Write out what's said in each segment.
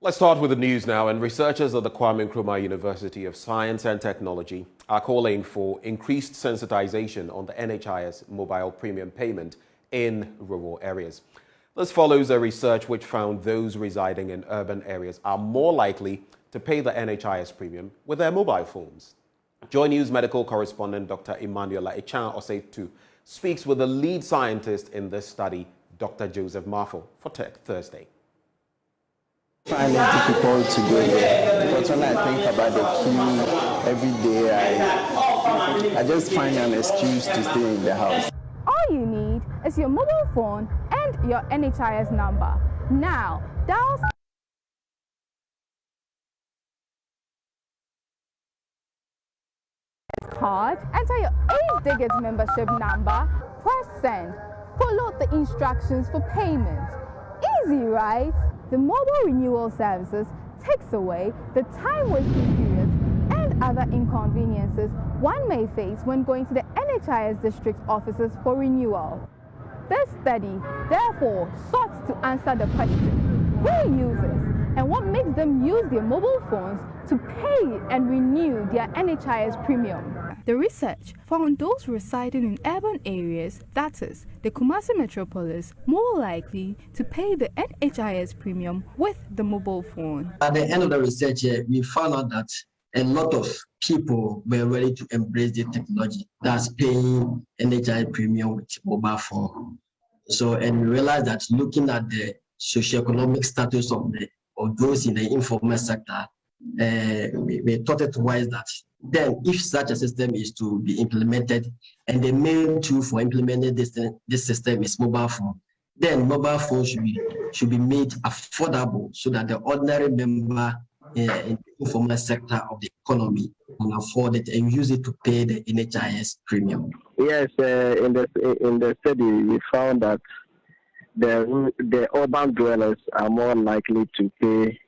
Let's start with the news now. And researchers at the Kwame Nkrumah University of Science and Technology are calling for increased sensitization on the NHIS mobile premium payment in rural areas. This follows a research which found those residing in urban areas are more likely to pay the NHIS premium with their mobile phones. JoyNews medical correspondent Dr. Emanuela Echan-Oseitu speaks with the lead scientist in this study, Dr. Joseph Marfo, for Tech Thursday. I find it difficult to go there because when I think about the queue every day, I just find an excuse to stay in the house. All you need is your mobile phone and your NHIS number. Now, dial card, enter your 8-digit membership number, press send, follow the instructions for payment. Easy, right? The mobile renewal services takes away the time-wasting periods and other inconveniences one may face when going to the NHIS district offices for renewal. This study, therefore, sought to answer the question, who uses and what makes them use their mobile phones to pay and renew their NHIS premium. The research found those residing in urban areas, that is, the Kumasi metropolis, more likely to pay the NHIS premium with the mobile phone. At the end of the research, we found out that a lot of people were ready to embrace the technology that's paying NHIS premium with mobile phone. So, and we realized that looking at the socioeconomic status of those in the informal sector, we thought it wise that then if such a system is to be implemented and the main tool for implementing this system is mobile phone, then mobile phones should be made affordable so that the ordinary member in the informal sector of the economy can afford it and use it to pay the NHIS premium. Yes, in the study we found that the urban dwellers are more likely to pay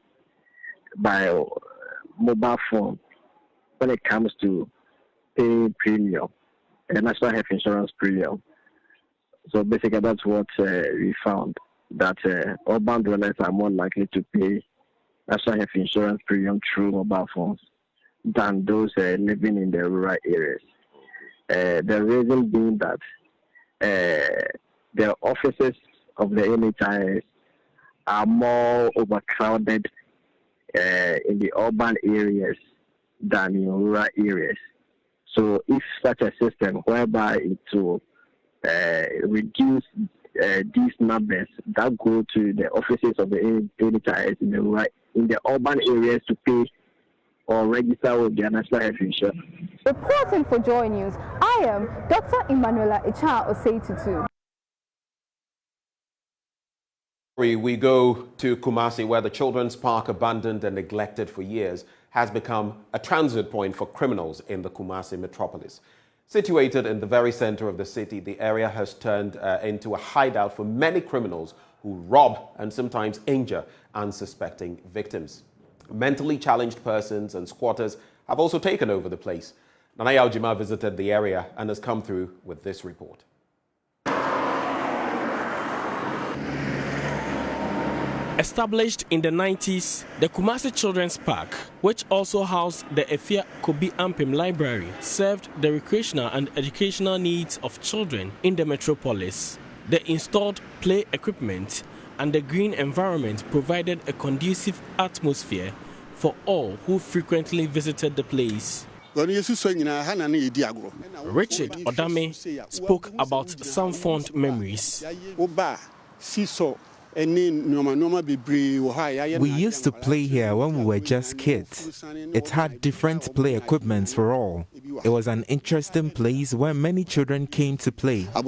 by mobile phone when it comes to paying premium and national health insurance premium. So basically that's what we found, that urban dwellers are more likely to pay national health insurance premium through mobile phones than those living in the rural areas. The reason being that the offices of the NHIS are more overcrowded in the urban areas than in rural areas. So if such a system whereby it will reduce these numbers that go to the offices of the NHIS in the urban areas to pay or register with their national health insurance. Reporting for JoyNews, I am Dr. Emanuela Echan-Oseitu. We go to Kumasi, where the children's park, abandoned and neglected for years, has become a transit point for criminals in the Kumasi metropolis. Situated in the very center of the city, the area has turned into a hideout for many criminals who rob and sometimes injure unsuspecting victims. Mentally challenged persons and squatters have also taken over the place. Nanaya Aljima visited the area and has come through with this report. Established in the 90s, the Kumasi Children's Park, which also housed the Efia Kobi Ampim Library, served the recreational and educational needs of children in the metropolis. The installed play equipment and the green environment provided a conducive atmosphere for all who frequently visited the place. Richard Odame spoke about some fond memories. We used to play here when we were just kids. It had different play equipments for all. It was an interesting place where many children came to play. A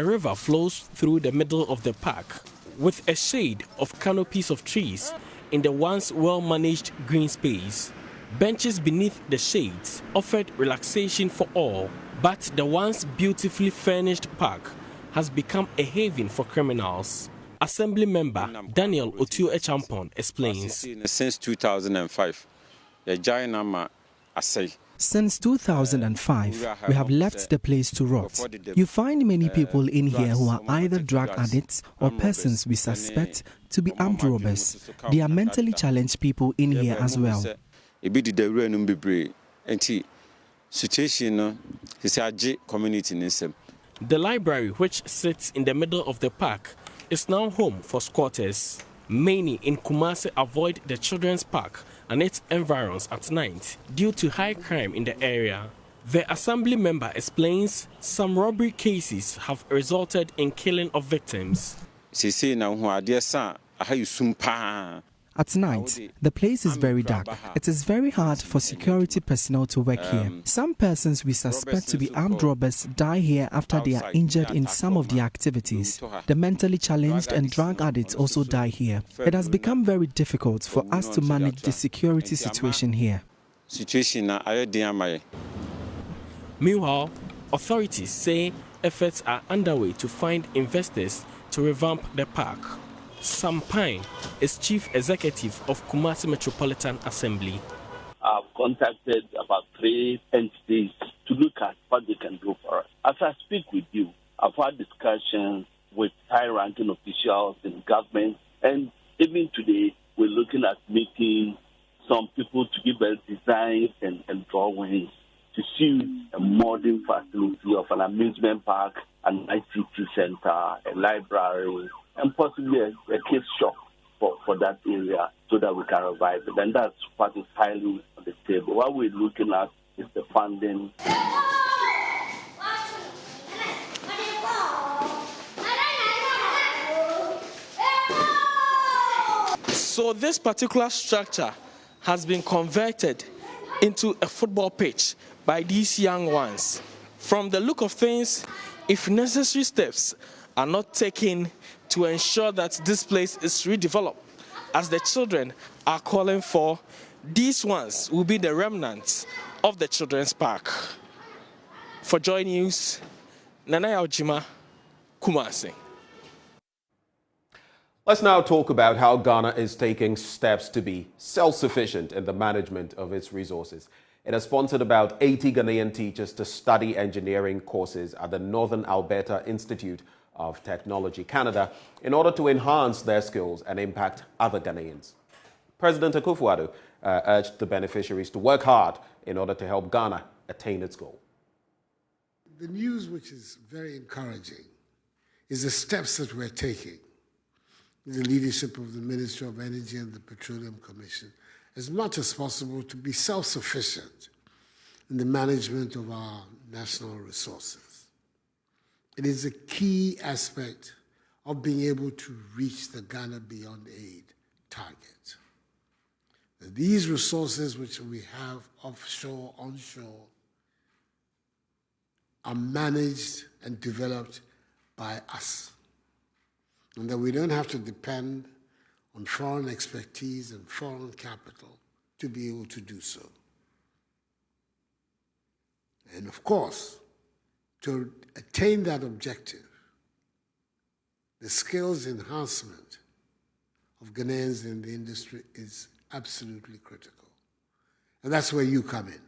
river flows through the middle of the park with a shade of canopies of trees in the once well-managed green space. Benches beneath the shades offered relaxation for all, but the once beautifully furnished park has become a haven for criminals. Assembly member Daniel Otuo Echampon explains. Since 2005, the giant number Since 2005, we have left the place to rot. You find many people in here who are either drug addicts or persons we suspect to be armed robbers. They are mentally challenged people in here as well. The library, which sits in the middle of the park, is now home for squatters. Many in Kumasi avoid the children's park and its environs at night due to high crime in the area. The assembly member explains some robbery cases have resulted in killing of victims. At night, the place is very dark. It is very hard for security personnel to work here. Some persons we suspect to be armed robbers die here after they are injured in some of the activities. The mentally challenged and drug addicts also die here. It has become very difficult for us to manage the security situation here. Meanwhile, authorities say efforts are underway to find investors to revamp the park. Sam Pine is Chief Executive of Kumasi Metropolitan Assembly. I've contacted about 3 entities to look at what they can do for us. As I speak with you, I've had discussions with high-ranking officials in government, and even today, we're looking at meeting some people to give us designs and drawings to see a modern facility of an amusement park, an ICT center, a library, and possibly a case shop for that area so that we can revive it. And that's what is highly on the table. What we're looking at is the funding. So this particular structure has been converted into a football pitch by these young ones. From the look of things, if necessary steps are not taken to ensure that this place is redeveloped, as the children are calling for, these ones will be the remnants of the children's park. For JoyNews, Nanaya Ojima, Kumasi. Let's now talk about how Ghana is taking steps to be self-sufficient in the management of its resources. It has sponsored about 80 Ghanaian teachers to study engineering courses at the Northern Alberta Institute of Technology, Canada, in order to enhance their skills and impact other Ghanaians. President Akufo-Addo urged the beneficiaries to work hard in order to help Ghana attain its goal. The news, which is very encouraging, is the steps that we're taking with the leadership of the Ministry of Energy and the Petroleum Commission, as much as possible to be self-sufficient in the management of our national resources. It is a key aspect of being able to reach the Ghana Beyond Aid target. These resources which we have offshore, onshore, are managed and developed by us. And that we don't have to depend on foreign expertise and foreign capital to be able to do so. And of course, to attain that objective, the skills enhancement of Ghanaians in the industry is absolutely critical. And that's where you come in.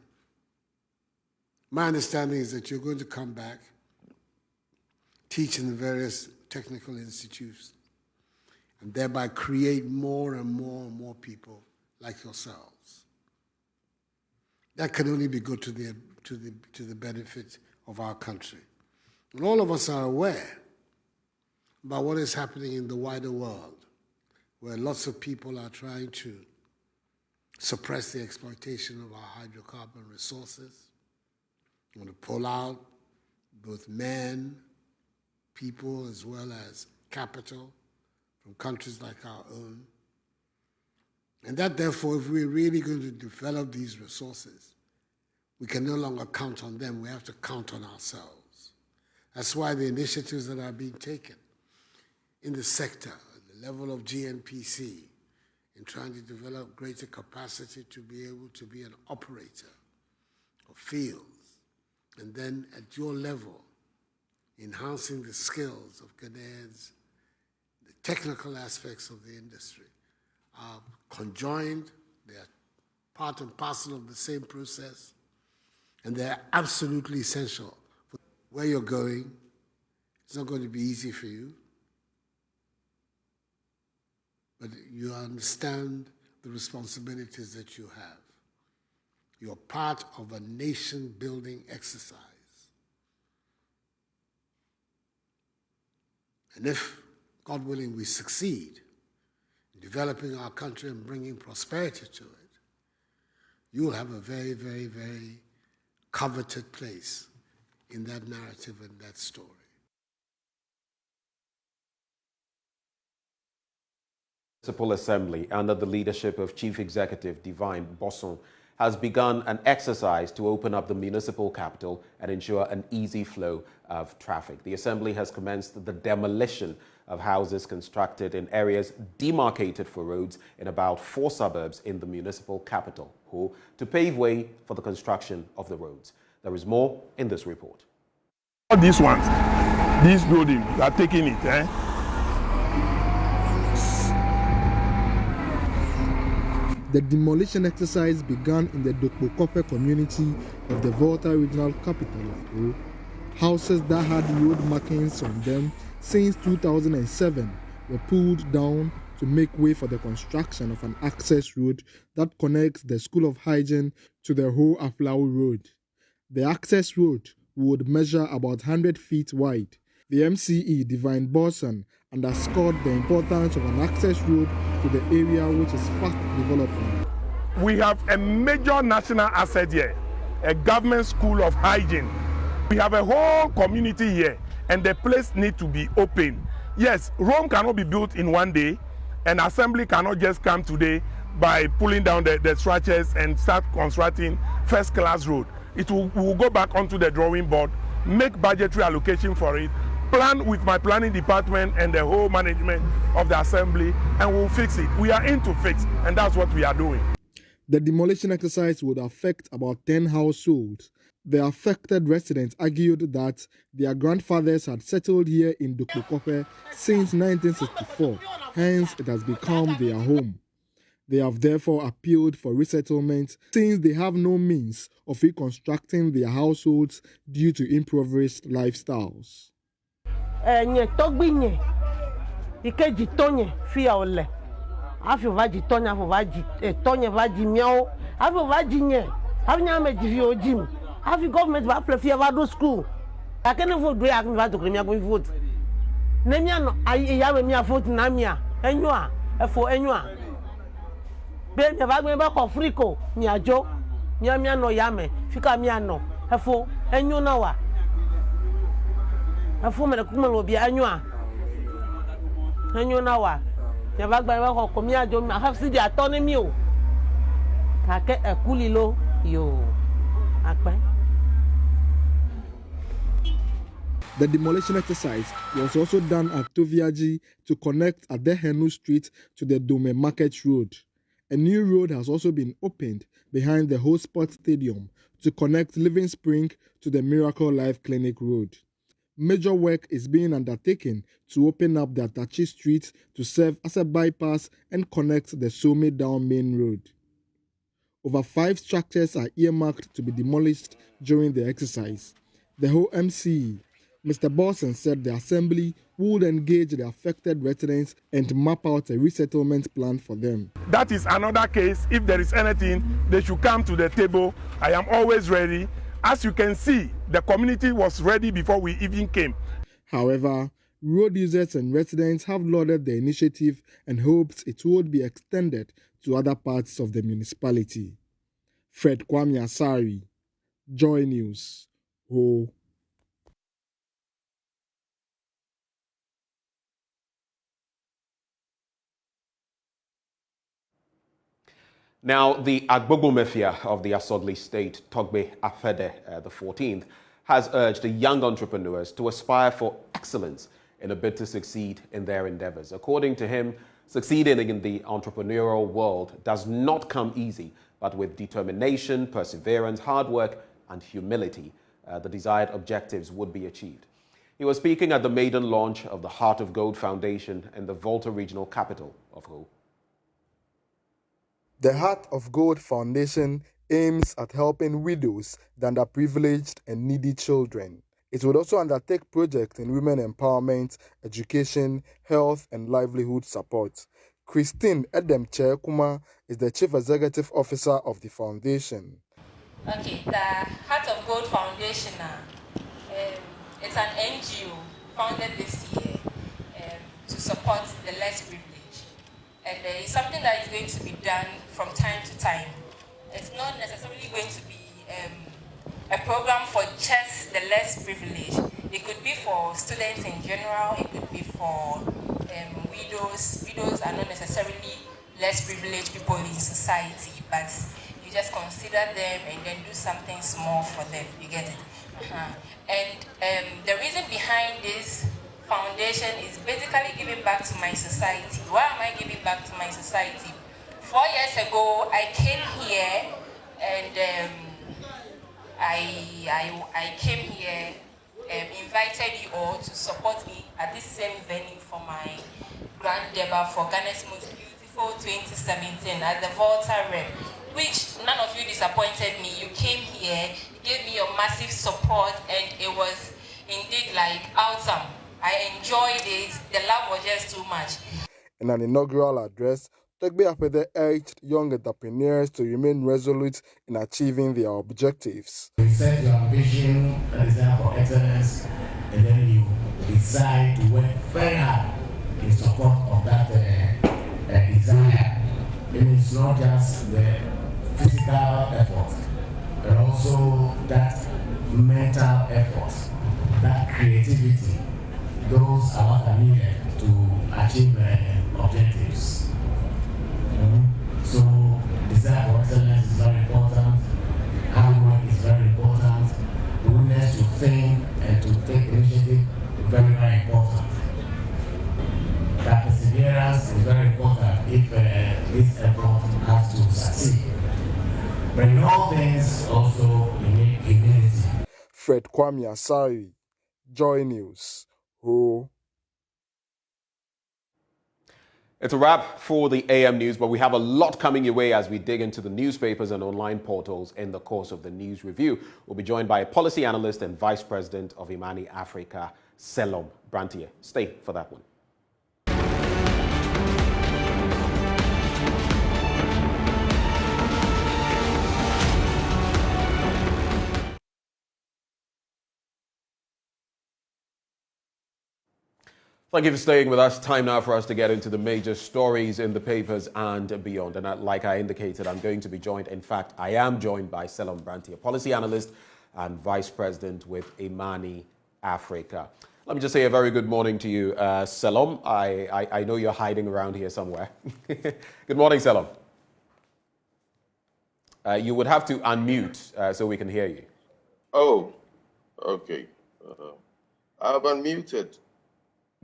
My understanding is that you're going to come back, teach in the various technical institutes, and thereby create more and more and more people like yourselves. That can only be good to the benefit of our country. And all of us are aware about what is happening in the wider world, where lots of people are trying to suppress the exploitation of our hydrocarbon resources, want to pull out both men, people, as well as capital from countries like our own. And that, therefore, if we're really going to develop these resources, we can no longer count on them. We have to count on ourselves. That's why the initiatives that are being taken in the sector, at the level of GNPC, in trying to develop greater capacity to be able to be an operator of fields, and then at your level, enhancing the skills of Ghanaians, the technical aspects of the industry are conjoined, they are part and parcel of the same process, And they're absolutely essential. Where you're going, it's not going to be easy for you, but you understand the responsibilities that you have. You're part of a nation-building exercise. And if, God willing, we succeed in developing our country and bringing prosperity to it, you will have a very, very, very coveted place in that narrative and that story. Municipal Assembly, under the leadership of Chief Executive Divine Bosson, has begun an exercise to open up the municipal capital and ensure an easy flow of traffic. The Assembly has commenced the demolition of houses constructed in areas demarcated for roads in about 4 suburbs in the municipal capital, Ho, to pave way for the construction of the roads. There is more in this report. All these ones, these buildings, are taking it, The demolition exercise began in the Dokpokope community of the Volta regional capital of Ho. Houses that had road markings on them since 2007 were pulled down to make way for the construction of an access road that connects the School of Hygiene to the Ho Aflau Road. The access road would measure about 100 feet wide. The MCE, Divine Bosson, underscored the importance of an access road to the area which is fast developing. We have a major national asset here, a government school of hygiene. We have a whole community here, and the place needs to be open. Yes, Rome cannot be built in one day, and assembly cannot just come today by pulling down the structures and start constructing first-class road. We will go back onto the drawing board, make budgetary allocation for it, plan with my planning department and the whole management of the assembly, and we'll fix it. We are in to fix, and that's what we are doing. The demolition exercise would affect about 10 households. The affected residents argued that their grandfathers had settled here in Dokpokope since 1964, hence it has become their home. They have therefore appealed for resettlement since they have no means of reconstructing their households due to impoverished lifestyles. Government va apply for school. I can't vote. Do I vote? I vote. Nemia I have me vote namia. Enua. For enua. Be me va me ba ko friko. Mi ajo. Mi amia no yame. Fika mi ano. For enyo na wa. For me kuma lo bi enua. Enyo na wa. Me va gba ba ko mi ajo. I have see the autonomy o. Kake ekulilo yo. Akpa. The demolition exercise was also done at Toviaji to connect Adehenu Street to the Dome Market Road. A new road has also been opened behind the Ho Sports Stadium to connect Living Spring to the Miracle Life Clinic Road. Major work is being undertaken to open up the Atachi Street to serve as a bypass and connect the Some Down Main Road. Over 5 structures are earmarked to be demolished during the exercise. The whole MCE, Mr. Bosson, said the Assembly would engage the affected residents and map out a resettlement plan for them. That is another case. If there is anything, they should come to the table. I am always ready. As you can see, the community was ready before we even came. However, road users and residents have lauded the initiative and hopes it would be extended to other parts of the municipality. Fred Kwame Asari, Joy News, Ho. Now, the Agbogbo Mafia of the Asogli State, Togbe Afede the 14th, has urged the young entrepreneurs to aspire for excellence in a bid to succeed in their endeavors. According to him, succeeding in the entrepreneurial world does not come easy, but with determination, perseverance, hard work, and humility, the desired objectives would be achieved. He was speaking at the maiden launch of the Heart of Gold Foundation in the Volta regional capital of Ho. The Heart of Gold Foundation aims at helping widows, the underprivileged and needy children. It would also undertake projects in women empowerment, education, health, and livelihood support. Christine Edemche Kuma is the Chief Executive Officer of the foundation. Okay, the Heart of Gold Foundation, it's an NGO founded this year to support the less privileged. And it's something that is going to be done from time to time. It's not necessarily going to be a program for just the less privileged. It could be for students in general, it could be for widows. Widows are not necessarily less privileged people in society, but you just consider them and then do something small for them. You get it? And the reason behind this foundation is basically giving back to my society. Why am I giving back to my society? 4 years ago, I came here and I came here, invited you all to support me at this same venue for my Grand Deba for Ghana's Most Beautiful 2017 at the Volta Rep, which none of you disappointed me. You came here, you gave me your massive support, and it was indeed like awesome. I enjoyed it. The love was just too much. In an inaugural address, Togbe Apede urged young entrepreneurs to remain resolute in achieving their objectives. You set your ambition and desire for excellence, and then you decide to work very hard in support of that desire. And it's not just the physical effort, but also that mental effort, that creativity. Those are what are needed to achieve objectives. So desire for excellence is very important. Hard work is very important. Willingness to think and to take initiative is very, very important. That perseverance is very important if this effort has to succeed. But in all things, also you need humility. Fred Kwame Asari, Joy News. Oh. It's a wrap for the AM News, but we have a lot coming your way as we dig into the newspapers and online portals in the course of the news review. We'll be joined by a policy analyst and vice president of Imani Africa, Selom Brantier. Stay for that one. Thank you for staying with us. Time now for us to get into the major stories in the papers and beyond. And like I indicated, I'm going to be joined. In fact, I am joined by Selom Brantier, policy analyst and vice president with Imani Africa. Let me just say a very good morning to you, Selom. I know you're hiding around here somewhere. Good morning, Selom. You would have to unmute so we can hear you. Oh, okay. I've unmuted.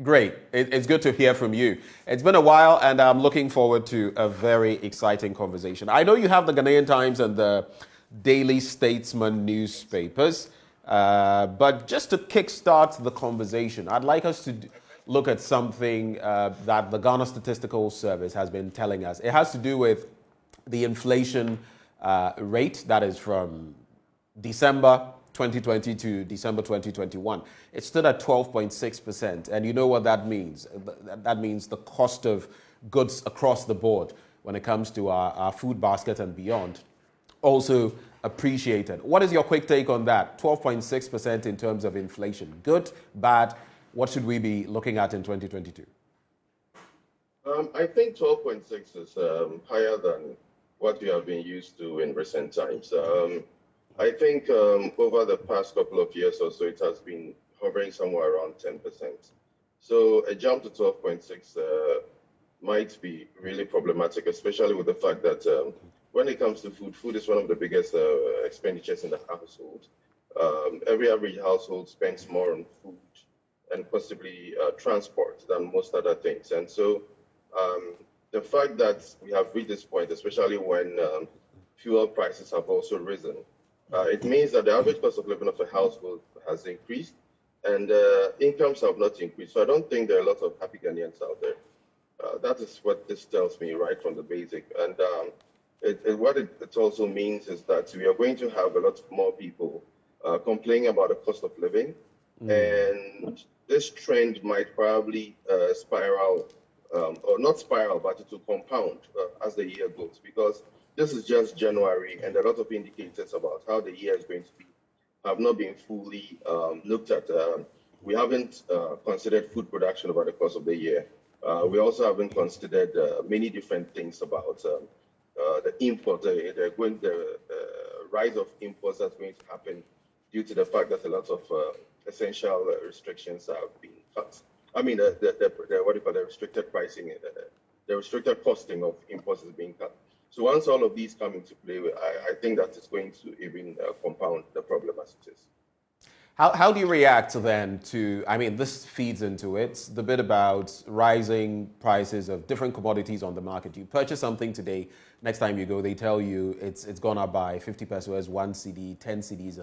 Great. It's good to hear from you. It's been a while, and I'm looking forward to a very exciting conversation. I know you have the Ghanaian Times and the Daily Statesman newspapers, but just to kickstart the conversation, I'd like us to look at something that the Ghana Statistical Service has been telling us. It has to do with the inflation rate that is from December 2020 to December 2021. It stood at 12.6%. And you know what that means? That means the cost of goods across the board when it comes to our food basket and beyond also appreciated. What is your quick take on that? 12.6% in terms of inflation. Good, bad? What should we be looking at in 2022? I think 12.6 is higher than what we have been used to in recent times. I think over the past couple of years or so, it has been hovering somewhere around 10%. So a jump to 12.6 might be really problematic, especially with the fact that when it comes to food, food is one of the biggest expenditures in the household. Every average household spends more on food and possibly transport than most other things. And so the fact that we have reached this point, especially when fuel prices have also risen, it means that the average cost of living of a household has increased and incomes have not increased. So I don't think there are a lot of happy Ghanaians out there. That is what this tells me right from the basic. And what it also means is that we are going to have a lot more people complaining about the cost of living, and this trend might probably spiral, or not spiral, but it will compound as the year goes, because this is just January, and a lot of indicators about how the year is going to be have not been fully looked at. We haven't considered food production over the course of the year. We also haven't considered many different things about the import, the rise of imports that's going to happen due to the fact that a lot of essential restrictions have been cut. I mean, what do you call the restricted pricing, the restricted costing of imports is being cut. So once all of these come into play, I think that it's going to even compound the problem as it is. How do you react then to, I mean, this feeds into it, the bit about rising prices of different commodities on the market. You purchase something today, next time you go, they tell you it's gone up by 50 pesos, 1 CD, 10 CDs,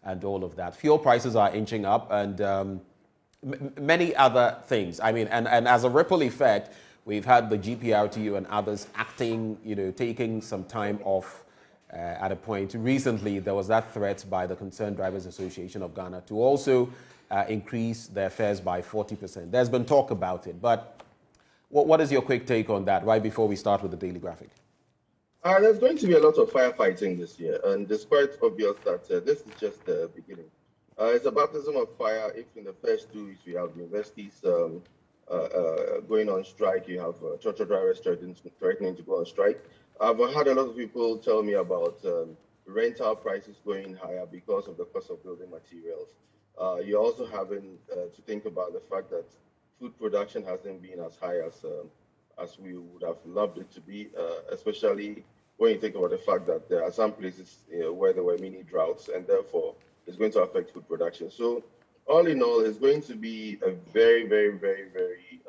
and all of that. Fuel prices are inching up, and many other things. I mean, and as a ripple effect, we've had the GPRTU and others acting, taking some time off. At a point recently, there was that threat by the Concerned Drivers Association of Ghana to also increase their fares by 40%. There's been talk about it, but what is your quick take on that right before we start with the daily graphic? There's going to be a lot of firefighting this year, and it's quite obvious that this is just the beginning. It's a baptism of fire if in the first 2 weeks we have universities going on strike, you have church drivers threatening to go on strike. I've had a lot of people tell me about rental prices going higher because of the cost of building materials. You're also having to think about the fact that food production hasn't been as high as we would have loved it to be, especially when you think about the fact that there are some places where there were mini droughts, and therefore it's going to affect food production. So all in all, it's going to be a very, very, very, very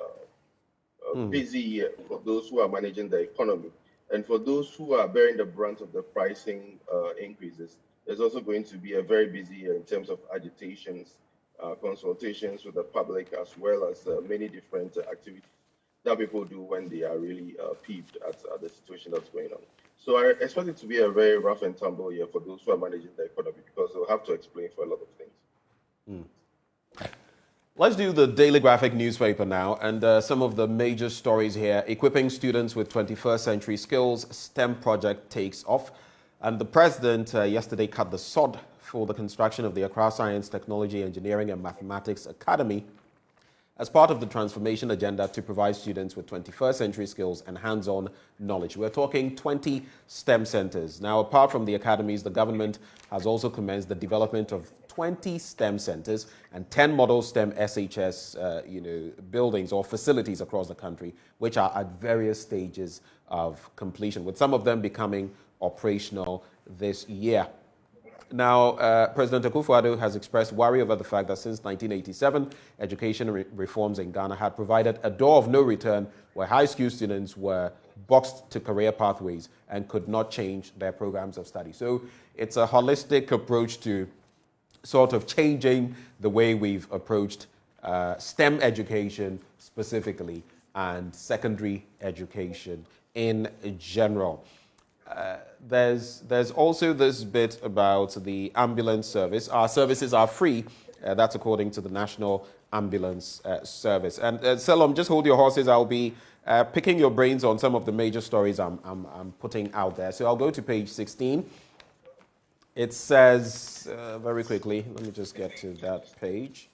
busy year for those who are managing the economy. And for those who are bearing the brunt of the pricing increases, there's also going to be a very busy year in terms of agitations, consultations with the public, as well as many different activities that people do when they are really peeved at the situation that's going on. So I expect it to be a very rough and tumble year for those who are managing the economy, because they'll have to explain for a lot of things. Let's do the Daily Graphic newspaper now, and some of the major stories here. Equipping students with 21st century skills, STEM project takes off. And the president yesterday cut the sod for the construction of the Accra Science, Technology, Engineering and Mathematics Academy as part of the transformation agenda to provide students with 21st century skills and hands-on knowledge. We're talking 20 STEM centers. Now, apart from the academies, the government has also commenced the development of 20 STEM centers and 10 model STEM SHS buildings or facilities across the country, which are at various stages of completion, with some of them becoming operational this year. Now, President Akufo-Addo has expressed worry over the fact that since 1987, education reforms in Ghana had provided a door of no return where high school students were boxed to career pathways and could not change their programs of study. So it's a holistic approach to sort of changing the way we've approached STEM education specifically and secondary education in general. There's also this bit about the ambulance service. Our services are free. That's according to the National Ambulance Service. And Selom, just hold your horses. I'll be picking your brains on some of the major stories I'm putting out there. So I'll go to page 16. It says, very quickly, let me just get to that page.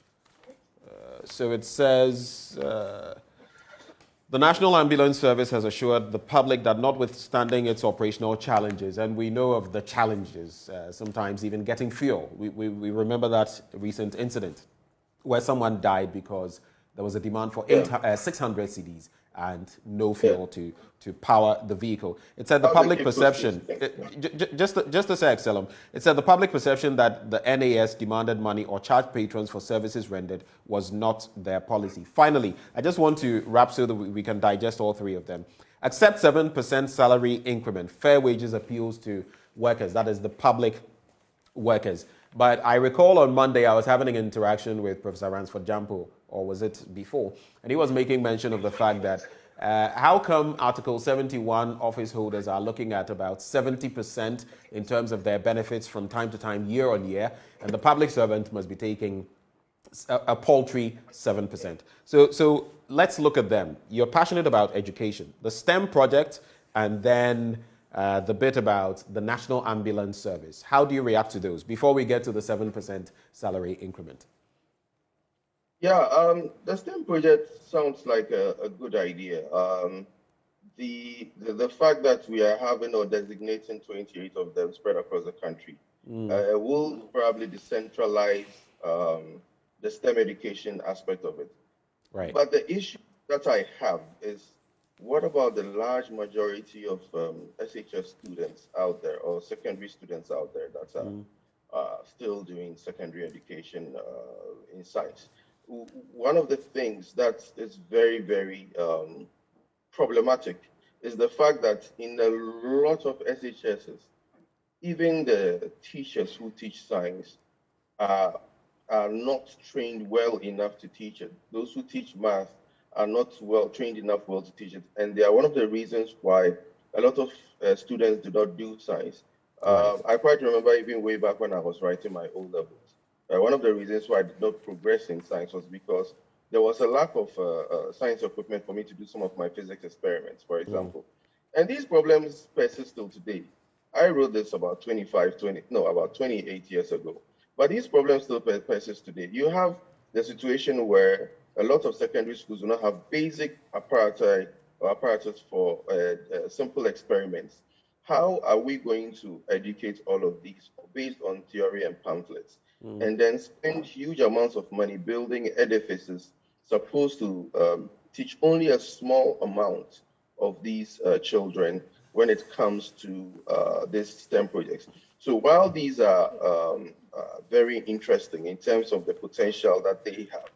So it says, the National Ambulance Service has assured the public that notwithstanding its operational challenges, and we know of the challenges, sometimes even getting fuel. We remember that recent incident where someone died because there was a demand for 600 CDs and no fuel to power the vehicle. It said the public perception, just a sec, Selim. It said the public perception that the NHIS demanded money or charged patrons for services rendered was not their policy. Finally, I just want to wrap so that we can digest all three of them. Accept 7% salary increment. Fair wages appeals to workers, that is the public workers. But I recall on Monday I was having an interaction with Professor Ransford Jampo or was it before? And he was making mention of the fact that how come Article 71 office holders are looking at about 70% in terms of their benefits from time to time, year on year, and the public servant must be taking a paltry 7%. So let's look at them. You're passionate about education, the STEM project, and then the bit about the National Ambulance Service. How do you react to those before we get to the 7% salary increment? Yeah, the STEM project sounds like a good idea. The fact that we are having or designating 28 of them spread across the country will probably decentralize the STEM education aspect of it. Right. But the issue that I have is, what about the large majority of SHS students out there, or secondary students out there that are still doing secondary education in science? One of the things that is very, very problematic is the fact that in a lot of SHSs, even the teachers who teach science are not trained well enough to teach it. Those who teach math are not trained enough to teach it. And they are one of the reasons why a lot of students do not do science. I quite remember even way back when I was writing my O-levels. One of the reasons why I did not progress in science was because there was a lack of science equipment for me to do some of my physics experiments, for example. And these problems persist till today. I wrote this about 28 years ago. But these problems still persist today. You have the situation where a lot of secondary schools do not have basic apparatus for simple experiments. How are we going to educate all of these based on theory and pamphlets? And then spend huge amounts of money building edifices supposed to teach only a small amount of these children when it comes to these STEM projects. So while these are very interesting in terms of the potential that they have,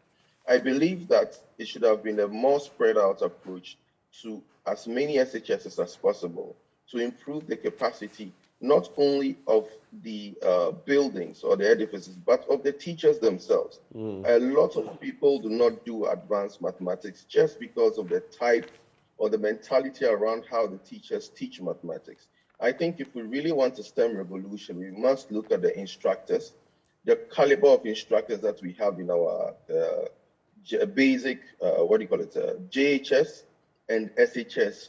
I believe that it should have been a more spread out approach to as many SHSs as possible to improve the capacity not only of the buildings or the edifices, but of the teachers themselves. A lot of people do not do advanced mathematics just because of the type or the mentality around how the teachers teach mathematics. I think if we really want a STEM revolution, we must look at the instructors, the caliber of instructors that we have in our basic, JHS and SHS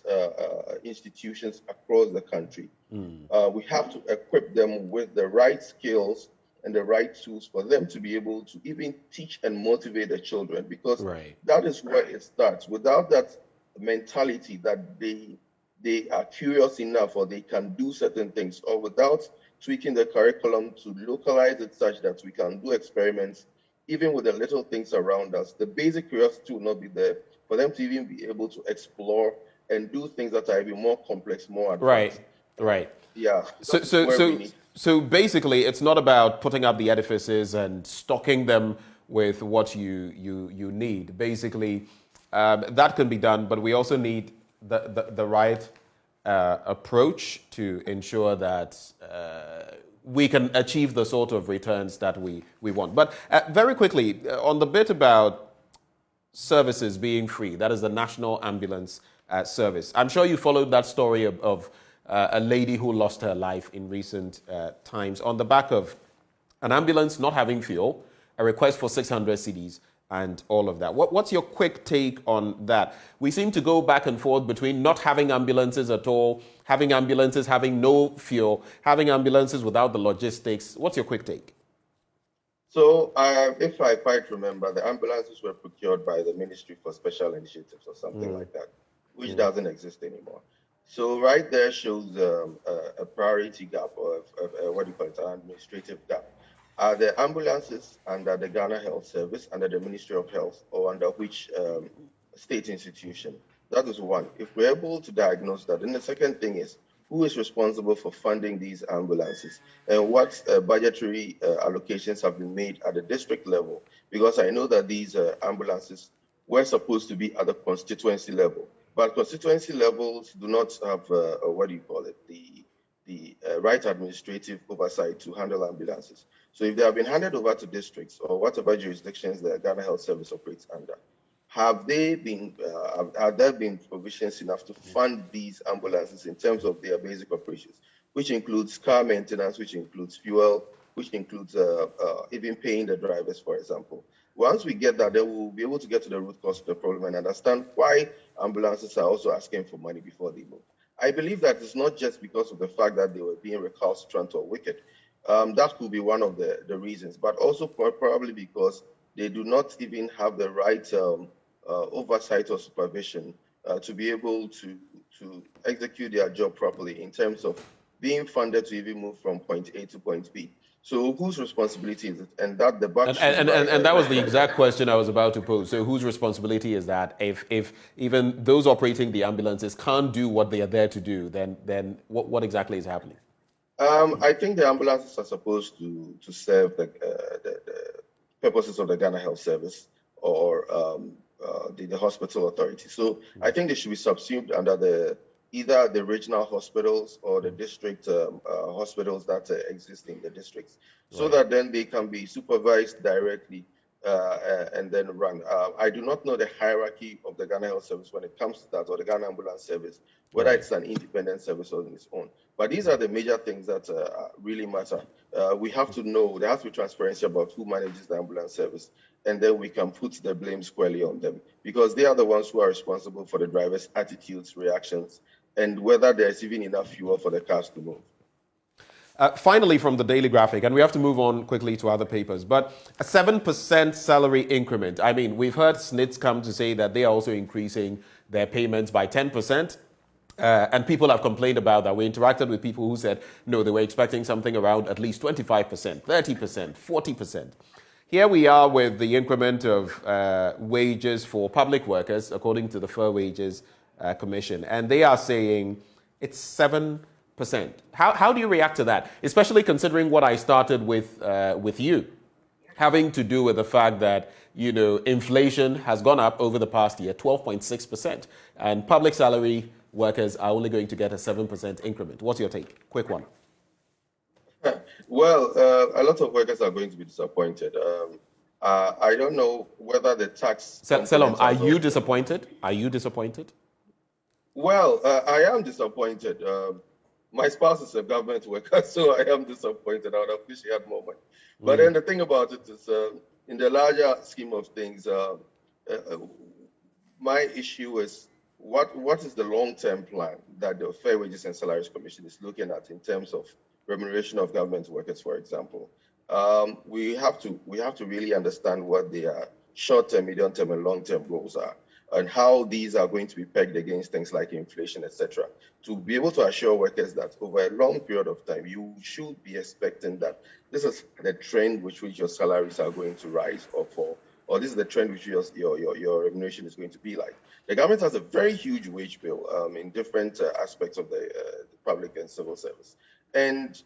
institutions across the country. We have to equip them with the right skills and the right tools for them to be able to even teach and motivate the children, because that is where it starts. Without that mentality that they are curious enough or they can do certain things, or without tweaking the curriculum to localize it such that we can do experiments, even with the little things around us, the basic curiosity will not be there for them to even be able to explore and do things that are even more complex, more advanced. Right. Yeah. So basically, it's not about putting up the edifices and stocking them with what you need. Basically, that can be done, but we also need the right approach to ensure that we can achieve the sort of returns that we want. But very quickly, on the bit about services being free, that is the National Ambulance Service. I'm sure you followed that story of a lady who lost her life in recent times on the back of an ambulance not having fuel, a request for 600 cedis, and all of that. What's your quick take on that? We seem to go back and forth between not having ambulances at all, having ambulances having no fuel, having ambulances without the logistics. What's your quick take? So if I quite remember, the ambulances were procured by the Ministry for Special Initiatives or something like that, which doesn't exist anymore. So right there shows a priority gap, or an administrative gap. Are the ambulances under the Ghana Health Service, under the Ministry of Health, or under which state institution? That is one. If we're able to diagnose that, then the second thing is, who is responsible for funding these ambulances, and what budgetary allocations have been made at the district level? Because I know that these ambulances were supposed to be at the constituency level, but constituency levels do not have the right administrative oversight to handle ambulances. So if they have been handed over to districts or whatever jurisdictions the Ghana Health Service operates under, have there been provisions enough to fund these ambulances in terms of their basic operations, which includes car maintenance, which includes fuel, which includes even paying the drivers, for example? Once we get that, then we'll be able to get to the root cause of the problem and understand why ambulances are also asking for money before they move. I believe that it's not just because of the fact that they were being recalcitrant or wicked. That could be one of the reasons, but also probably because they do not even have the right oversight or supervision to be able to execute their job properly in terms of being funded to even move from point A to point B. So whose responsibility is it? And that the buck and that was the exact question I was about to pose. So whose responsibility is that if even those operating the ambulances can't do what they are there to do, then what exactly is happening? I think the ambulances are supposed to serve the purposes of the Ghana Health Service or the hospital authority. So I think they should be subsumed under either the regional hospitals or the district hospitals that exist in the districts, so that then they can be supervised directly and then run. I do not know the hierarchy of the Ghana Health Service when it comes to that, or the Ghana Ambulance Service, whether it's an independent service or on its own. But these are the major things that really matter. We have to know, there has to be transparency about who manages the ambulance service, and then we can put the blame squarely on them, because they are the ones who are responsible for the drivers' attitudes, reactions, and whether there's even enough fuel for the cars to move. Finally, from the Daily Graphic, and we have to move on quickly to other papers, but a 7% salary increment. I mean, we've heard SNITs come to say that they are also increasing their payments by 10%. And people have complained about that. We interacted with people who said, no, they were expecting something around at least 25%, 30%, 40%. Here we are with the increment of wages for public workers, according to the Fair Wages Commission. And they are saying it's 7%. How do you react to that? Especially considering what I started with you, having to do with the fact that, you know, inflation has gone up over the past year, 12.6%. And public salary workers are only going to get a 7% increment. What's your take? Quick one. Well, a lot of workers are going to be disappointed. I don't know whether the tax... Selom, are you disappointed? Are you disappointed? Well, I am disappointed. My spouse is a government worker, so I am disappointed. I would have wished he had more money. But then the thing about it is, in the larger scheme of things, my issue is, what is the long-term plan that the Fair Wages and Salaries Commission is looking at in terms of remuneration of government workers, for example? We have to really understand what their short-term, medium-term, and long-term goals are, and how these are going to be pegged against things like inflation, etc., to be able to assure workers that over a long period of time, you should be expecting that this is the trend which your salaries are going to rise or fall, or this is the trend which your remuneration is going to be like. The government has a very huge wage bill in different aspects of the public and civil service. And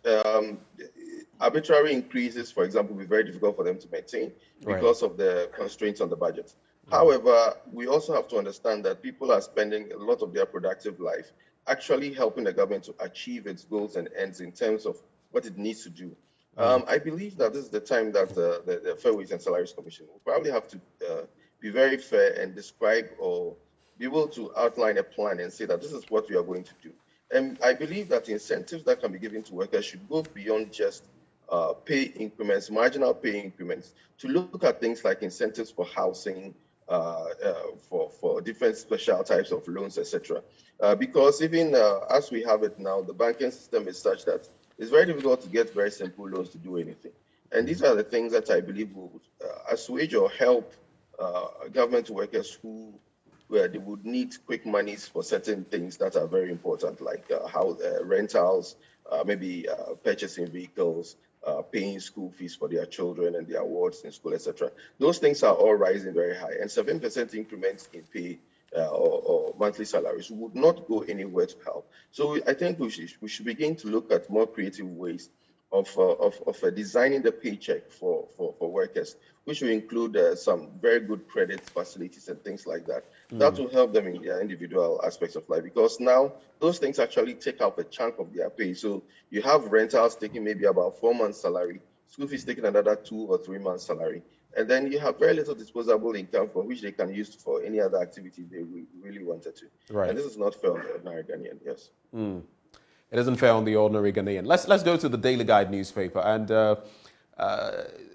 arbitrary increases, for example, will be very difficult for them to maintain because of the constraints on the budget. However, we also have to understand that people are spending a lot of their productive life actually helping the government to achieve its goals and ends in terms of what it needs to do. I believe that this is the time that the Fair Wages and Salaries Commission will probably have to be very fair and describe or be able to outline a plan and say that this is what we are going to do. And I believe that incentives that can be given to workers should go beyond just pay increments, marginal pay increments, to look at things like incentives for housing, for different special types of loans, etc. Because even as we have it now, the banking system is such that it's very difficult to get very simple loans to do anything. And these are the things that I believe will assuage or help government workers where they would need quick monies for certain things that are very important, like rentals, maybe purchasing vehicles, paying school fees for their children and their wards in school, etc. Those things are all rising very high, and 7% increments in pay or monthly salaries would not go anywhere to help. So I think we should begin to look at more creative ways of designing the paycheck for workers, which will include some very good credit facilities and things like that. That will help them in their individual aspects of life, because now those things actually take up a chunk of their pay. So you have rentals taking maybe about 4 months' salary. school fees taking another 2 or 3 months' salary. And then you have very little disposable income for which they can use for any other activity they really wanted to. Right. And this is not fair on the ordinary Ghanaian, yes. It isn't fair on the ordinary Ghanaian. Let's go to the Daily Guide newspaper. And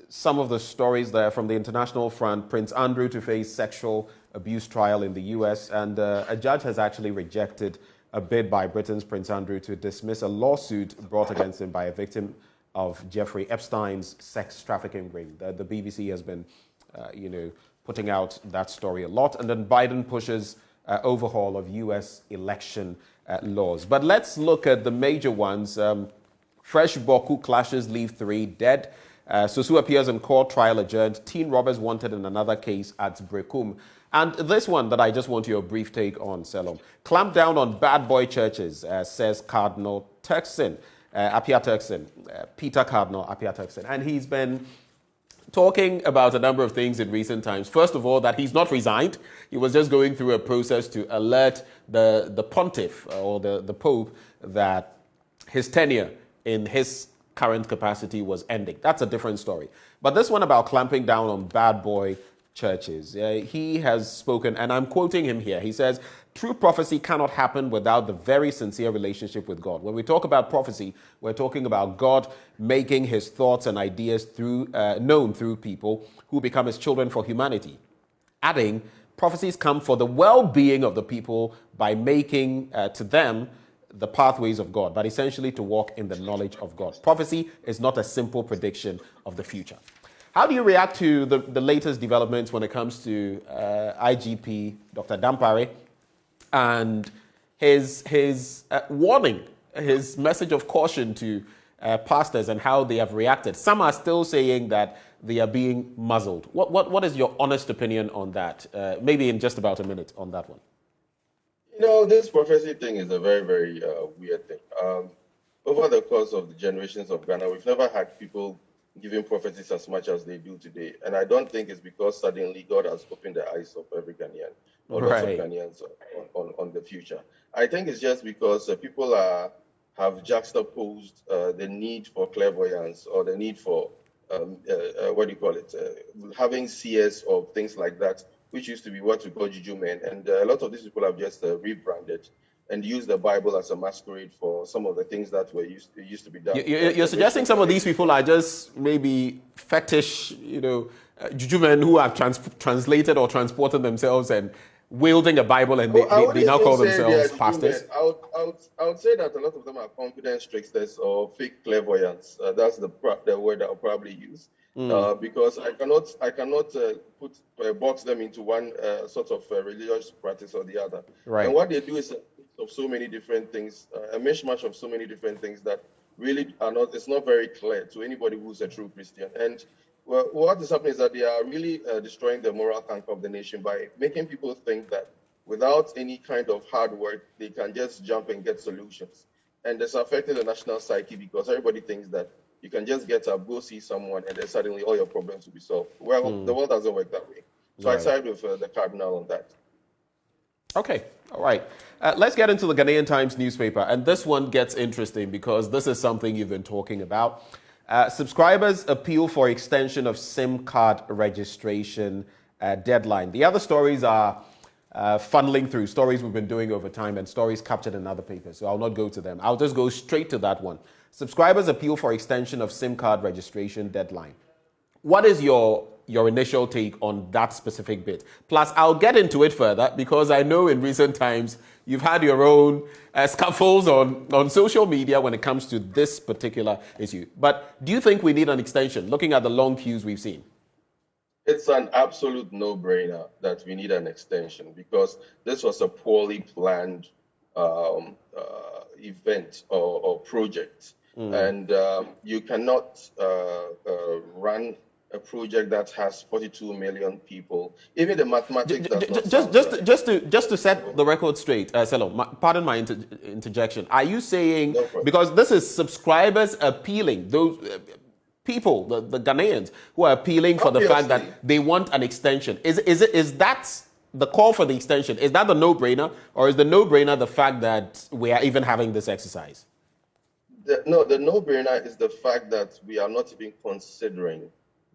some of the stories there from the international front: Prince Andrew to face sexual abuse trial in the US. And a judge has actually rejected a bid by Britain's Prince Andrew to dismiss a lawsuit brought against him by a victim of Jeffrey Epstein's sex trafficking ring. The BBC has been, putting out that story a lot. And then Biden pushes overhaul of US election laws. But let's look at the major ones. Fresh Boku clashes leave 3 dead. Susu appears in court, trial adjourned. Teen robbers wanted in another case at Brekum. And this one that I just want your brief take on, Selom. Clamp down on bad boy churches, says Cardinal Turkson, Apia Turkson, Peter Cardinal Apia Turkson. And he's been talking about a number of things in recent times. First of all, that he's not resigned. He was just going through a process to alert the pontiff or the pope that his tenure in his current capacity was ending. That's a different story. But this one about clamping down on bad boy churches, he has spoken, and I'm quoting him here. He says, true prophecy cannot happen without the very sincere relationship with God. When we talk about prophecy, we're talking about God making his thoughts and ideas known through people who become his children for humanity. Adding, prophecies come for the well-being of the people by making to them the pathways of God, but essentially to walk in the knowledge of God. Prophecy is not a simple prediction of the future. How do you react to the latest developments when it comes to IGP Dr. Dampare and his warning, his message of caution to pastors and how they have reacted? Some are still saying that they are being muzzled. What is your honest opinion on that? Maybe in just about a minute on that one. This prophecy thing is a very, very weird thing. Over the course of the generations of Ghana, we've never had people giving prophecies as much as they do today. And I don't think it's because suddenly God has opened the eyes of every Ghanaian or lots of Ghanaians on the future. I think it's just because people have juxtaposed the need for clairvoyance or the need for, having CS or things like that, which used to be what we call juju men. And a lot of these people have just rebranded and used the Bible as a masquerade for some of the things that used to be done. You're suggesting some of these people are just maybe fetish, juju men who have translated or transported themselves and wielding a Bible, and they now call themselves pastors? I would say that a lot of them are confidence tricksters or fake clairvoyants. That's the word I'll probably use. Because I cannot box them into one sort of religious practice or the other. Right. And what they do is of so many different things, a mishmash of so many different things that really it's not very clear to anybody who's a true Christian. And what is happening is that they are really destroying the moral anchor of the nation by making people think that without any kind of hard work, they can just jump and get solutions. And it's affecting the national psyche because everybody thinks that you can just get up, go see someone, and then suddenly all your problems will be solved. Well, the world doesn't work that way. So I side with the cardinal on that. Okay, all right. Let's get into the Ghanaian Times newspaper. And this one gets interesting because this is something you've been talking about. Subscribers appeal for extension of SIM card registration deadline. The other stories are funneling through, stories we've been doing over time and stories captured in other papers. So I'll not go to them. I'll just go straight to that one. Subscribers appeal for extension of SIM card registration deadline. What is your initial take on that specific bit? Plus, I'll get into it further because I know in recent times you've had your own scuffles on social media when it comes to this particular issue. But do you think we need an extension, looking at the long queues we've seen? It's an absolute no-brainer that we need an extension because this was a poorly planned event or project. And you cannot run a project that has 42 million people. Even the mathematics. Just to set the record straight, Selo, pardon my interjection. Are you saying, because this is subscribers appealing, those people, the Ghanaians who are appealing for the fact that they want an extension. Is that the call for the extension? Is that the no-brainer, or is the no-brainer the fact that we are even having this exercise? The no-brainer is the fact that we are not even considering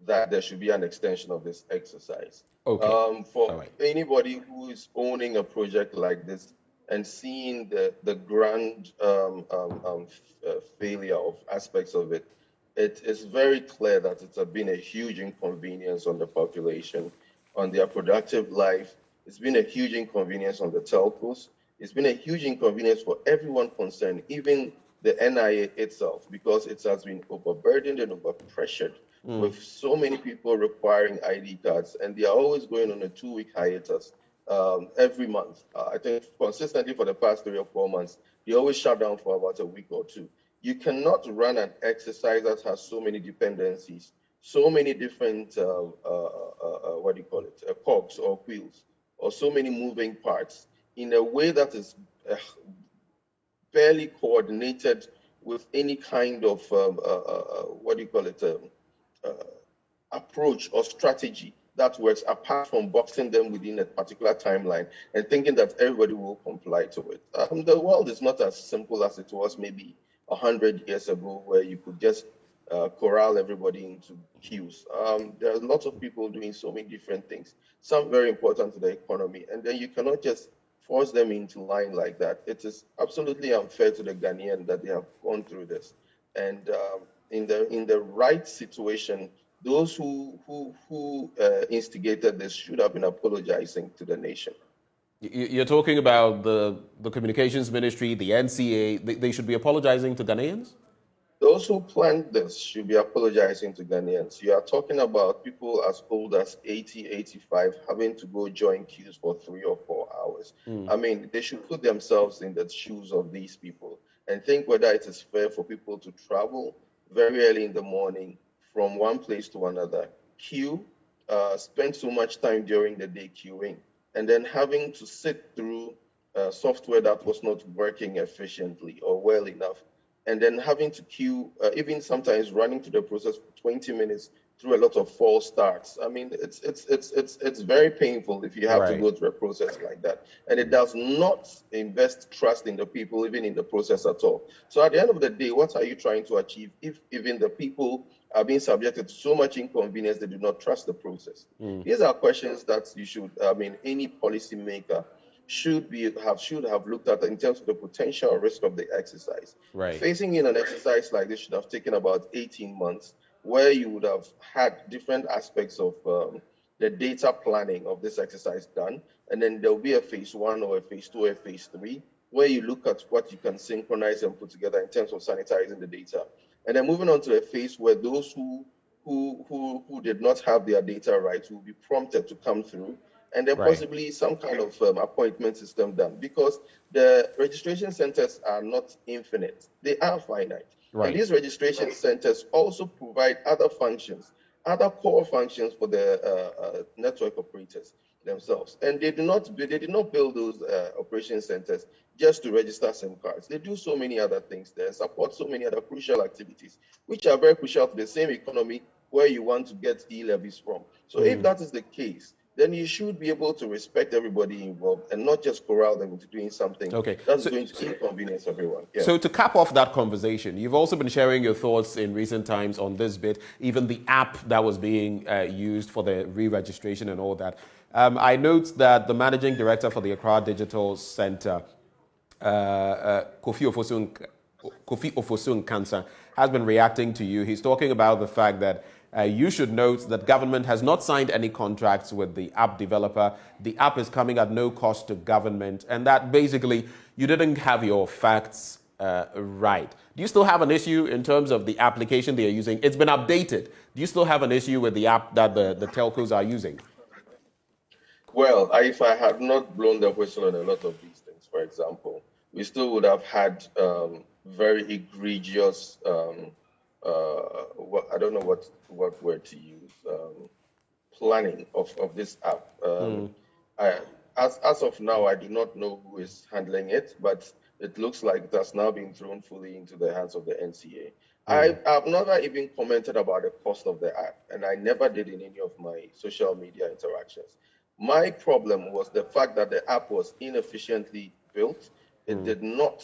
that there should be an extension of this exercise. Okay. For anybody who is owning a project like this and seeing the grand failure of aspects of it, it is very clear that it's been a huge inconvenience on the population, on their productive life. It's been a huge inconvenience on the telcos. It's been a huge inconvenience for everyone concerned, even the NIA itself, because it has been overburdened and overpressured with so many people requiring ID cards, and they are always going on a 2-week hiatus every month. I think consistently for the past 3 or 4 months, they always shut down for about a week or two. You cannot run an exercise that has so many dependencies, so many different, cogs or wheels, or so many moving parts in a way that is barely coordinated with any kind of approach or strategy that works, apart from boxing them within a particular timeline and thinking that everybody will comply to it. The world is not as simple as it was maybe 100 years ago, where you could just corral everybody into queues. There are lots of people doing so many different things, some very important to the economy, and then you cannot just force them into line like that. It is absolutely unfair to the Ghanaian that they have gone through this. And in the right situation, those who instigated this should have been apologizing to the nation. You're talking about the Communications Ministry, the NCA. They should be apologizing to Ghanaians? Those who planned this should be apologizing to Ghanaians. You are talking about people as old as 80, 85 having to go join queues for 3 or 4 hours. I mean, they should put themselves in the shoes of these people and think whether it is fair for people to travel very early in the morning from one place to another, queue, spend so much time during the day queuing, and then having to sit through software that was not working efficiently or well enough, and then having to queue, even sometimes running through the process for 20 minutes through a lot of false starts. I mean, it's very painful if you have to go through a process like that. And it does not invest trust in the people, even in the process at all. So at the end of the day, what are you trying to achieve if even the people are being subjected to so much inconvenience they do not trust the process? These are questions that you should, any policymaker should have looked at in terms of the potential risk of the exercise. Facing in an exercise like this should have taken about 18 months, where you would have had different aspects of the data planning of this exercise done, and then there'll be a phase 1 or a phase 2 or a phase 3, where you look at what you can synchronize and put together in terms of sanitizing the data, and then moving on to a phase where those who did not have their data right will be prompted to come through, and then possibly some kind of appointment system done, because the registration centers are not infinite, they are finite. And these registration centers also provide other functions, other core functions for the network operators themselves. And they did not build those operation centers just to register SIM cards. They do so many other things there, support so many other crucial activities, which are very crucial to the same economy where you want to get e-levies from. So if that is the case, then you should be able to respect everybody involved and not just corral them into doing something that's going to inconvenience everyone. Yeah. So to cap off that conversation, you've also been sharing your thoughts in recent times on this bit, even the app that was being used for the re-registration and all that. I note that the managing director for the Accra Digital Center, Kofi Ofosun Kansa, has been reacting to you. He's talking about the fact that you should note that government has not signed any contracts with the app developer. The app is coming at no cost to government, and that basically you didn't have your facts right. Do you still have an issue in terms of the application they are using? It's been updated. Do you still have an issue with the app that the telcos are using? Well, if I had not blown the whistle on a lot of these things, for example, we still would have had very egregious I don't know what word to use, planning of this app. As of now, I do not know who is handling it, but it looks like it has now been thrown fully into the hands of the NCA. I've never even commented about the cost of the app, and I never did in any of my social media interactions. My problem was the fact that the app was inefficiently built. It did not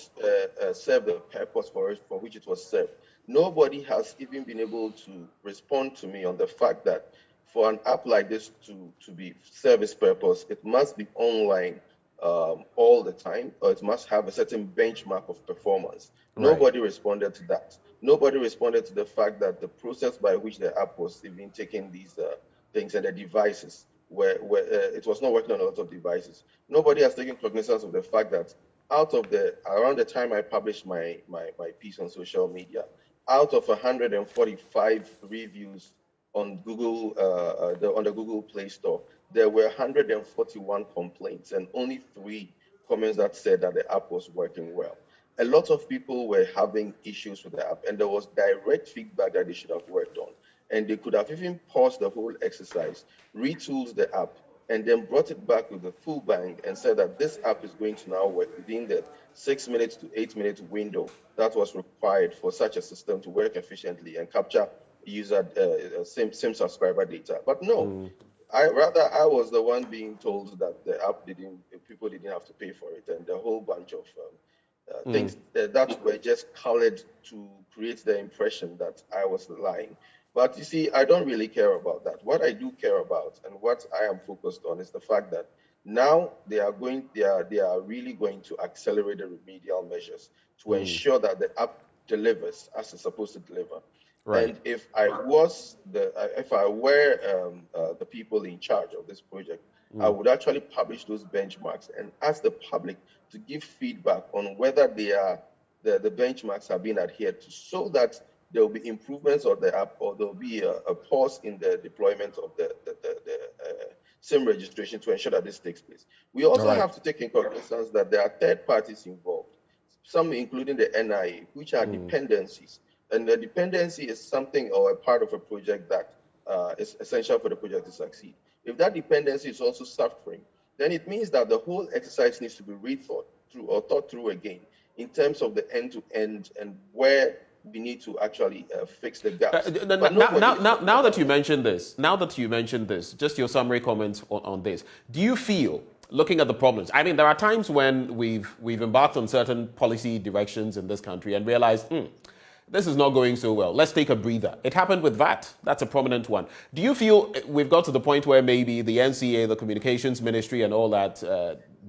serve the purpose for which it was served. Nobody has even been able to respond to me on the fact that for an app like this to be service purpose, it must be online all the time, or it must have a certain benchmark of performance. Right. Nobody responded to that. Nobody responded to the fact that the process by which the app was even taking these things and the devices, where it was not working on a lot of devices. Nobody has taken cognizance of the fact that around the time I published my piece on social media, out of 145 reviews on Google, on the Google Play Store, there were 141 complaints and only 3 comments that said that the app was working well. A lot of people were having issues with the app, and there was direct feedback that they should have worked on. And they could have even paused the whole exercise, retooled the app, and then brought it back with the full bang and said that this app is going to now work within the 6 minutes to 8 minute window that was required for such a system to work efficiently and capture user same subscriber data. But no, I was the one being told that the app people didn't have to pay for it, and a whole bunch of things that were just colored to create the impression that I was lying. But you see, I don't really care about that. What I do care about and what I am focused on is the fact that now they are really going to accelerate the remedial measures to ensure that the app delivers as it's supposed to deliver. Right. And if I were the people in charge of this project, I would actually publish those benchmarks and ask the public to give feedback on whether the benchmarks have been adhered to, so that there will be improvements of the app, or there will be a pause in the deployment of the SIM registration to ensure that this takes place. We also have to take in cognizance that there are third parties involved, some including the NIA, which are dependencies. And the dependency is something or a part of a project that is essential for the project to succeed. If that dependency is also suffering, then it means that the whole exercise needs to be rethought through or thought through again in terms of the end-to-end and where we need to actually fix the gaps. Now that you mentioned this, just your summary comments on this. Do you feel, looking at the problems, I mean, there are times when we've embarked on certain policy directions in this country and realized, this is not going so well. Let's take a breather. It happened with VAT. That's a prominent one. Do you feel we've got to the point where maybe the NCA, the Communications Ministry, and all that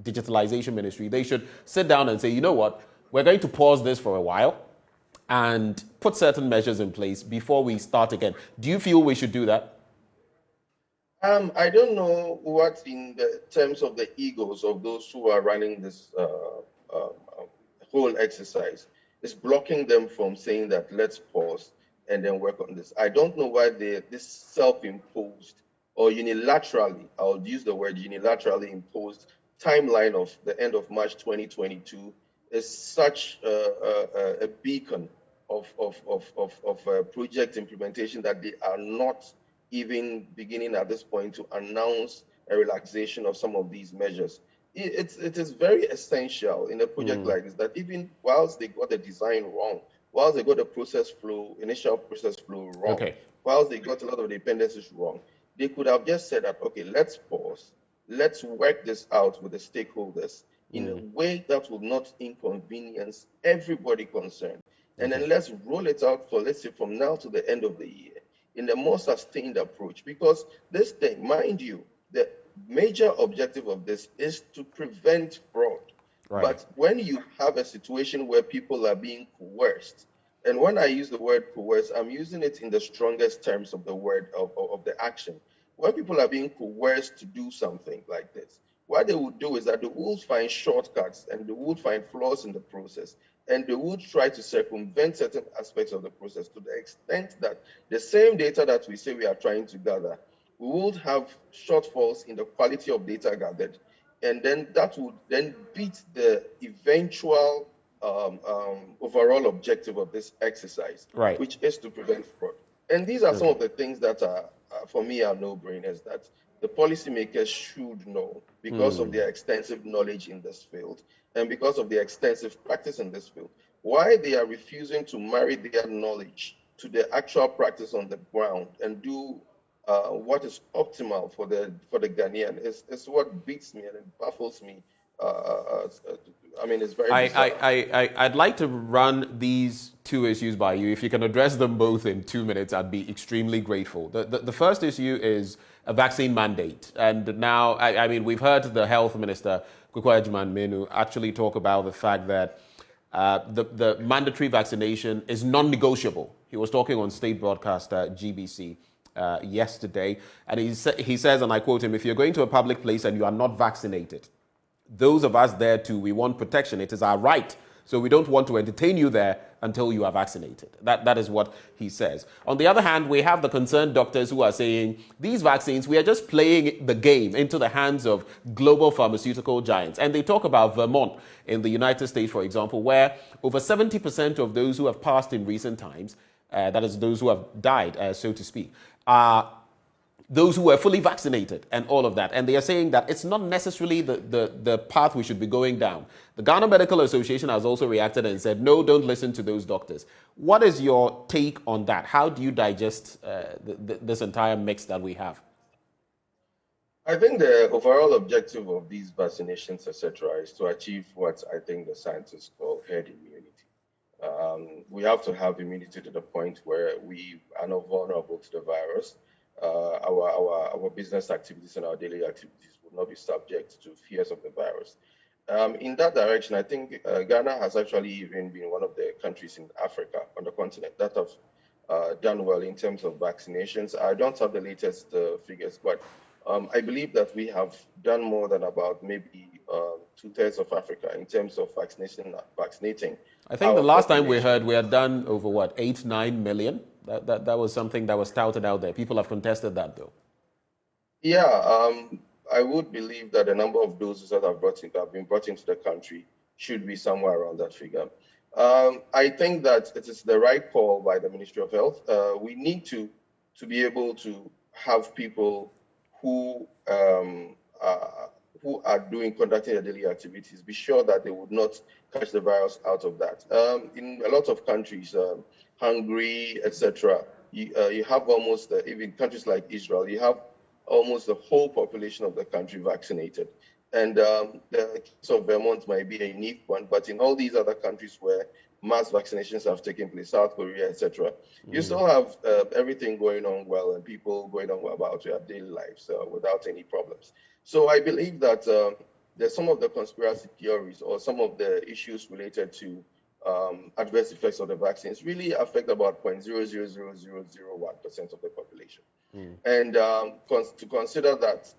digitalization ministry, they should sit down and say, you know what, we're going to pause this for a while and put certain measures in place before we start again? Do you feel we should do that? I don't know what, in the terms of the egos of those who are running this whole exercise, is blocking them from saying that let's pause and then work on this. I don't know why this self-imposed or unilaterally, I'll use the word unilaterally imposed timeline of the end of March 2022 is such a beacon of project implementation that they are not even beginning at this point to announce a relaxation of some of these measures. It is very essential in a project like this that even whilst they got the design wrong, whilst they got the initial process flow wrong, whilst they got a lot of dependencies wrong, they could have just said that, okay, let's pause, let's work this out with the stakeholders in a way that will not inconvenience everybody concerned. And then let's roll it out for, let's say, from now to the end of the year in a more sustained approach. Because this thing, mind you, the major objective of this is to prevent fraud. Right. But when you have a situation where people are being coerced, and when I use the word coerce, I'm using it in the strongest terms of the word of the action. When people are being coerced to do something like this, what they would do is that they would find shortcuts and they would find flaws in the process, and they would try to circumvent certain aspects of the process to the extent that the same data that we say we are trying to gather, we would have shortfalls in the quality of data gathered, and then that would then beat the eventual overall objective of this exercise, which is to prevent fraud. And these are some of the things that are, for me, are no-brainers that the policymakers should know because of their extensive knowledge in this field and because of their extensive practice in this field. Why they are refusing to marry their knowledge to the actual practice on the ground and do what is optimal for the Ghanaian is what beats me and it baffles me I mean, it's very bizarre. I'd like to run these two issues by you. If you can address them both in 2 minutes, I'd be extremely grateful. The first issue is a vaccine mandate. And now, I mean, we've heard the health minister, Kukwa Menu, actually talk about the fact that the mandatory vaccination is non-negotiable. He was talking on state broadcaster GBC yesterday. And he says, and I quote him, if you're going to a public place and you are not vaccinated, those of us there too, we want protection. It is our right. So we don't want to entertain you there until you are vaccinated. That is what he says. On the other hand, we have the concerned doctors who are saying these vaccines, we are just playing the game into the hands of global pharmaceutical giants. And they talk about Vermont in the United States, for example, where over 70% of those who have passed in recent times, that is those who have died, so to speak, are those who were fully vaccinated and all of that. And they are saying that it's not necessarily the path we should be going down. The Ghana Medical Association has also reacted and said, no, don't listen to those doctors. What is your take on that? How do you digest this entire mix that we have? I think the overall objective of these vaccinations, etc., is to achieve what I think the scientists call herd immunity. We have to have immunity to the point where we are not vulnerable to the virus. Our business activities and our daily activities will not be subject to fears of the virus. In that direction, I think Ghana has actually even been one of the countries in Africa, on the continent, that have done well in terms of vaccinations. I don't have the latest figures, but I believe that we have done more than about maybe 2/3 of Africa in terms of vaccinating. I think the last time we heard, we had done over, 8-9 million? That was something that was touted out there. People have contested that, though. Yeah, I would believe that the number of doses that have been brought into the country should be somewhere around that figure. I think that it is the right call by the Ministry of Health. We need to be able to have people who are conducting their daily activities be sure that they would not catch the virus out of that. In a lot of countries, Hungary, etc., you have almost, even countries like Israel, you have almost the whole population of the country vaccinated. And the case of Vermont might be a unique one, but in all these other countries where mass vaccinations have taken place, South Korea, etc., you still have everything going on well and people going on well about their daily lives without any problems. So I believe that there's some of the conspiracy theories or some of the issues related to adverse effects of the vaccines really affect about 0.000001% of the population. And to consider that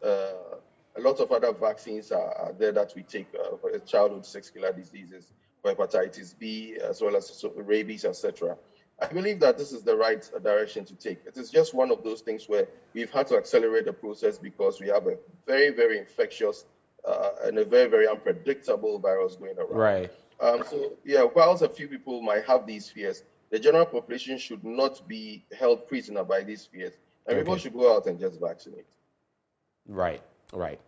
a lot of other vaccines are there that we take for childhood sex-killer diseases, for hepatitis B, as well as rabies, etc. I believe that this is the right direction to take. It is just one of those things where we've had to accelerate the process because we have a very, very infectious and a very, very unpredictable virus going around. Right. So, yeah, whilst a few people might have these fears, the general population should not be held prisoner by these fears. And people should go out and just vaccinate. Right, right.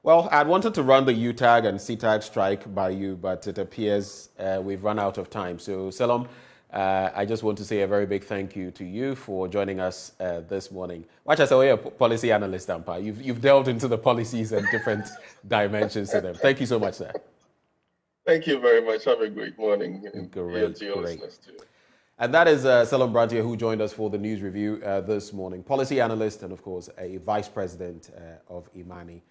Well, I wanted to run the UTAG and CTAG strike by you, but it appears we've run out of time. So, Selom, I just want to say a very big thank you to you for joining us this morning. Watch us away, a policy analyst, Ampa. You've delved into the policies and different dimensions to them. Thank you so much, sir. Thank you very much. Have a great morning. Great. And that is Selom Brantier, who joined us for the news review this morning. Policy analyst and, of course, a vice president of Imani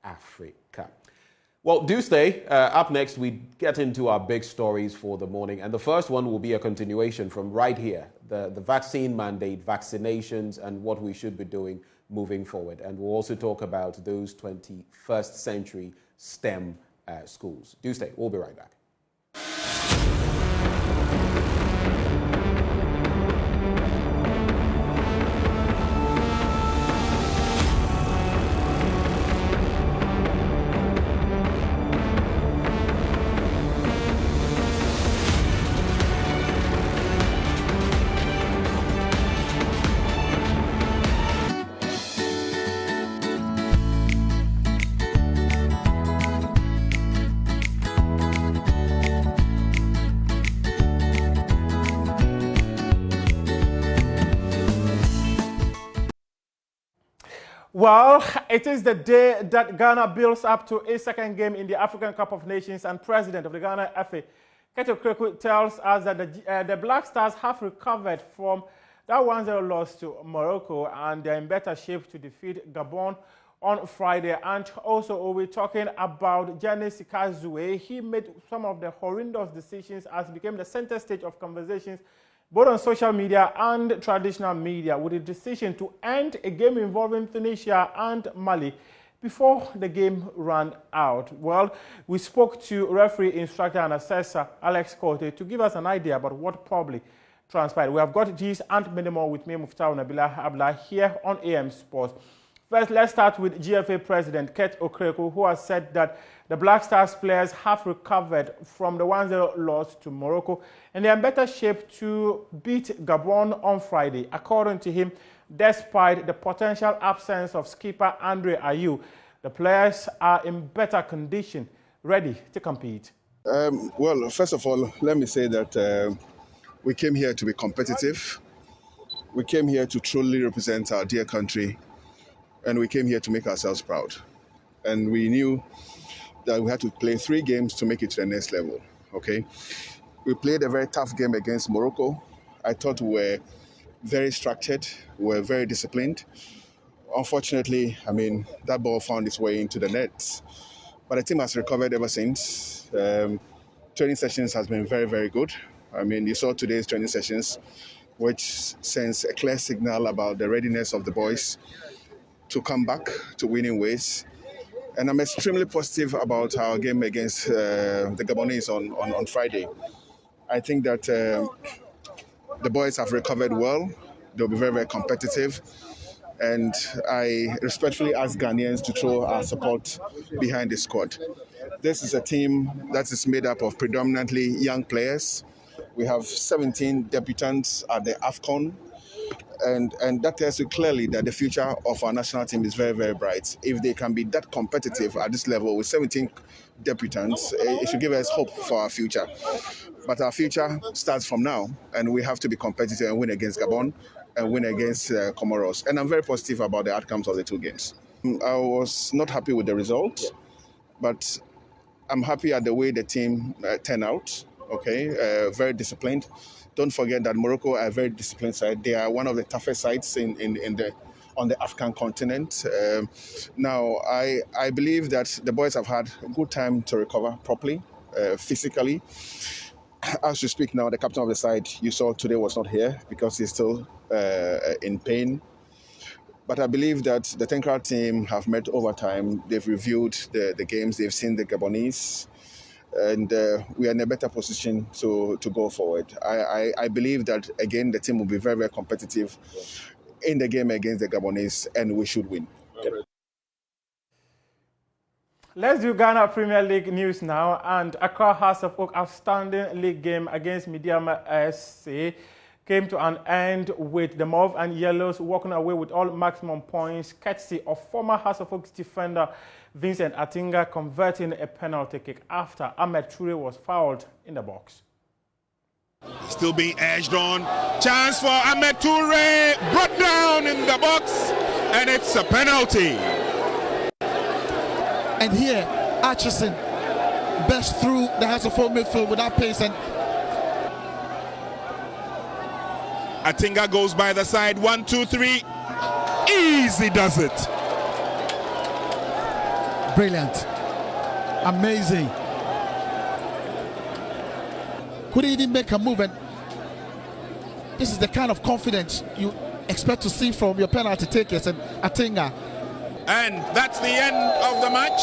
Africa. Well, do stay. Up next, we get into our big stories for the morning. And the first one will be a continuation from right here, the vaccine mandate, vaccinations, and what we should be doing moving forward. And we'll also talk about those 21st century STEM schools. Do stay. We'll be right back. Well, it is the day that Ghana builds up to its second game in the African Cup of Nations, and President of the Ghana FA, Keto Kreku, tells us that the Black Stars have recovered from that 1-0 loss to Morocco, and they're in better shape to defeat Gabon on Friday. And also, we'll be talking about Giannis Sikazue. He made some of the horrendous decisions as became the center stage of conversations both on social media and traditional media, with a decision to end a game involving Tunisia and Mali before the game ran out. Well, we spoke to referee, instructor and assessor Alex Kote to give us an idea about what probably transpired. We have got these and many more with me, Muftau Nabila Abla, here on AM Sports. First, let's start with GFA President Ket Okreku, who has said that the Black Stars players have recovered from the 1-0 loss to Morocco, and they are in better shape to beat Gabon on Friday. According to him, despite the potential absence of skipper Andre Ayew, the players are in better condition, ready to compete. Well, first of all, let me say that we came here to be competitive. We came here to truly represent our dear country. And we came here to make ourselves proud. And we knew that we had to play 3 games to make it to the next level, okay? We played a very tough game against Morocco. I thought we were very structured, we were very disciplined. Unfortunately, I mean, that ball found its way into the net. But the team has recovered ever since. Training sessions has been very, very good. I mean, you saw today's training sessions, which sends a clear signal about the readiness of the boys to come back to winning ways. And I'm extremely positive about our game against the Gabonese on Friday. I think that the boys have recovered well. They'll be very, very competitive. And I respectfully ask Ghanaians to throw our support behind the squad. This is a team that is made up of predominantly young players. We have 17 debutants at the AFCON. And that tells you clearly that the future of our national team is very, very bright. If they can be that competitive at this level with 17 debutants, it should give us hope for our future. But our future starts from now, and we have to be competitive and win against Gabon and win against Comoros. And I'm very positive about the outcomes of the 2 games. I was not happy with the result, but I'm happy at the way the team turned out, okay, very disciplined. Don't forget that Morocco are a very disciplined side. They are one of the toughest sides on the African continent. Now, I believe that the boys have had a good time to recover properly, physically. As you speak now, the captain of the side you saw today was not here because he's still in pain. But I believe that the Tenkra team have met over time. They've reviewed the games. They've seen the Gabonese. And we are in a better position to go forward. I believe that, again, the team will be very, very competitive in the game against the Gabonese, and we should win. Okay. Let's do Ghana Premier League news now. And Accra Hearts of Oak outstanding league game against Midiama SC came to an end with the Mauve and Yellows walking away with all maximum points, courtesy of former Hearts of Oak's defender Vincent Atinga converting a penalty kick after Ahmed Toure was fouled in the box. Still being edged on. Chance for Ahmed Toure, brought down in the box, and it's a penalty. And here, Atchison burst through the Hearts of Oak midfield without pace, and Atinga goes by the side, 1, 2, 3. Easy does it. Brilliant. Amazing. Couldn't even make a move, and this is the kind of confidence you expect to see from your penalty takers and Atinga. And that's the end of the match.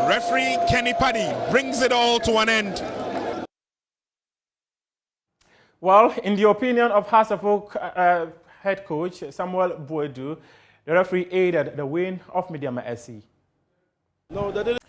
Referee Kenny Paddy brings it all to an end. Well, in the opinion of Hearts of Oak head coach Samuel Boadu, the referee aided the win of Midiama SC. No, that didn't.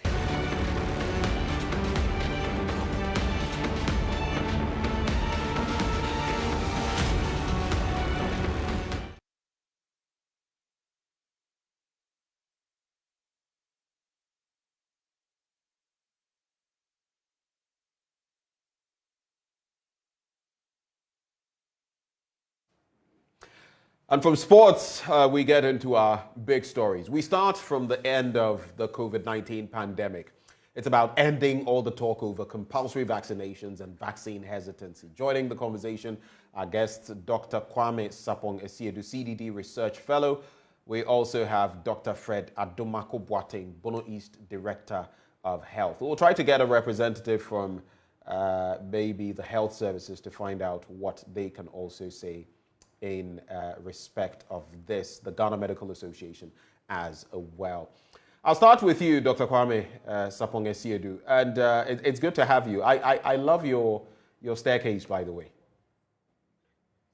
And from sports, we get into our big stories. We start from the end of the COVID-19 pandemic. It's about ending all the talk over compulsory vaccinations and vaccine hesitancy. Joining the conversation, our guest, Dr. Kwame Sapong-Esiedu, CDD Research Fellow. We also have Dr. Fred Adomako-Boateng, Bono East Director of Health. We'll try to get a representative from maybe the health services to find out what they can also say in respect of this, the Ghana Medical Association as well. I'll start with you, Dr. Kwame Sapong-Esiedu, and it's good to have you. I love your staircase, by the way.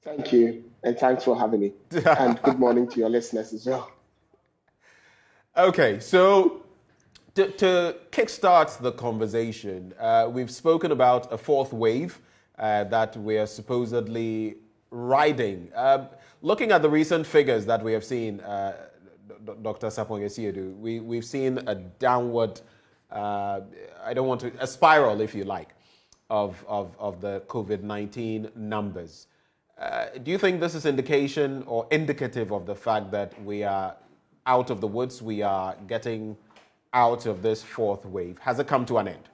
Thank you, and thanks for having me. And good morning to your listeners as well. Okay, so to kickstart the conversation, we've spoken about a fourth wave that we are supposedly riding. Looking at the recent figures that we have seen, Dr. Sapong-Esiedu, we've seen a downward, a spiral, if you like, of the COVID-19 numbers. Do you think this is indication or indicative of the fact that we are out of the woods, we are getting out of this fourth wave? Has it come to an end?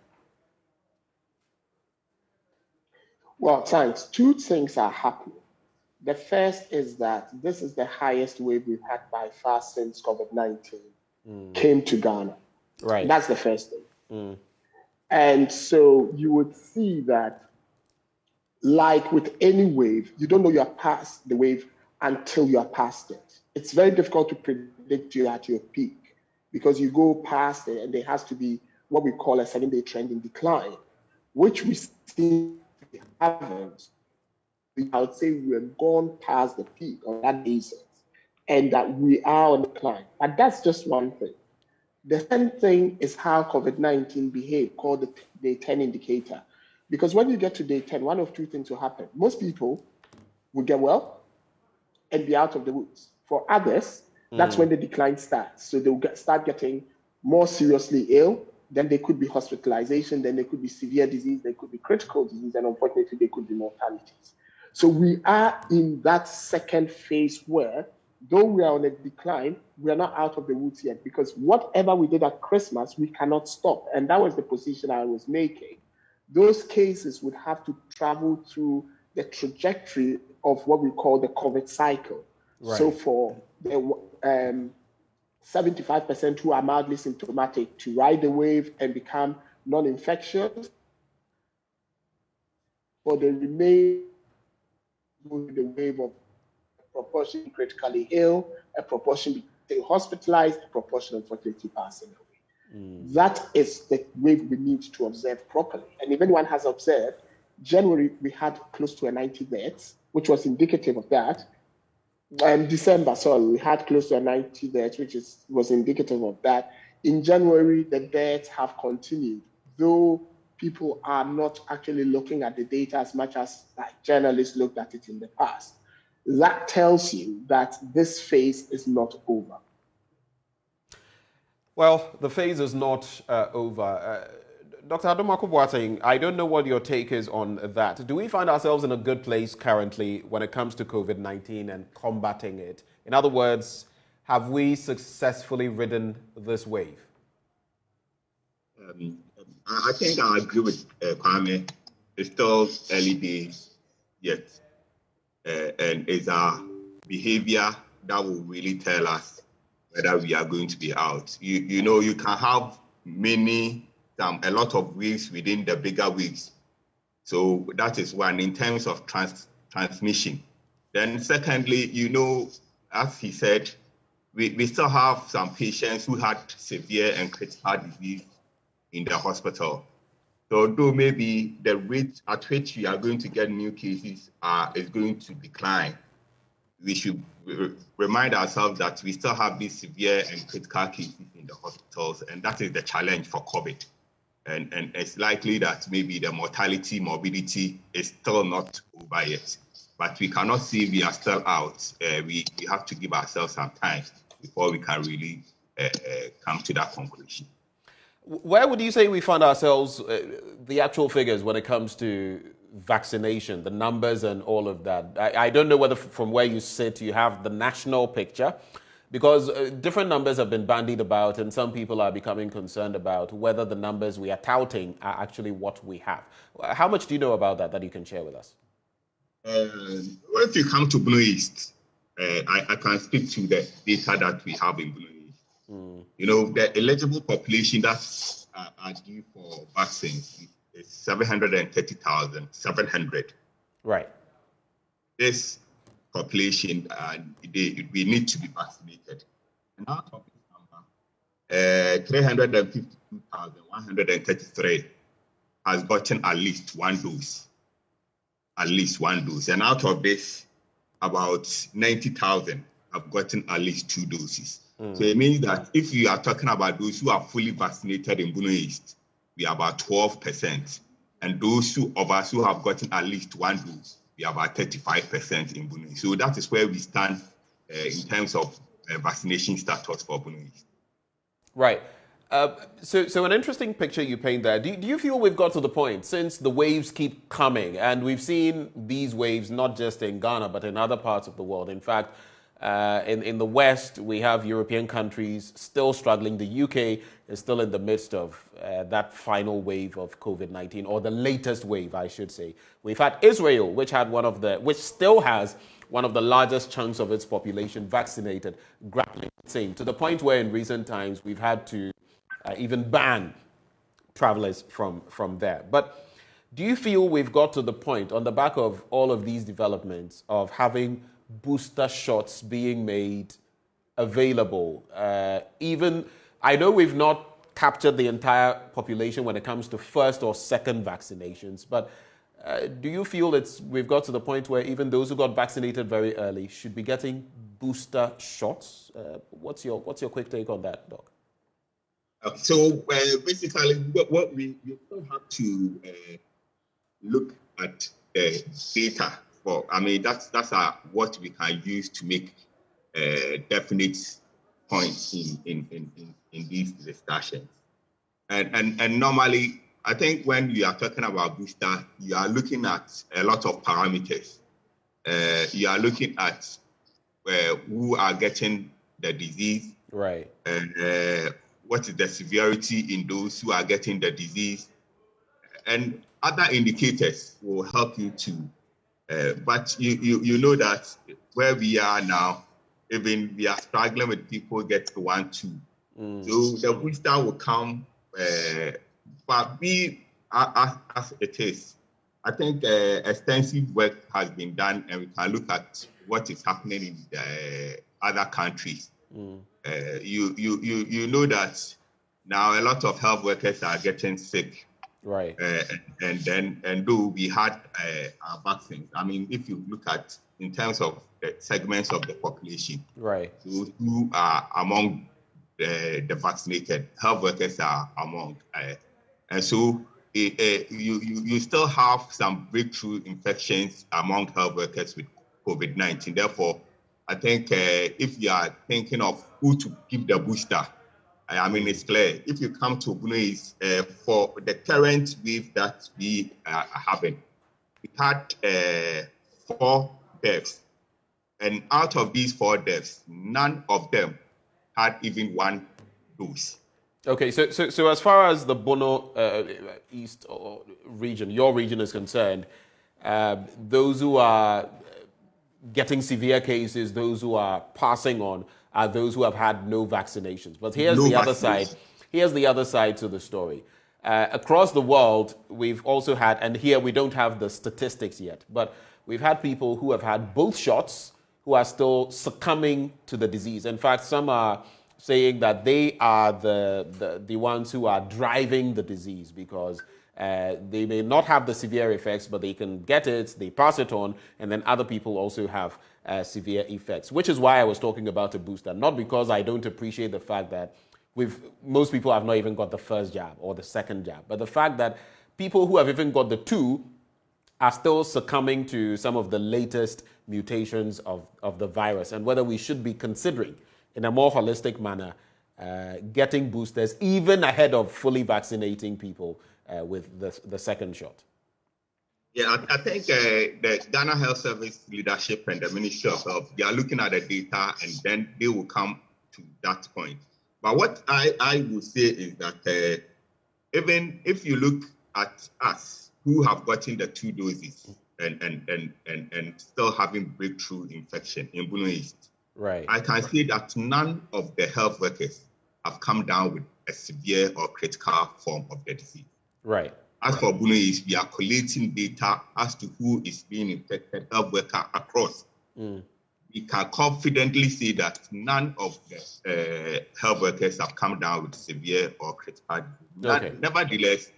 Well, thanks. Two things are happening. The first is that this is the highest wave we've had by far since COVID-19 came to Ghana. Right. That's the first thing. And so you would see that, like with any wave, you don't know you're past the wave until you're past it. It's very difficult to predict you at your peak because you go past it and there has to be what we call a 7-day trend in decline, which we still haven't. I would say we have gone past the peak on that basis and that we are on the climb. But that's just one thing. The second thing is how COVID-19 behaved, called the day 10 indicator. Because when you get to day 10, one of two things will happen. Most people will get well and be out of the woods. For others, that's when the decline starts. So they'll start getting more seriously ill. Then there could be hospitalization. Then there could be severe disease. There could be critical disease. And unfortunately, there could be mortalities. So we are in that second phase where, though we are on a decline, we are not out of the woods yet, because whatever we did at Christmas, we cannot stop. And that was the position I was making. Those cases would have to travel through the trajectory of what we call the COVID cycle. Right. So for the 75% who are mildly symptomatic to ride the wave and become non-infectious, for the remaining the wave of a proportion critically ill, a proportion being hospitalized, a proportion unfortunately passing away. That is the wave we need to observe properly. And if anyone has observed, January we had close to 90 deaths, which was indicative of that. December, we had close to 90 deaths, which was indicative of that. In January, the deaths have continued, though people are not actually looking at the data as much as journalists looked at it in the past. That tells you that this phase is not over. Well, the phase is not over. Dr. Adomako-Boateng, I don't know what your take is on that. Do we find ourselves in a good place currently when it comes to COVID-19 and combating it? In other words, have we successfully ridden this wave? I think I agree with Kwame. It's still early days yet. And it's our behavior that will really tell us whether we are going to be out. You know, you can have a lot of waves within the bigger waves. So that is one in terms of transmission. Then secondly, you know, as he said, we still have some patients who had severe and critical disease in the hospital. So though maybe the rate at which we are going to get new cases is going to decline, we should remind ourselves that we still have these severe and critical cases in the hospitals, and that is the challenge for COVID. And it's likely that maybe the morbidity is still not over yet. But we cannot say we are still out. We have to give ourselves some time before we can really come to that conclusion. Where would you say we find ourselves, the actual figures when it comes to vaccination, the numbers and all of that. I don't know whether from where you sit you have the national picture, because different numbers have been bandied about and some people are becoming concerned about whether the numbers we are touting are actually what we have. How much do you know about that you can share with us? If you come to Blue East, I can speak to the data that we have in Blue East. You know, the eligible population that are due for vaccines is 730,700. Right. This population, we need to be vaccinated. And out of this number, 352,133 has gotten at least one dose. At least one dose. And out of this, about 90,000 have gotten at least 2 doses. So it means that if you are talking about those who are fully vaccinated in Bono East, we are about 12%. And those of us who have gotten at least one dose, we are about 35% in Bono East. So that is where we stand in terms of vaccination status for Bono East. Right. So an interesting picture you paint there. Do you feel we've got to the point, since the waves keep coming, and we've seen these waves not just in Ghana, but in other parts of the world? In fact, in the West, we have European countries still struggling. The UK is still in the midst of that final wave of COVID-19, or the latest wave, I should say. We've had Israel, which still has one of the largest chunks of its population vaccinated, grappling with the same, to the point where in recent times we've had to even ban travelers from there. But do you feel we've got to the point, on the back of all of these developments, of having booster shots being made available? Even, I know we've not captured the entire population when it comes to first or second vaccinations, but do you feel we've got to the point where even those who got vaccinated very early should be getting booster shots? What's your quick take on that, Doc? So basically, what we still have to look at the data for. I mean, that's what we can use to make definite points in these discussions. And normally, I think when you are talking about booster, you are looking at a lot of parameters. You are looking at who are getting the disease, right? And what is the severity in those who are getting the disease, and other indicators will help you to. But you know that where we are now, even we are struggling with people get to 1, 2. So the booster will come, but be as it is. I think extensive work has been done, and we can look at what is happening in the other countries. You know that now a lot of health workers are getting sick, right? And though we had our vaccines, I mean, if you look at in terms of the segments of the population, right, those who are among the vaccinated, health workers are among, and so you still have some breakthrough infections among health workers with COVID-19. Therefore, I think if you are thinking of who to give the booster, I mean, it's clear. If you come to Bunes, for the current wave that we are having, we had 4 deaths. And out of these 4 deaths, none of them had even 1 dose. Okay, so as far as the Bono East region, your region is concerned, those who are getting severe cases, those who are passing on, are those who have had no vaccinations. But here's the other side. Here's the other side to the story. Across the world, we've also had, and here we don't have the statistics yet, but we've had people who have had both shots who are still succumbing to the disease. In fact, some are saying that they are the ones who are driving the disease, because they may not have the severe effects, but they can get it, they pass it on, and then other people also have severe effects, which is why I was talking about a booster. Not because I don't appreciate the fact that most people have not even got the first jab or the second jab, but the fact that people who have even got the 2 are still succumbing to some of the latest mutations of the virus, and whether we should be considering in a more holistic manner getting boosters even ahead of fully vaccinating people with the second shot. Yeah, I think the Ghana Health Service leadership and the Ministry of Health, they are looking at the data and then they will come to that point. But what I would say is that even if you look at us who have gotten the 2 doses and still having breakthrough infection in Bono East, right, I can say that none of the health workers have come down with a severe or critical form of the disease. Right. As for Bono East, we are collating data as to who is being infected, health worker across. We can confidently say that none of the health workers have come down with severe or critical disease. Okay. Nevertheless,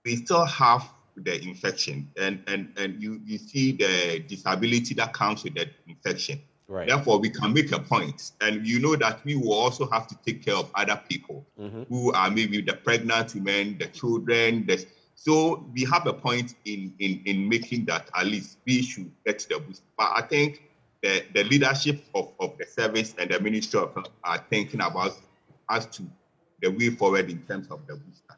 we still have the infection, and you see the disability that comes with the infection. Right. Therefore, we can make a point, and you know that we will also have to take care of other people who are maybe the pregnant women, the children. So we have a point in making that at least we should get the boost. But I think the leadership of the service and the Ministry of Health are thinking about as to the way forward in terms of the booster.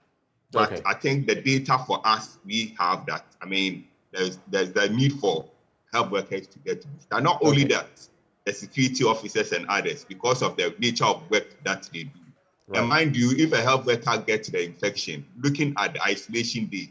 But I think the data for us, we have that. I mean, there's the need for health workers to get booster. Not only that, the security officers and others, because of the nature of work that they do. Right. And mind you, if a health worker gets the infection, looking at the isolation days,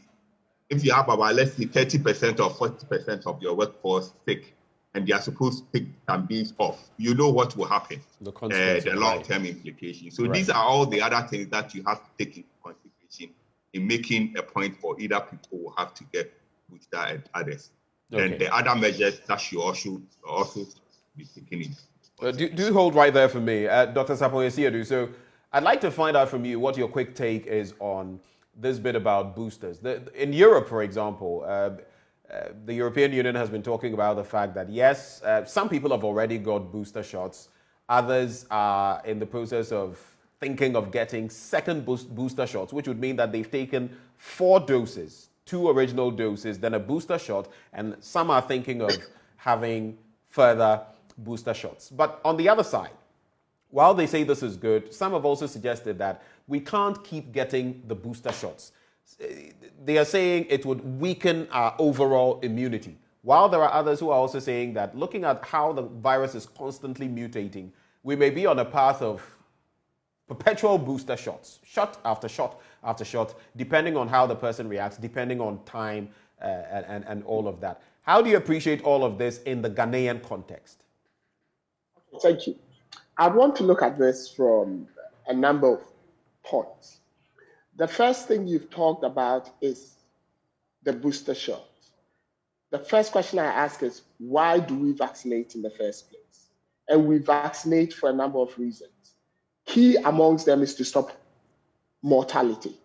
if you have about, let's say, 30% or 40% of your workforce sick, and they are supposed to take some days off, you know what will happen, the long-term implications. So these are all the other things that you have to take into consideration in making a point for either people who have to get booster and others. Then the other measures that should also be taken in. Do hold right there for me, Dr. Sapoyesiadu. So I'd like to find out from you what your quick take is on this bit about boosters. In Europe, for example, the European Union has been talking about the fact that, yes, some people have already got booster shots. Others are in the process of thinking of getting second booster shots, which would mean that they've taken 4 doses, 2 original doses, then a booster shot, and some are thinking of having further booster shots. But on the other side, while they say this is good, some have also suggested that we can't keep getting the booster shots. They are saying it would weaken our overall immunity. While there are others who are also saying that looking at how the virus is constantly mutating, we may be on a path of perpetual booster shots, shot after shot after shot, depending on how the person reacts, depending on time and all of that. How do you appreciate all of this in the Ghanaian context? Thank you. I want to look at this from a number of points. The first thing you've talked about is the booster shot. The first question I ask is, why do we vaccinate in the first place? And we vaccinate for a number of reasons. Key amongst them is to stop mortality.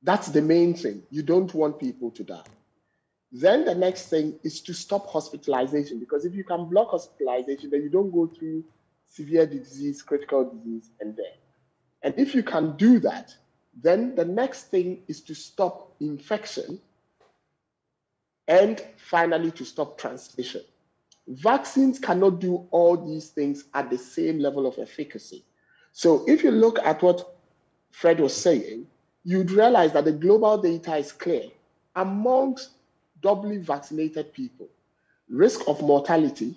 That's the main thing. You don't want people to die. Then the next thing is to stop hospitalization, because if you can block hospitalization, then you don't go through severe disease, critical disease, and death. And if you can do that, then the next thing is to stop infection and finally to stop transmission. Vaccines cannot do all these things at the same level of efficacy. So if you look at what Fred was saying, you'd realize that the global data is clear. Amongst doubly vaccinated people, risk of mortality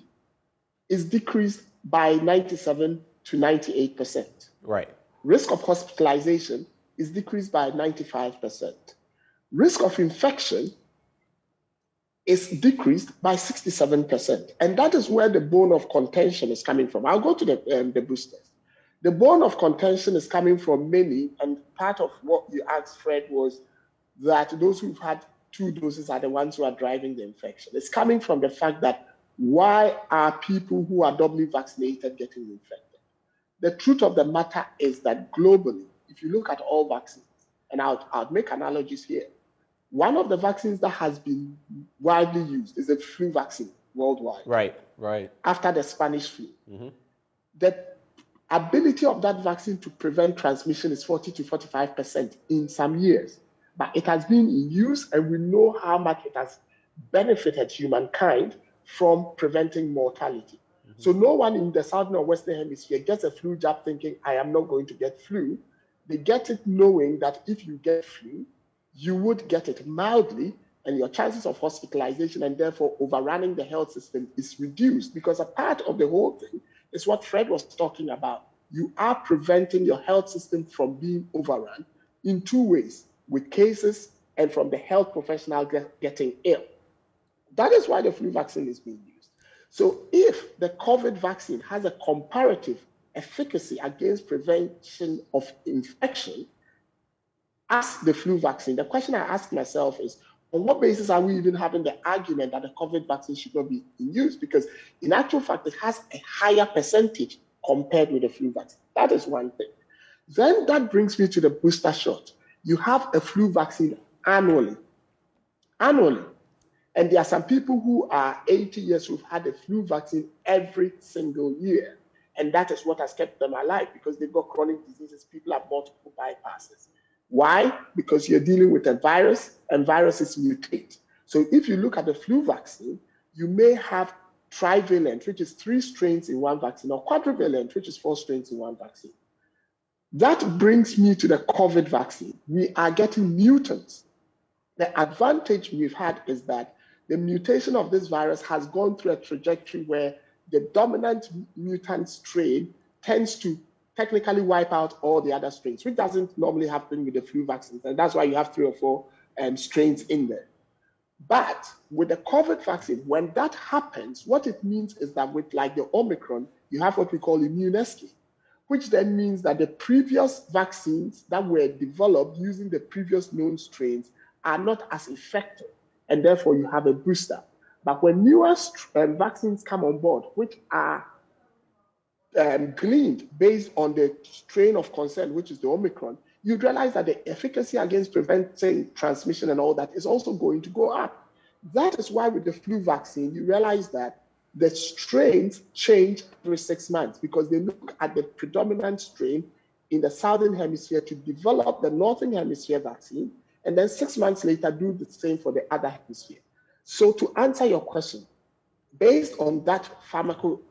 is decreased by 97 to 98%. Right. Risk of hospitalization is decreased by 95%. Risk of infection is decreased by 67%. And that is where the bone of contention is coming from. I'll go to the boosters. The bone of contention is coming from many, and part of what you asked, Fred, was that those who've had 2 doses are the ones who are driving the infection. It's coming from the fact that why are people who are doubly vaccinated getting infected? The truth of the matter is that globally, if you look at all vaccines, and I'll make analogies here, one of the vaccines that has been widely used is the flu vaccine worldwide. Right. After the Spanish flu. The ability of that vaccine to prevent transmission is 40 to 45% in some years. But it has been in use, and we know how much it has benefited humankind from preventing mortality. So no one in the southern or western hemisphere gets a flu jab thinking, I am not going to get flu. They get it knowing that if you get flu, you would get it mildly, and your chances of hospitalization and therefore overrunning the health system is reduced, because a part of the whole thing is what Fred was talking about. You are preventing your health system from being overrun in two ways, with cases and from the health professional getting ill. That is why the flu vaccine is being used. So if the COVID vaccine has a comparative efficacy against prevention of infection as the flu vaccine, the question I ask myself is, on what basis are we even having the argument that the COVID vaccine should not be in use? Because in actual fact, it has a higher percentage compared with the flu vaccine. That is one thing. Then that brings me to the booster shot. You have a flu vaccine annually. And there are some people who are 80 years who've had a flu vaccine every single year. And that is what has kept them alive, because they've got chronic diseases. People have multiple bypasses. Why? Because you're dealing with a virus, and viruses mutate. So if you look at the flu vaccine, you may have trivalent, which is 3 strains in one vaccine, or quadrivalent, which is 4 strains in one vaccine. That brings me to the COVID vaccine. We are getting mutants. The advantage we've had is that the mutation of this virus has gone through a trajectory where the dominant mutant strain tends to technically wipe out all the other strains, which doesn't normally happen with the flu vaccines. And that's why you have 3 or 4 strains in there. But with the COVID vaccine, when that happens, what it means is that with like the Omicron, you have what we call immune escape, which then means that the previous vaccines that were developed using the previous known strains are not as effective, and therefore you have a booster. But when newer vaccines come on board, which are gleaned based on the strain of concern, which is the Omicron, you realize that the efficacy against preventing transmission and all that is also going to go up. That is why with the flu vaccine, you realize that the strains change every 6 months, because they look at the predominant strain in the southern hemisphere to develop the northern hemisphere vaccine, and then 6 months later do the same for the other hemisphere. So to answer your question, based on that pharmacology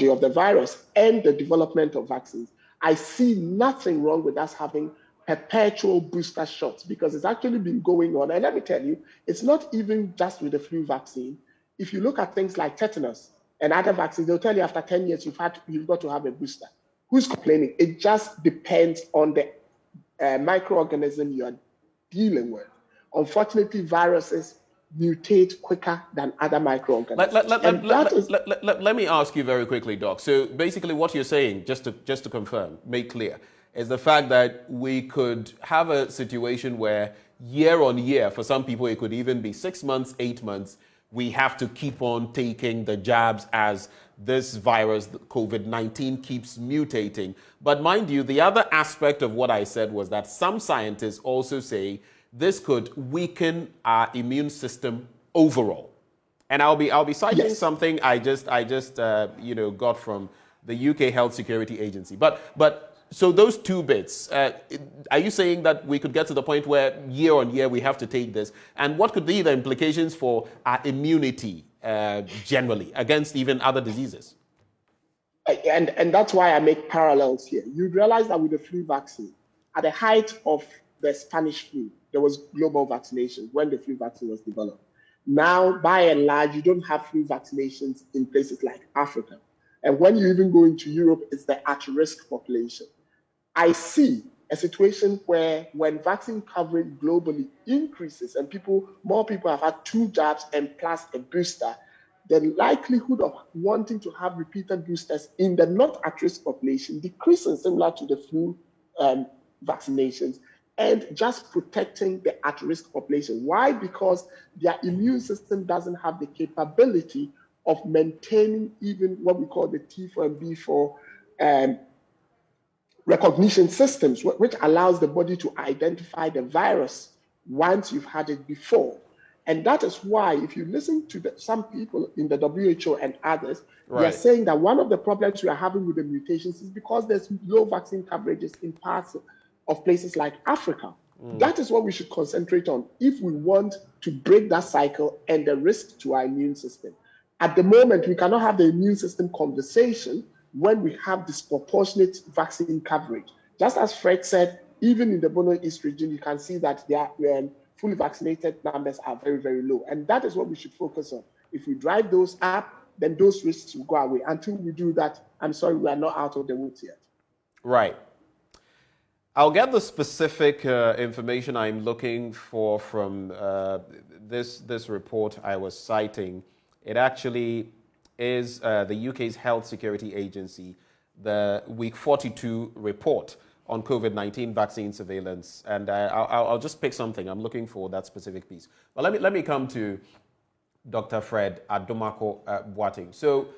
of the virus and the development of vaccines, I see nothing wrong with us having perpetual booster shots, because it's actually been going on. And let me tell you, it's not even just with the flu vaccine. If you look at things like tetanus and other vaccines, they'll tell you after 10 years, you've got to have a booster. Who's complaining? It just depends on the microorganism you are dealing with. Unfortunately, viruses mutate quicker than other microorganisms. Let me ask you very quickly, Doc. So basically what you're saying, just to confirm, make clear, is the fact that we could have a situation where year on year, for some people it could even be 6 months, 8 months, we have to keep on taking the jabs as this virus, COVID-19, keeps mutating. But mind you, the other aspect of what I said was that some scientists also say this could weaken our immune system overall. And I'll be citing something I just got from the UK Health Security Agency. But so those two bits, are you saying that we could get to the point where year on year we have to take this? And what could be the implications for our immunity generally against even other diseases? And that's why I make parallels here. You realize that with the flu vaccine, at the height of the Spanish flu, there was global vaccination when the flu vaccine was developed. Now, by and large, you don't have flu vaccinations in places like Africa. And when you even go into Europe, it's the at-risk population. I see a situation where when vaccine coverage globally increases and more people have had 2 jabs and plus a booster, the likelihood of wanting to have repeated boosters in the not at-risk population decreases, similar to the flu vaccinations, and just protecting the at-risk population. Why? Because their immune system doesn't have the capability of maintaining even what we call the T4 and B4 recognition systems, which allows the body to identify the virus once you've had it before. And that is why, if you listen to some people in the WHO and others, they're saying that one of the problems we are having with the mutations is because there's low vaccine coverages in parts of places like Africa. That is what we should concentrate on if we want to break that cycle and the risk to our immune system. At the moment, we cannot have the immune system conversation when we have disproportionate vaccine coverage. Just as Fred said, even in the Bono East region, you can see that there are fully vaccinated numbers are very, very low. And that is what we should focus on. If we drive those up, then those risks will go away. Until we do that, I'm sorry, we are not out of the woods yet. Right. I'll get the specific information I'm looking for from this report I was citing. It actually is the UK's Health Security Agency, the Week 42 report on COVID-19 vaccine surveillance. And I'll just pick something. I'm looking for that specific piece. But let me come to Dr. Fred Adomako Boateng. So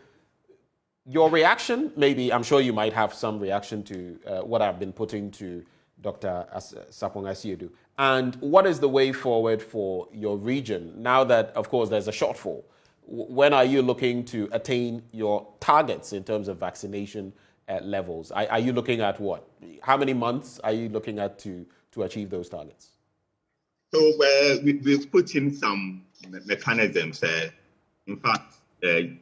your reaction, maybe, I'm sure you might have some reaction to what I've been putting to Dr. Sapong Asiedu. And what is the way forward for your region now that, of course, there's a shortfall? When are you looking to attain your targets in terms of vaccination levels? Are you looking at what? How many months are you looking at to achieve those targets? So we've put in some mechanisms. In fact,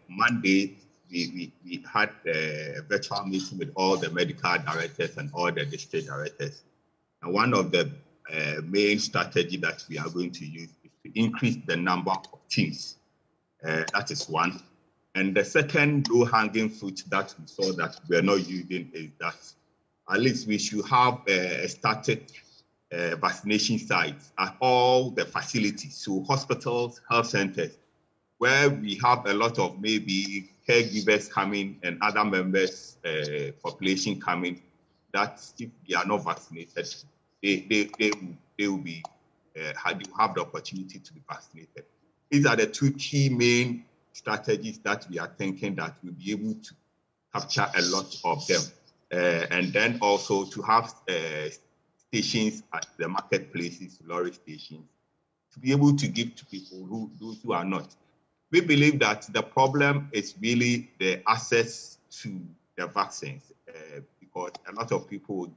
Monday, we had a virtual meeting with all the medical directors and all the district directors. And one of the main strategies that we are going to use is to increase the number of teams. That is one. And the second low-hanging fruit that we saw that we are not using is that at least we should have a static vaccination sites at all the facilities, so hospitals, health centers, where we have a lot of maybe caregivers coming and other members, population coming, that if they are not vaccinated, they will be have the opportunity to be vaccinated. These are the two key main strategies that we are thinking that we'll be able to capture a lot of them. And then also to have stations at the marketplaces, lorry stations, to be able to give to people those who are not. We believe that the problem is really the access to the vaccines, because a lot of people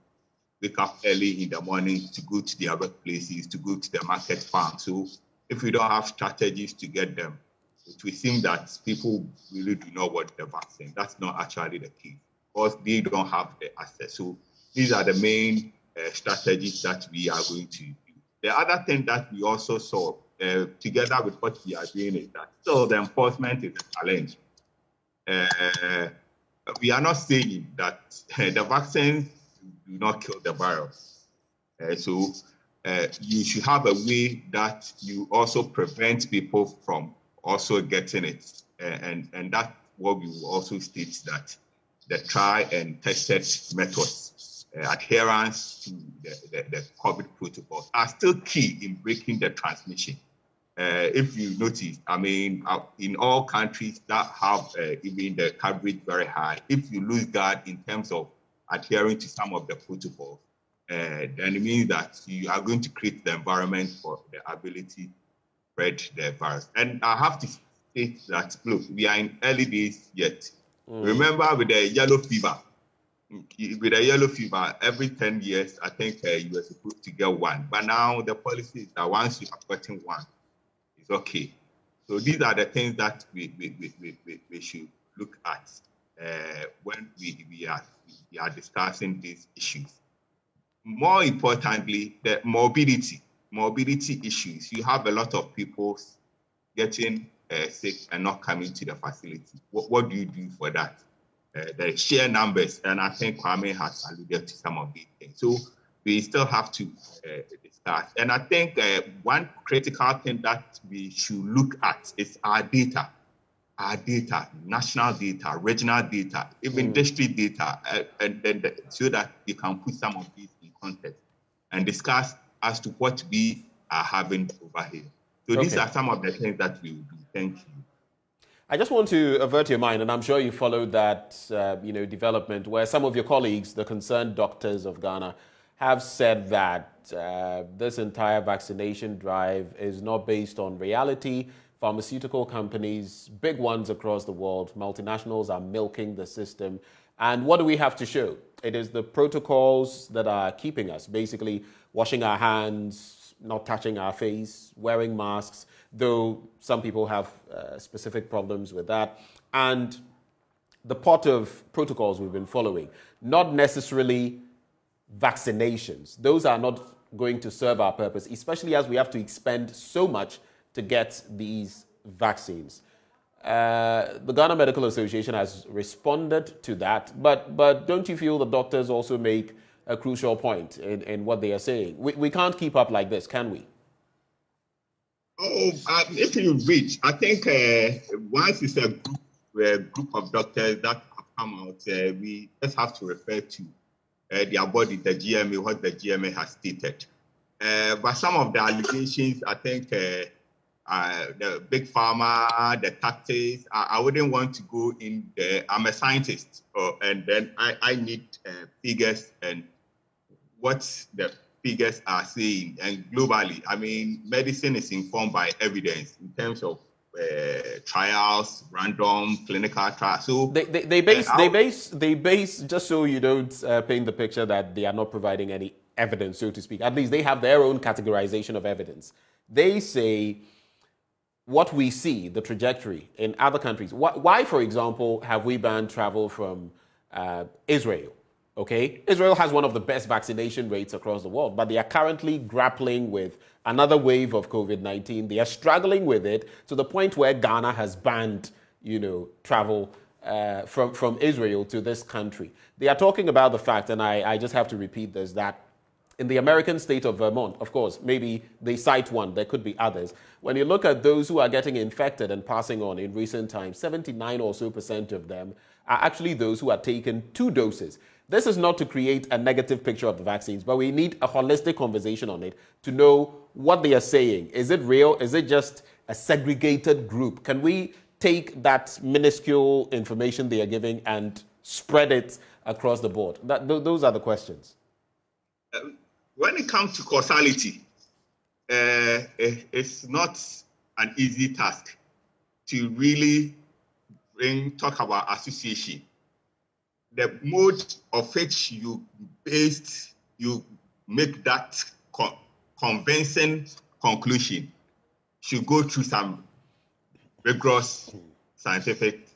wake up early in the morning to go to their workplaces, to go to the market farm. So if we don't have strategies to get them, it will seem that people really do not want the vaccine. That's not actually the case, because they don't have the access. So these are the main strategies that we are going to do. The other thing that we also saw, together with what we are doing, is that still the enforcement is a challenge. We are not saying that the vaccines do not kill the virus. So you should have a way that you also prevent people from also getting it. And that's what we will also state, that the try and tested methods, adherence to the COVID protocols are still key in breaking the transmission. If you notice, I mean, in all countries that have even the coverage very high, if you lose guard in terms of adhering to some of the protocols, then it means that you are going to create the environment for the ability to spread the virus. And I have to state that, look, we are in early days yet. Remember with the yellow fever, every 10 years, I think you were supposed to get one. But now the policy is that once you have gotten one, it's okay. So these are the things that we should look at when we are discussing these issues. More importantly, the morbidity issues. You have a lot of people getting sick and not coming to the facility. What do you do for that? The sheer numbers, and I think Kwame has alluded to some of these things. So we still have to discuss. And I think one critical thing that we should look at is our data, national data, regional data, even district data, and so that we can put some of these in context and discuss as to what we are having over here. So these are some of the things that we will do. Thank you. I just want to avert your mind, and I'm sure you followed that development where some of your colleagues, the concerned doctors of Ghana, have said that this entire vaccination drive is not based on reality. Pharmaceutical companies, big ones across the world, multinationals are milking the system. And what do we have to show? It is the protocols that are keeping us, basically washing our hands, not touching our face, wearing masks, though some people have specific problems with that. And the pot of protocols we've been following, not necessarily vaccinations. Those are not going to serve our purpose, especially as we have to expend so much to get these vaccines. The Ghana Medical Association has responded to that, but don't you feel the doctors also make a crucial point in what they are saying? We can't keep up like this, can we? Oh, if you reach, I think once it's a group of doctors that have come out, we just have to refer to their body, the GMA, what the GMA has stated. But some of the allegations, I think the big pharma, the tactics, I wouldn't want to go in there. I'm a scientist, and then I need figures and what the figures are saying. And globally, I mean, medicine is informed by evidence in terms of trials, random clinical trials. So they base just so you don't paint the picture that they are not providing any evidence, so to speak. At least they have their own categorization of evidence. They say what we see, the trajectory in other countries. Why, for example, have we banned travel from Israel? Okay, Israel has one of the best vaccination rates across the world, but they are currently grappling with another wave of COVID-19. They are struggling with it to the point where Ghana has banned, travel from Israel to this country. They are talking about the fact, and I just have to repeat this, that in the American state of Vermont, of course, maybe they cite one, there could be others. When you look at those who are getting infected and passing on in recent times, 79% or so of them are actually those who are taken 2 doses. This is not to create a negative picture of the vaccines, but we need a holistic conversation on it to know what they are saying. Is it real? Is it just a segregated group? Can we take that minuscule information they are giving and spread it across the board? Those are the questions. When it comes to causality, it's not an easy task to really talk about association. The mode of which you make that convincing conclusion should go through some rigorous scientific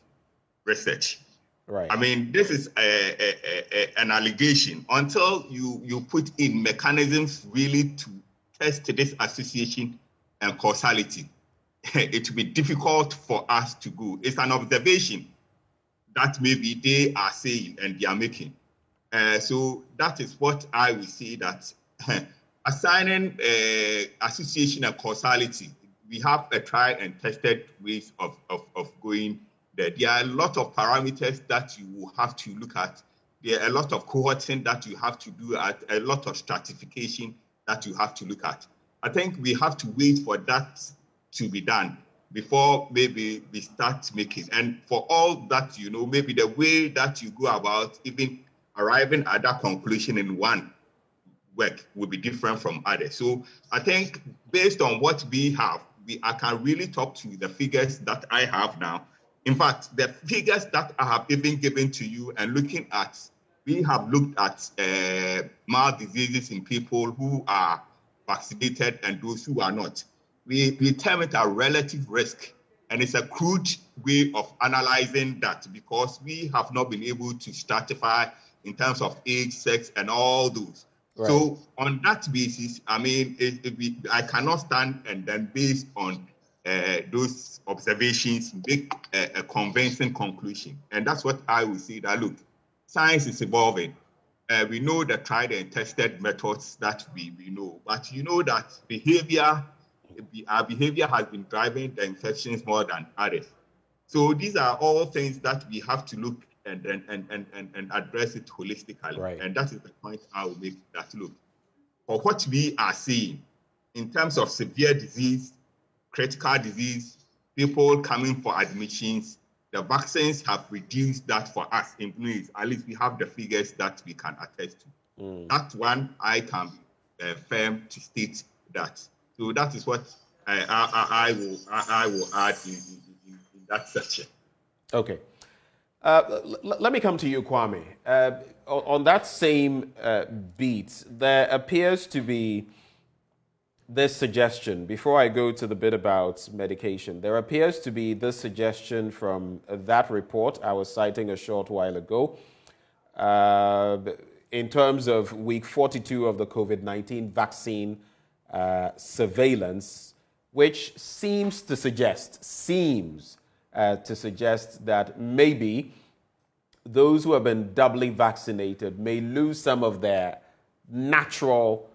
research. Right. I mean, this is an allegation. Until you put in mechanisms really to test this association and causality, it will be difficult for us to go. It's an observation that maybe they are saying and they are making. So that is what I will say, that assigning association and causality, we have a tried and tested ways of going there. There are a lot of parameters that you will have to look at. There are a lot of cohorting that you have to do, a lot of stratification that you have to look at. I think we have to wait for that to be done before maybe we start making. And for all that, maybe the way that you go about even arriving at that conclusion in one work will be different from others. So I think based on what we have, I can really talk to the figures that I have now. In fact, the figures that I have even given to you and we have looked at mild diseases in people who are vaccinated and those who are not. We term it a relative risk, and it's a crude way of analyzing that because we have not been able to stratify in terms of age, sex, and all those. Right. So on that basis, I mean, I cannot stand and then based on those observations make a convincing conclusion. And that's what I would say, that look, science is evolving. We know the tried and tested methods that we know, but that our behavior has been driving the infections more than others. So these are all things that we have to look and address it holistically. Right. And that is the point I will make, that look, for what we are seeing in terms of severe disease, critical disease, people coming for admissions, the vaccines have reduced that for us in News. At least we have the figures that we can attest to. That one, I can be firm to state that. So that is what I will add in that section. Okay. Let me come to you, Kwame. On that same beat, there appears to be this suggestion, before I go to the bit about medication, there appears to be this suggestion from that report I was citing a short while ago, in terms of week 42 of the COVID-19 vaccine surveillance, which seems to suggest that maybe those who have been doubly vaccinated may lose some of their natural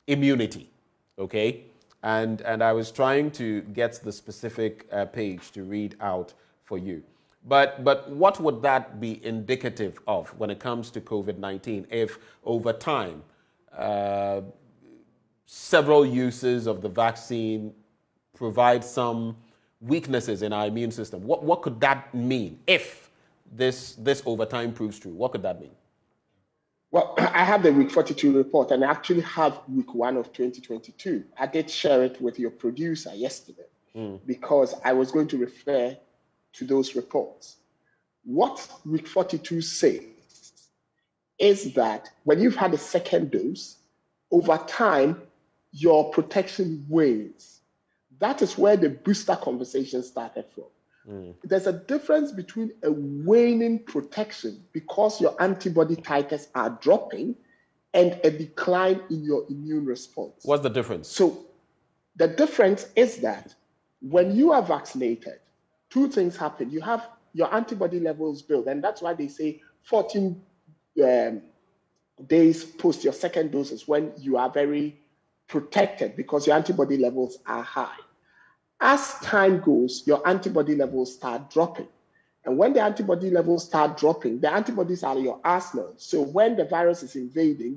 immunity, okay? And I was trying to get the specific page to read out for you. But what would that be indicative of when it comes to COVID-19 if over time several uses of the vaccine provide some weaknesses in our immune system? What could that mean if this over time proves true? What could that mean? Well, I have the week 42 report, and I actually have week 1 of 2022. I did share it with your producer yesterday because I was going to refer to those reports. What week 42 says is that when you've had a second dose, over time, your protection wanes. That is where the booster conversation started from. There's a difference between a waning protection because your antibody titers are dropping and a decline in your immune response. What's the difference? So the difference is that when you are vaccinated, two things happen. You have your antibody levels build, and that's why they say 14 days post your second dose is when you are very protected because your antibody levels are high. As time goes, your antibody levels start dropping. And when the antibody levels start dropping, the antibodies are your arsenal. So when the virus is invading,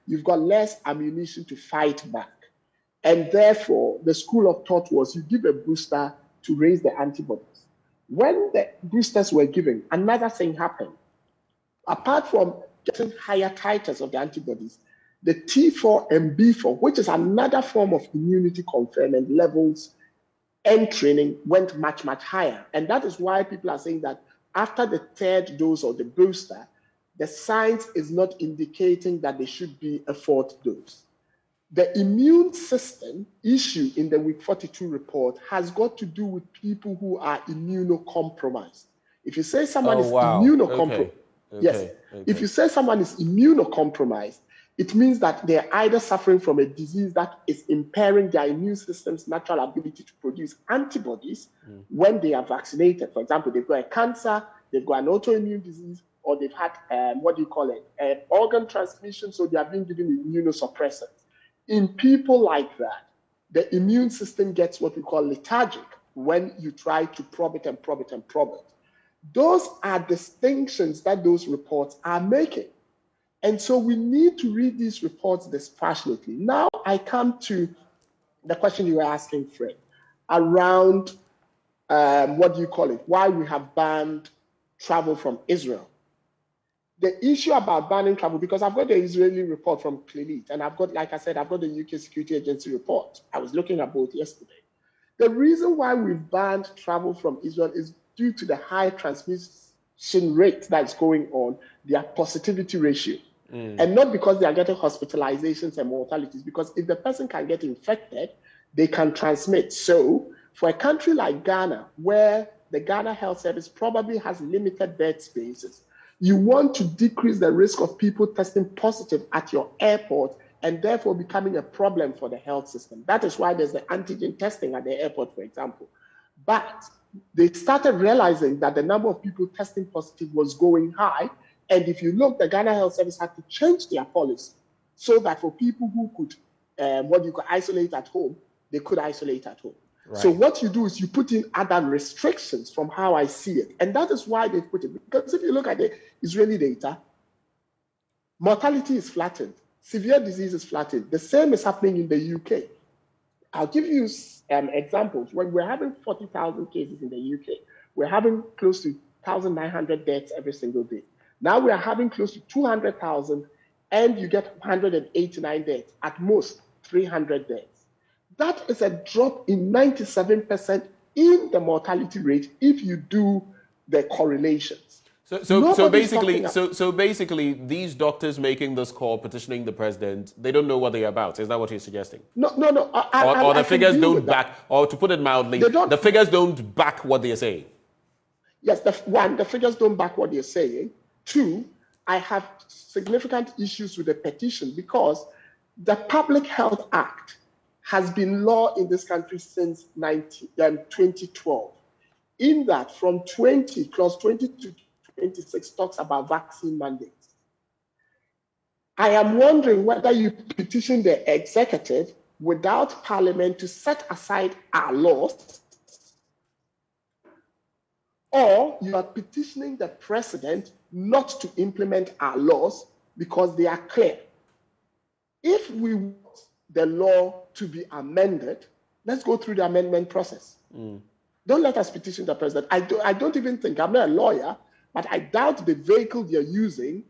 you've got less ammunition to fight back. And therefore, the school of thought was you give a booster to raise the antibodies. When the boosters were given, another thing happened. Apart from getting higher titers of the antibodies, the T4 and B4, which is another form of immunity conferment levels, and training went much, much higher. And that is why people are saying that after the third dose or the booster, the science is not indicating that there should be a fourth dose. The immune system issue in the week 42 report has got to do with people who are immunocompromised. If you say someone is immunocompromised, if you say someone is immunocompromised, it means that they're either suffering from a disease that is impairing their immune system's natural ability to produce antibodies when they are vaccinated. For example, they've got a cancer, they've got an autoimmune disease, or they've had, an organ transmission, so they are being given immunosuppressants. In people like that, the immune system gets what we call lethargic when you try to probe it and probe it and probe it. Those are distinctions that those reports are making. And so we need to read these reports dispassionately. Now I come to the question you were asking, Fred, around why we have banned travel from Israel. The issue about banning travel, because I've got the Israeli report from Clinique, and I've got the UK Security Agency report. I was looking at both yesterday. The reason why we've banned travel from Israel is due to the high transmission rate that's going on, their positivity ratio. And not because they are getting hospitalizations and mortalities, because if the person can get infected, they can transmit. So for a country like Ghana, where the Ghana Health Service probably has limited bed spaces, you want to decrease the risk of people testing positive at your airport and therefore becoming a problem for the health system. That is why there's the antigen testing at the airport, for example. But they started realizing that the number of people testing positive was going high. And if you look, the Ghana Health Service had to change their policy so that for people who could, isolate at home, they could isolate at home. Right. So what you do is you put in other restrictions from how I see it. And that is why they put it. Because if you look at the Israeli data, mortality is flattened. Severe disease is flattened. The same is happening in the UK. I'll give you examples. When we're having 40,000 cases in the UK, we're having close to 1,900 deaths every single day. Now we are having close to 200,000, and you get 189 deaths, at most 300 deaths. That is a drop in 97% in the mortality rate if you do the correlations. So basically, these doctors making this call, petitioning the president, they don't know what they're about. Is that what you're suggesting? No. Or the figures don't back, or to put it mildly, the figures don't back what they're saying. Yes, the figures don't back what they're saying. Two, I have significant issues with the petition because the Public Health Act has been law in this country since 2012. In that, from clause 20 to 26 talks about vaccine mandates. I am wondering whether you petition the executive without Parliament to set aside our laws, or you are petitioning the President not to implement our laws because they are clear. If we want the law to be amended, let's go through the amendment process. Don't let us petition the President. I don't even think, I'm not a lawyer, but I doubt the vehicle you're using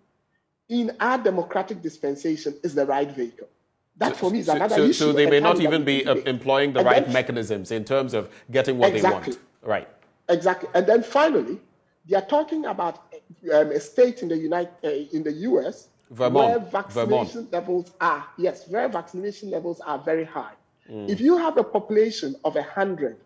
in our democratic dispensation is the right vehicle. That for me is another issue. So they may not even be employing the right mechanisms in terms of getting what they want. Right. Exactly. And then finally, they are talking about a state in the US where vaccination levels are, where vaccination levels are very high. If you have a population of 100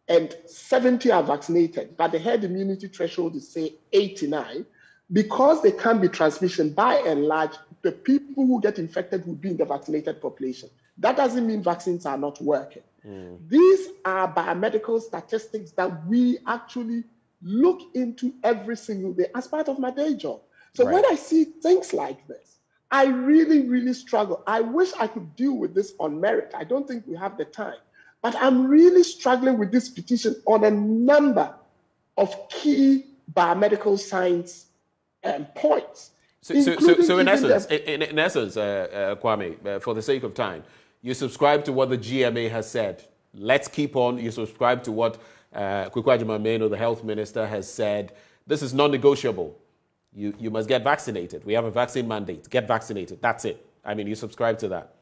and 70 are vaccinated, but the herd immunity threshold is, say, 89, because there can be transmission, by and large, the people who get infected will be in the vaccinated population. That doesn't mean vaccines are not working. These are biomedical statistics that we actually look into every single day as part of my day job. So when I see things like this, I really, really struggle. I wish I could deal with this on merit. I don't think we have the time. But I'm really struggling with this petition on a number of key biomedical science points. So in essence, Kwame, for the sake of time, you subscribe to what the GMA has said. Let's keep on. You subscribe to what Kwame Meno, the health minister, has said. This is non-negotiable. You must get vaccinated. We have a vaccine mandate. Get vaccinated. That's it. I mean, you subscribe to that.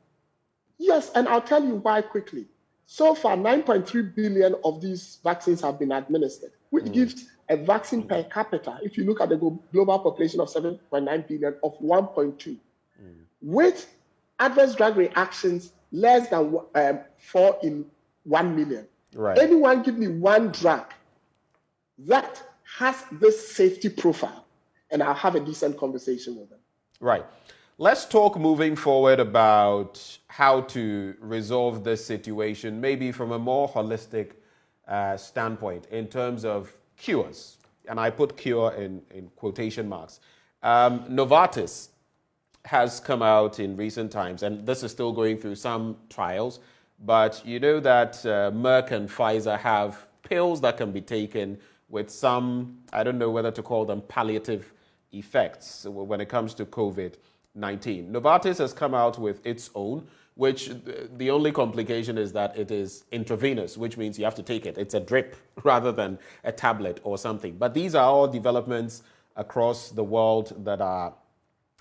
Yes, and I'll tell you why quickly. So far, 9.3 billion of these vaccines have been administered, which gives a vaccine per capita, if you look at the global population of 7.9 billion, of 1.2, with adverse drug reactions less than 4 in 1 million. Right. Anyone give me one drug that has this safety profile, and I'll have a decent conversation with them. Right. Let's talk moving forward about how to resolve this situation, maybe from a more holistic standpoint in terms of cures. And I put cure in quotation marks. Novartis has come out in recent times, and this is still going through some trials, but you know that Merck and Pfizer have pills that can be taken with some, I don't know whether to call them palliative effects when it comes to COVID-19. Novartis has come out with its own, which the only complication is that it is intravenous, which means you have to take it. It's a drip rather than a tablet or something. But these are all developments across the world that are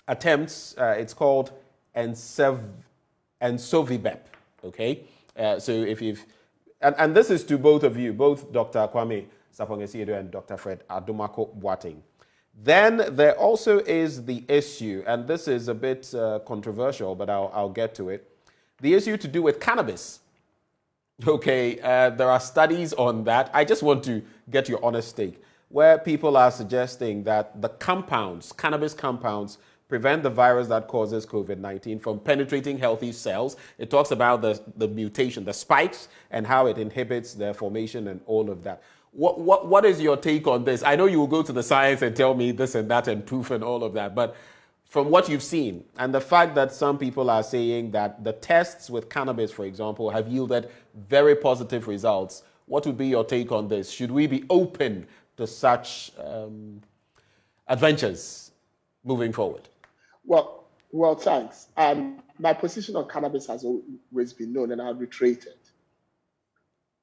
attempts. It's called Ensovibep, okay? So if you've, and this is to both of you, both Dr. Kwame Sapong-Esiedu and Dr. Fred Adomako Boateng. Then there also is the issue, and this is a bit controversial, but I'll get to it. The issue to do with cannabis. Okay, there are studies on that. I just want to get your honest take, where people are suggesting that the compounds, cannabis compounds, prevent the virus that causes COVID-19 from penetrating healthy cells. It talks about the mutation, the spikes, and how it inhibits their formation and all of that. What is your take on this? I know you will go to the science and tell me this and that and proof and all of that, but from what you've seen and the fact that some people are saying that the tests with cannabis, for example, have yielded very positive results, what would be your take on this? Should we be open to such adventures moving forward? Well, thanks. My position on cannabis has always been known, and I'll reiterate it.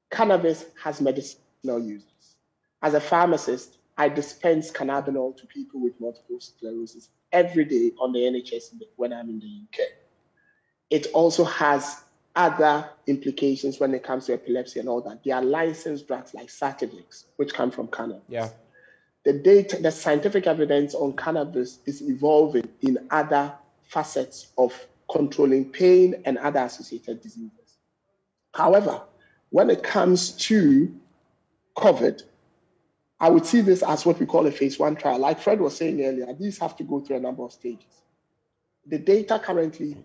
Cannabis has medicinal uses. As a pharmacist, I dispense cannabinol to people with multiple sclerosis every day on the NHIS when I'm in the UK. It also has other implications when it comes to epilepsy and all that. There are licensed drugs like Sativex, which come from cannabis. Yeah. The scientific evidence on cannabis is evolving in other facets of controlling pain and other associated diseases. However, when it comes to COVID, I would see this as what we call a phase 1 trial. Like Fred was saying earlier, these have to go through a number of stages. The data currently,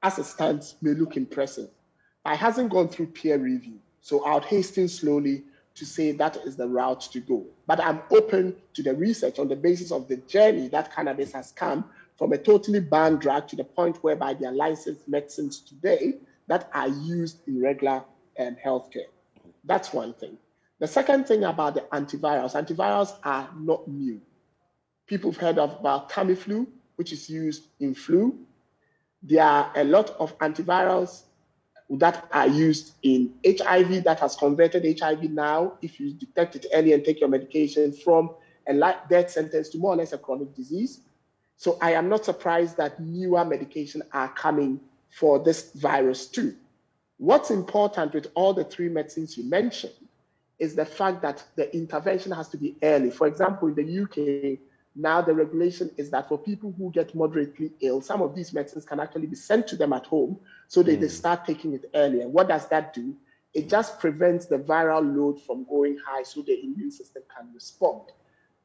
as it stands, may look impressive. It hasn't gone through peer review. So I would hasten slowly to say that is the route to go. But I'm open to the research on the basis of the journey that cannabis has come from a totally banned drug to the point whereby there are licensed medicines today that are used in regular healthcare. That's one thing. The second thing about the antivirals are not new. People have heard about Tamiflu, which is used in flu. There are a lot of antivirals that are used in HIV that has converted HIV now, if you detect it early and take your medication, from a death sentence to more or less a chronic disease. So I am not surprised that newer medications are coming for this virus too. What's important with all the 3 medicines you mentioned is the fact that the intervention has to be early. For example, in the UK, now the regulation is that for people who get moderately ill, some of these medicines can actually be sent to them at home so they start taking it earlier. What does that do? It just prevents the viral load from going high so the immune system can respond.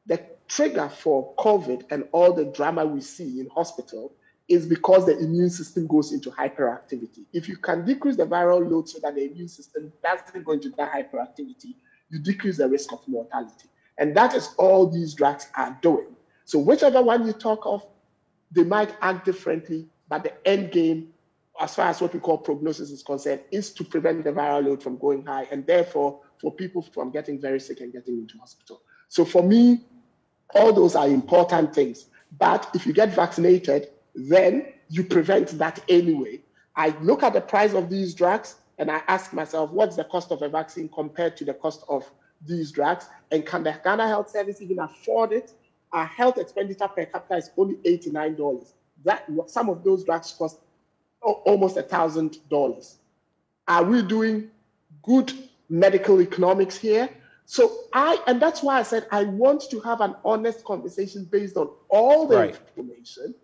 The trigger for COVID and all the drama we see in hospital is because the immune system goes into hyperactivity. If you can decrease the viral load so that the immune system doesn't go into that hyperactivity, you decrease the risk of mortality. And that is all these drugs are doing. So whichever one you talk of, they might act differently, but the end game, as far as what we call prognosis is concerned, is to prevent the viral load from going high and therefore for people from getting very sick and getting into hospital. So for me, all those are important things. But if you get vaccinated, then you prevent that anyway. I look at the price of these drugs and I ask myself, what's the cost of a vaccine compared to the cost of these drugs? And can the Ghana Health Service even afford it? Our health expenditure per capita is only $89. Some of those drugs cost almost $1,000. Are we doing good medical economics here? And that's why I said I want to have an honest conversation based on all the information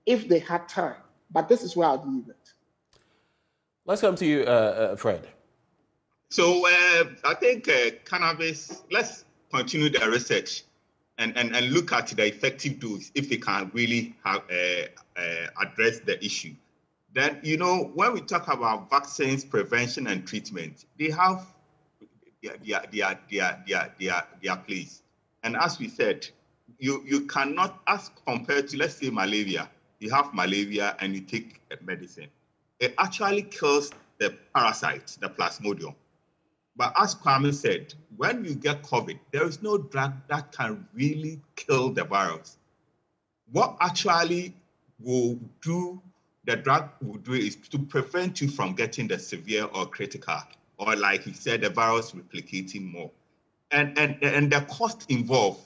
if they had time. But this is where I'll leave it. Let's come to you, Fred. So I think cannabis, let's continue the research and look at the effective dose if they can really have, address the issue. Then, you know, when we talk about vaccines, prevention and treatment, they have their place. And as we said, you cannot, as compared to, let's say, malaria, you have malaria and you take medicine. It actually kills the parasite, the plasmodium. But as Kwame said, when you get COVID, there is no drug that can really kill the virus. What actually will do, the drug will do is to prevent you from getting the severe or critical, or like he said, the virus replicating more. And the cost involved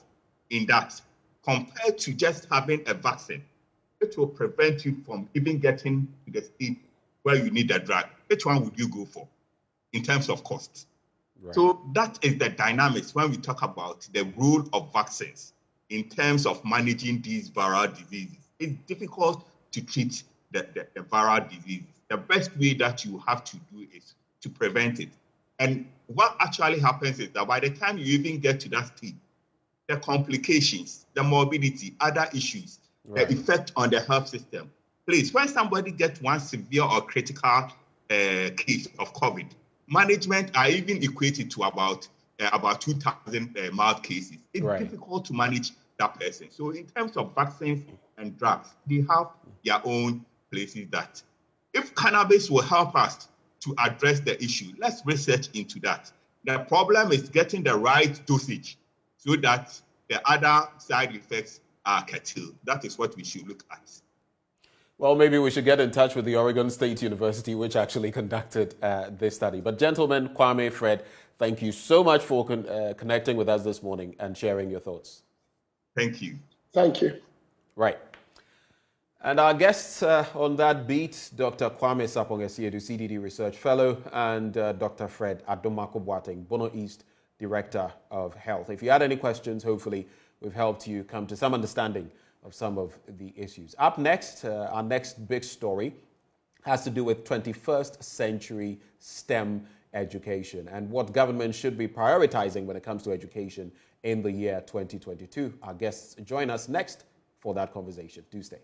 in that, compared to just having a vaccine, it will prevent you from even getting to the state where you need the drug. Which one would you go for in terms of cost? Right. So that is the dynamics when we talk about the role of vaccines in terms of managing these viral diseases. It's difficult to treat the viral diseases. The best way that you have to do is to prevent it. And what actually happens is that by the time you even get to that stage, the complications, the morbidity, other issues, the effect on the health system. Please, when somebody gets one severe or critical case of COVID, management are even equated to about 2,000 mild cases. It's difficult to manage that person. So in terms of vaccines and drugs, they have their own places that if cannabis will help us to address the issue, let's research into that. The problem is getting the right dosage so that the other side effects are curtailed. That is what we should look at. Well, maybe we should get in touch with the Oregon State University, which actually conducted this study. But gentlemen, Kwame, Fred, thank you so much for connecting with us this morning and sharing your thoughts. Thank you. Thank you. Right. And our guests on that beat, Dr. Kwame Sapong-Esiedu, CDD Research Fellow, and Dr. Fred Adomako-Boateng, Bono East Director of Health. If you had any questions, hopefully we've helped you come to some understanding of some of the issues. Up next, our next big story has to do with 21st century STEM education and what government should be prioritizing when it comes to education in the year 2022. Our guests join us next for that conversation. Do stay.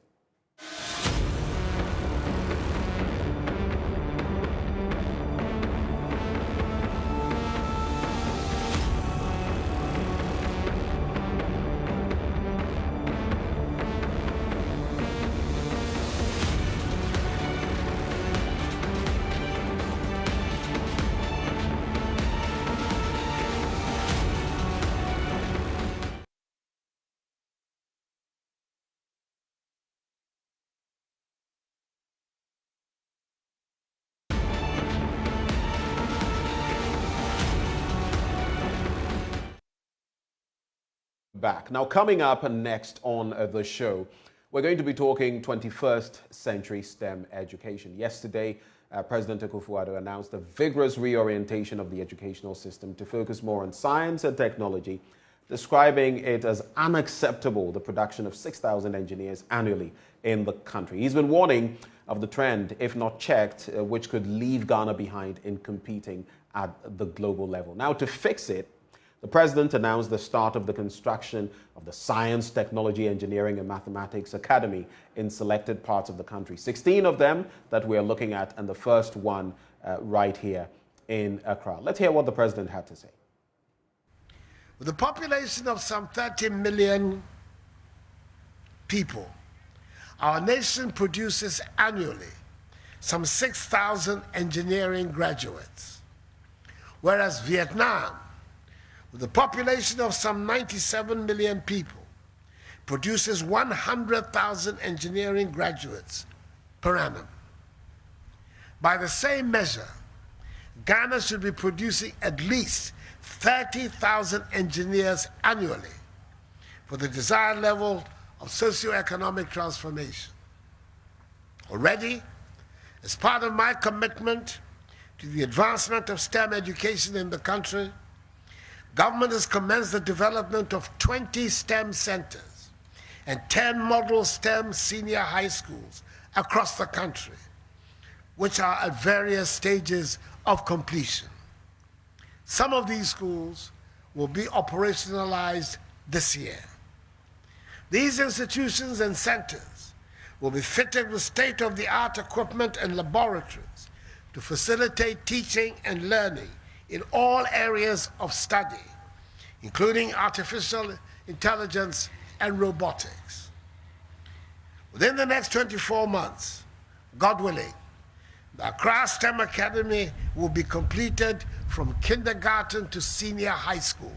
Back. Now, coming up next on the show, we're going to be talking 21st century STEM education. Yesterday, President Akufo-Addo announced a vigorous reorientation of the educational system to focus more on science and technology, describing it as unacceptable, the production of 6,000 engineers annually in the country. He's been warning of the trend, if not checked, which could leave Ghana behind in competing at the global level. Now, to fix it, the president announced the start of the construction of the Science, Technology, Engineering and Mathematics Academy in selected parts of the country. 16 of them that we are looking at, and the first one right here in Accra. Let's hear what the president had to say. With a population of some 30 million people, our nation produces annually some 6,000 engineering graduates, whereas Vietnam, with a population of some 97 million people, produces 100,000 engineering graduates per annum. By the same measure, Ghana should be producing at least 30,000 engineers annually for the desired level of socio-economic transformation. Already, as part of my commitment to the advancement of STEM education in the country, government has commenced the development of 20 STEM centers and 10 model STEM senior high schools across the country, which are at various stages of completion. Some of these schools will be operationalized this year. These institutions and centers will be fitted with state-of-the-art equipment and laboratories to facilitate teaching and learning in all areas of study, including artificial intelligence and robotics. Within the next 24 months, God willing, the Accra STEM Academy will be completed from kindergarten to senior high school,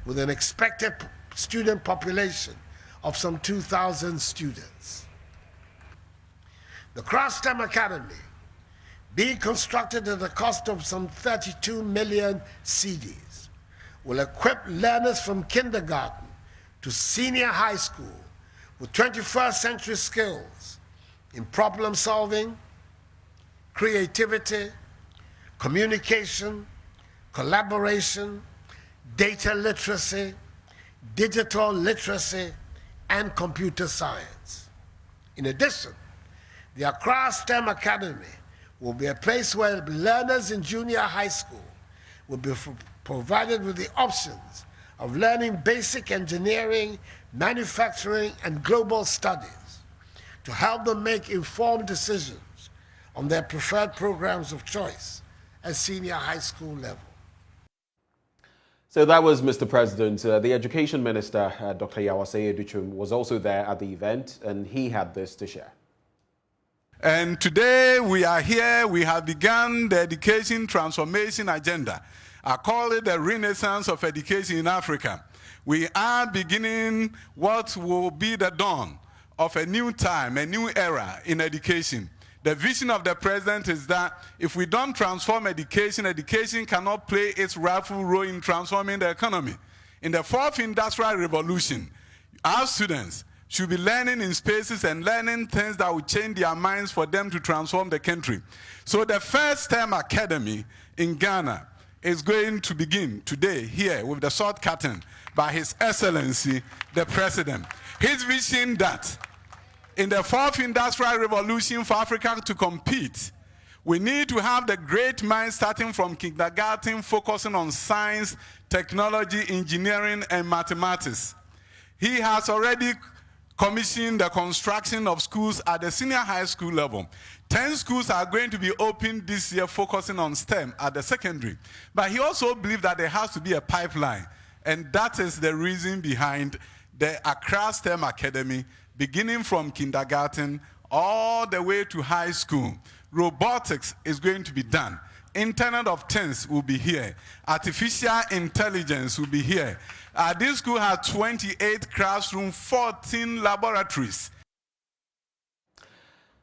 with an expected student population of some 2,000 students. The Accra STEM Academy, being constructed at a cost of some 32 million cedis, will equip learners from kindergarten to senior high school with 21st century skills in problem solving, creativity, communication, collaboration, data literacy, digital literacy, and computer science. In addition, the Accra STEM Academy will be a place where learners in junior high school will be provided with the options of learning basic engineering, manufacturing, and global studies to help them make informed decisions on their preferred programs of choice at senior high school level. So that was Mr. President. The Education Minister, Dr. Yawase Educhum, was also there at the event, and he had this to share. And today we are here, we have begun the education transformation agenda. I call it the renaissance of education in Africa. We are beginning what will be the dawn of a new time, a new era in education. The vision of the president is that if we don't transform education, education cannot play its rightful role in transforming the economy. In the fourth industrial revolution, our students should be learning in spaces and learning things that will change their minds for them to transform the country. So the first STEM Academy in Ghana is going to begin today here with the short curtain by His Excellency, the President. His vision that in the fourth industrial revolution for Africa to compete, We need to have the great minds starting from kindergarten, focusing on science, technology, engineering, and mathematics. He has already commissioned the construction of schools at the senior high school level. 10 schools are going to be opened this year focusing on STEM at the secondary. But he also believes that there has to be a pipeline. And that is the reason behind the Accra STEM Academy, beginning from kindergarten all the way to high school. Robotics is going to be done. Internet of Things will be here. Artificial intelligence will be here. This school has 28 classrooms, 14 laboratories.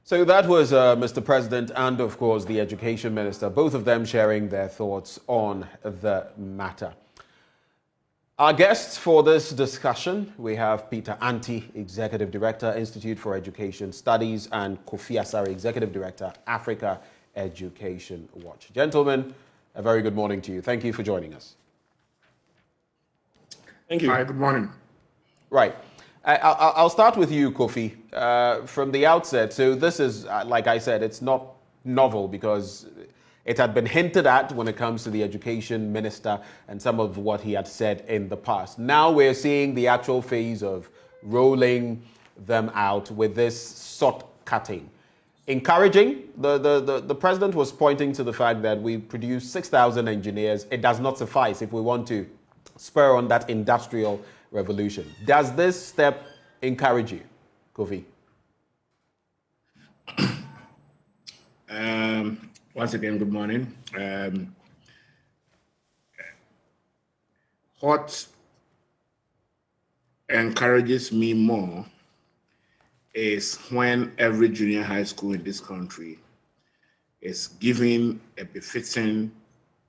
So that was Mr. President and, of course, the Education Minister, both of them sharing their thoughts on the matter. Our guests for this discussion, we have Peter Anti, Executive Director, Institute for Education Studies, and Kofi Asare, Executive Director, Africa Education Watch. Gentlemen, a very good morning to you. Thank you for joining us. Thank you. Hi, good morning. Right. I'll start with you, Kofi, from the outset. So this is, like I said, it's not novel because it had been hinted at when it comes to the education minister and some of what he had said in the past. Now we're seeing the actual phase of rolling them out with this sort cutting. Encouraging, the president was pointing to the fact that we produce 6,000 engineers. It does not suffice if we want to spur on that industrial revolution. Does this step encourage you, Kofi? Once again, good morning. What encourages me more is when every junior high school in this country is given a befitting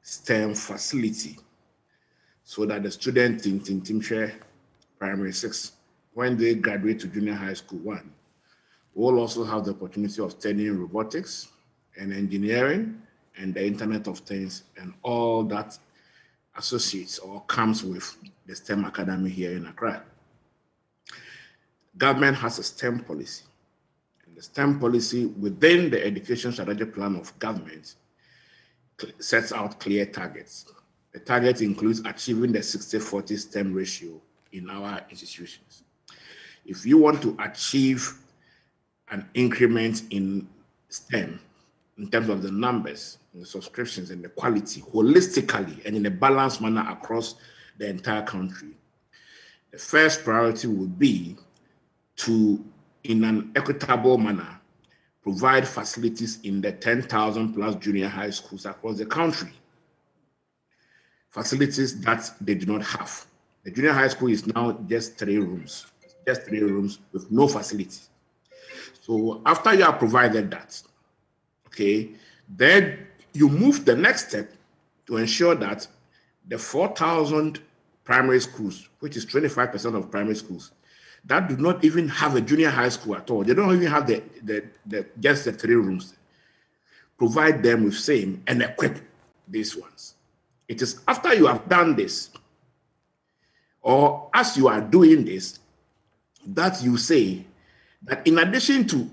STEM facility so that the students in Timshare Primary 6, when they graduate to junior high school 1, will also have the opportunity of studying robotics and engineering and the Internet of Things and all that associates or comes with the STEM Academy here in Accra. Government has a STEM policy, and the STEM policy within the Education Strategic Plan of government sets out clear targets. The target includes achieving the 60-40 STEM ratio in our institutions. If you want to achieve an increment in STEM, in terms of the numbers, the subscriptions, and the quality, holistically and in a balanced manner across the entire country, the first priority would be to, in an equitable manner, provide facilities in the 10,000 plus junior high schools across the country. Facilities that they do not have. The junior high school is now just 3 rooms, with no facility. So after you have provided that, okay, then you move the next step to ensure that the 4,000 primary schools, which is 25% of primary schools, that do not even have a junior high school at all. They don't even have just the 3 rooms. Provide them with same and equip these ones. It is after you have done this, or as you are doing this, that you say that in addition to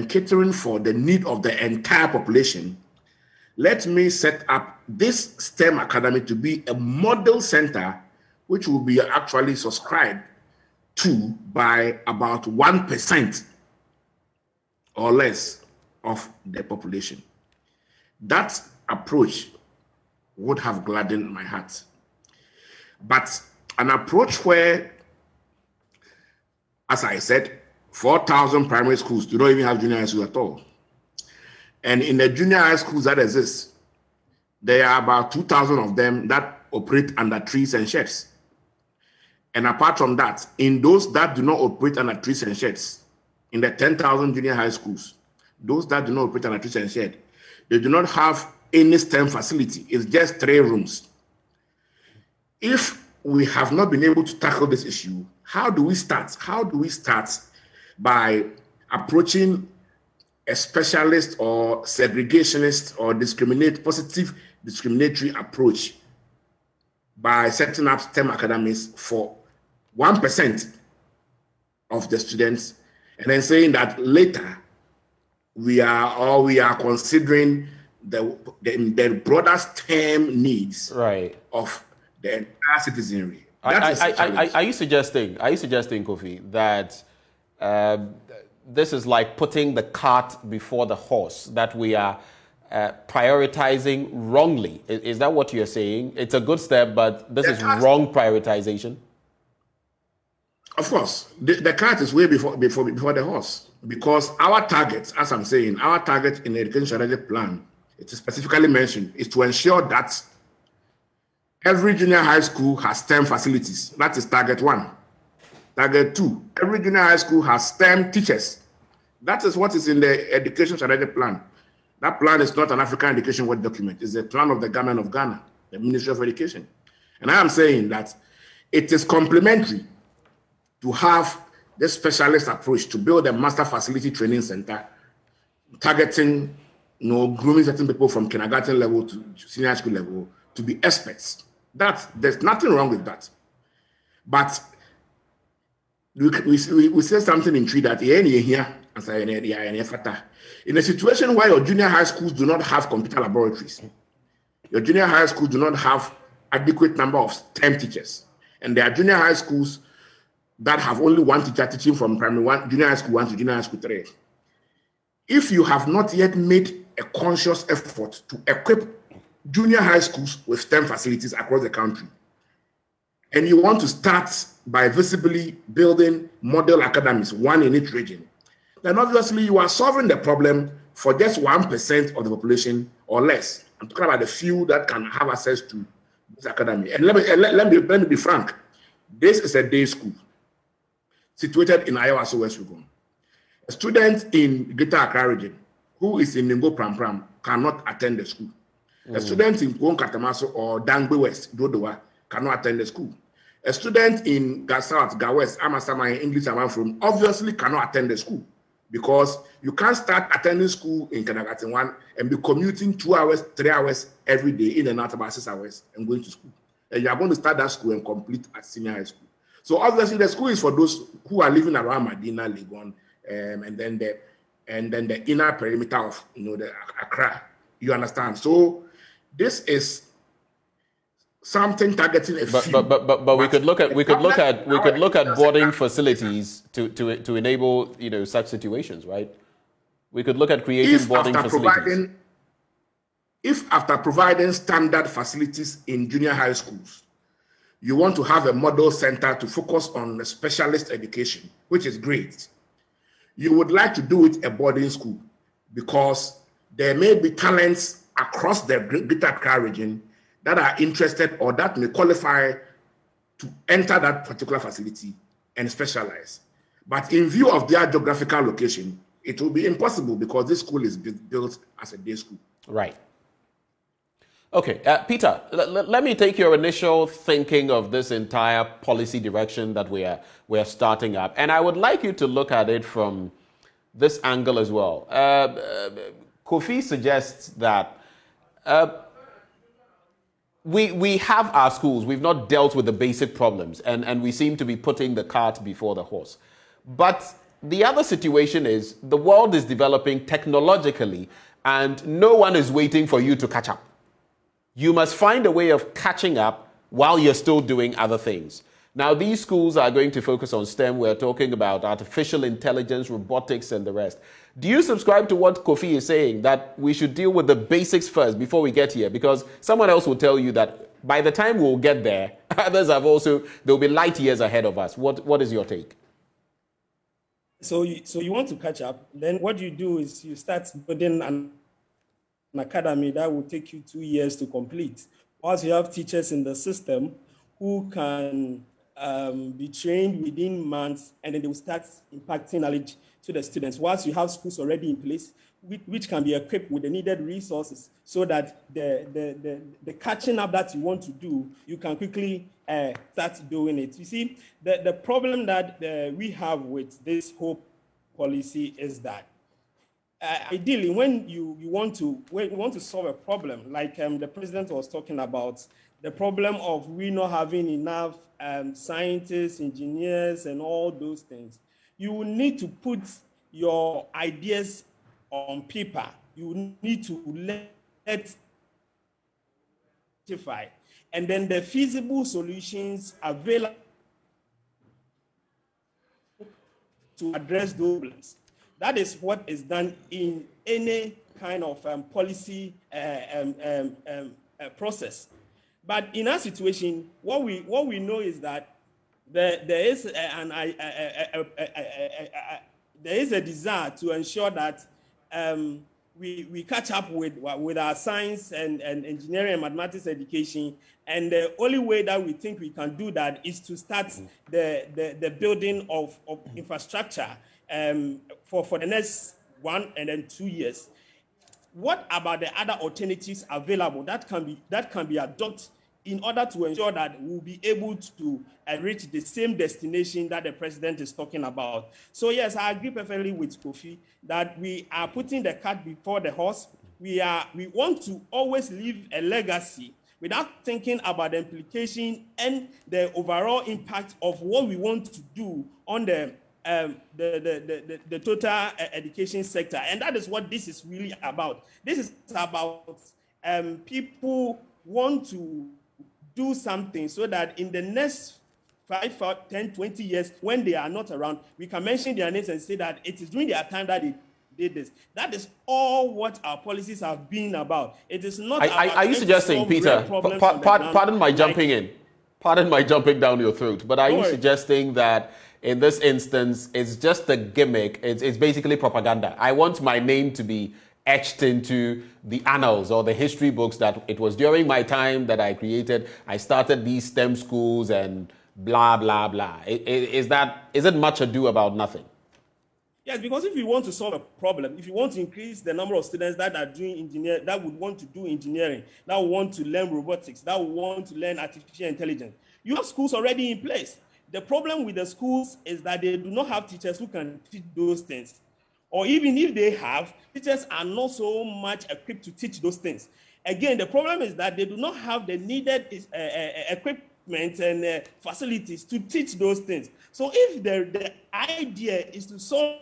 catering for the need of the entire population, let me set up this STEM Academy to be a model center which will be actually subscribed to by about 1% or less of the population. That approach would have gladdened my heart. But an approach where, as I said, 4,000 primary schools do not even have junior high school at all. And in the junior high schools that exist, there are about 2,000 of them that operate under trees and sheds. And apart from that, in those that do not operate under trees and sheds, in the 10,000 junior high schools, those that do not operate under trees and sheds, they do not have any STEM facility. It's just 3 rooms. If we have not been able to tackle this issue, how do we start? How do we start by approaching a specialist or segregationist or positive discriminatory approach by setting up STEM academies for 1% of the students and then saying that later we are considering the broader STEM needs of the entire citizenry. Are you suggesting, Kofi, that this is like putting the cart before the horse, that we are prioritizing wrongly? Is that what you're saying? It's a good step, but this is wrong prioritization? Of course. The cart is way before the horse, because our target, as I'm saying, our target in the education strategic plan, it is specifically mentioned, is to ensure that every junior high school has STEM facilities. That is target 1. Target 2, every junior high school has STEM teachers. That is what is in the education strategic plan. That plan is not an African education word document. It's a plan of the government of Ghana, the Ministry of Education. And I am saying that it is complementary to have this specialist approach to build a master facility training center, targeting, grooming certain people from kindergarten level to senior school level to be experts. There's nothing wrong with that. But we say something in tree that in a situation where your junior high schools do not have computer laboratories, your junior high schools do not have adequate number of STEM teachers, and there are junior high schools that have only one teacher teaching from primary 1, junior high school 1 to junior high school 3. If you have not yet made a conscious effort to equip junior high schools with STEM facilities across the country, and you want to start by visibly building model academies, 1 in each region, then obviously you are solving the problem for just 1% of the population or less. I'm talking about the few that can have access to this academy. And let me be frank. This is a day school situated in Ayawaso, West Region. A student in Greater Accra region who is in Ningo Pram Pram cannot attend the school. A student in Kwon Katamaso or Dangbe West, Dodowa, cannot attend the school. A student in Ga South, Ga West, Amasama, English, from obviously cannot attend the school, because you can't start attending school in kindergarten 1 and be commuting 2 hours, 3 hours every day in and out about 6 hours and going to school. And you are going to start that school and complete at senior high school. So obviously the school is for those who are living around Medina, Legon, and then the inner perimeter of the Accra. You understand? So this is something targeting a few. But we could look at boarding facilities to enable such situations, right? We could look at creating boarding facilities. If after providing standard facilities in junior high schools, you want to have a model center to focus on specialist education, which is great, you would like to do it a boarding school, because there may be talents across the Greater Accra region that are interested or that may qualify to enter that particular facility and specialize. But in view of their geographical location, it will be impossible, because this school is built as a day school. Right. Okay, Peter, let me take your initial thinking of this entire policy direction that we're starting up, and I would like you to look at it from this angle as well. Kofi suggests that we have our schools. We've not dealt with the basic problems, and we seem to be putting the cart before the horse. But the other situation is the world is developing technologically, and no one is waiting for you to catch up. You must find a way of catching up while you're still doing other things. Now, these schools are going to focus on STEM. We're talking about artificial intelligence, robotics, and the rest. Do you subscribe to what Kofi is saying, that we should deal with the basics first before we get here? Because someone else will tell you that by the time we'll get there, others have also, there'll be light years ahead of us. What is your take? So you want to catch up, then what you do is you start building an academy that will take you 2 years to complete. Once you have teachers in the system who can be trained within months, and then they will start impacting knowledge to the students. Once you have schools already in place, which can be equipped with the needed resources, so that the catching up that you want to do, you can quickly start doing it. You see, the problem that we have with this whole policy is that ideally, when you want to solve a problem, like the president was talking about, the problem of we not having enough scientists, engineers, and all those things, you will need to put your ideas on paper. You need to let and then the feasible solutions available to address those problems. That is what is done in any kind of policy process. But in our situation, what we know is that there is a desire to ensure that we catch up with our science and engineering and mathematics education, and the only way that we think we can do that is to start the building of infrastructure for the next 1 and then 2 years. What about the other alternatives available that can be adopted in order to ensure that we'll be able to reach the same destination that the president is talking about? So yes, I agree perfectly with Kofi that we are putting the cart before the horse. We want to always leave a legacy without thinking about the implication and the overall impact of what we want to do on the total education sector. And that is what this is really about. This is about people want to do something so that in the next 5, 10, 20 years, when they are not around, we can mention their names and say that it is during their time that they did this. That is all what our policies have been about. It is not about... Are you suggesting, Peter, pardon my jumping in, pardon my jumping down your throat, but are you suggesting that in this instance, it's just a gimmick, it's basically propaganda? I want my name to be etched into the annals or the history books that it was during my time that I started these STEM schools and blah, blah, blah. Is it much ado about nothing? Yes, because if you want to solve a problem, if you want to increase the number of students that are doing engineering, that would want to do engineering, that would want to learn robotics, that would want to learn artificial intelligence, you have schools already in place. The problem with the schools is that they do not have teachers who can teach those things. Or even if they have, teachers are not so much equipped to teach those things. Again, the problem is that they do not have the needed equipment and facilities to teach those things. So if the idea is to solve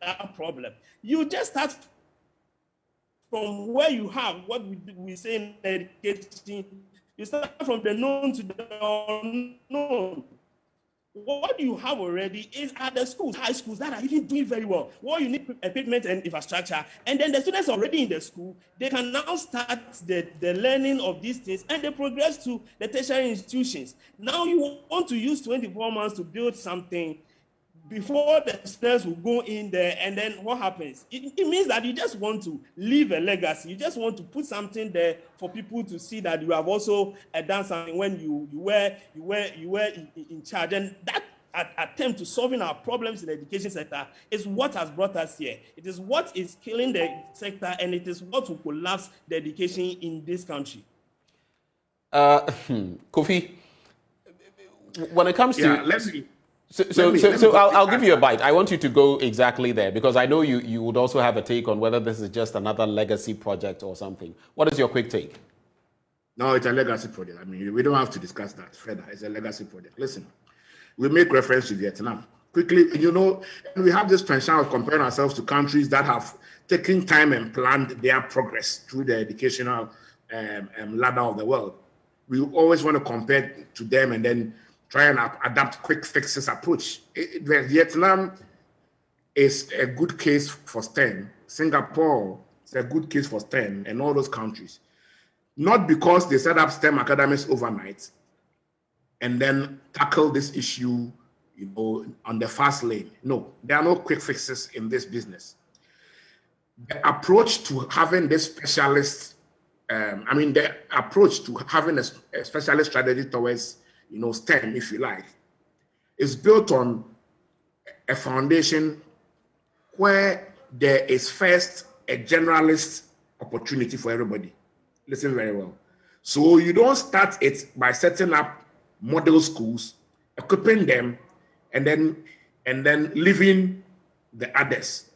that problem, you just start from where you have what we say in education. You start from the known to the unknown. What you have already is at the schools, high schools that are even doing very well. What you need equipment and infrastructure, and then the students already in the school, they can now start the learning of these things, and they progress to the tertiary institutions. Now you want to use 24 months to build something before the students will go in there, and then what happens? It means that you just want to leave a legacy. You just want to put something there for people to see that you have also done something when you were in charge. And that attempt to solving our problems in the education sector is what has brought us here. It is what is killing the sector, and it is what will collapse the education in this country. Kofi, when it comes to... So I'll give you a bite. I want you to go exactly there because I know you would also have a take on whether this is just another legacy project or something. What is your quick take? No, it's a legacy project. I mean, we don't have to discuss that further. It's a legacy project. Listen, we make reference to Vietnam. Quickly, we have this tension of comparing ourselves to countries that have taken time and planned their progress through the educational ladder of the world. We always want to compare to them and then try and adapt quick fixes approach. Vietnam is a good case for STEM. Singapore is a good case for STEM, and all those countries. Not because they set up STEM academies overnight and then tackle this issue, on the fast lane. No, there are no quick fixes in this business. The approach to having this specialist, the approach to having a specialist strategy towards STEM, if you like, is built on a foundation where there is first a generalist opportunity for everybody. Listen very well. So you don't start it by setting up model schools, equipping them, and then leaving the others.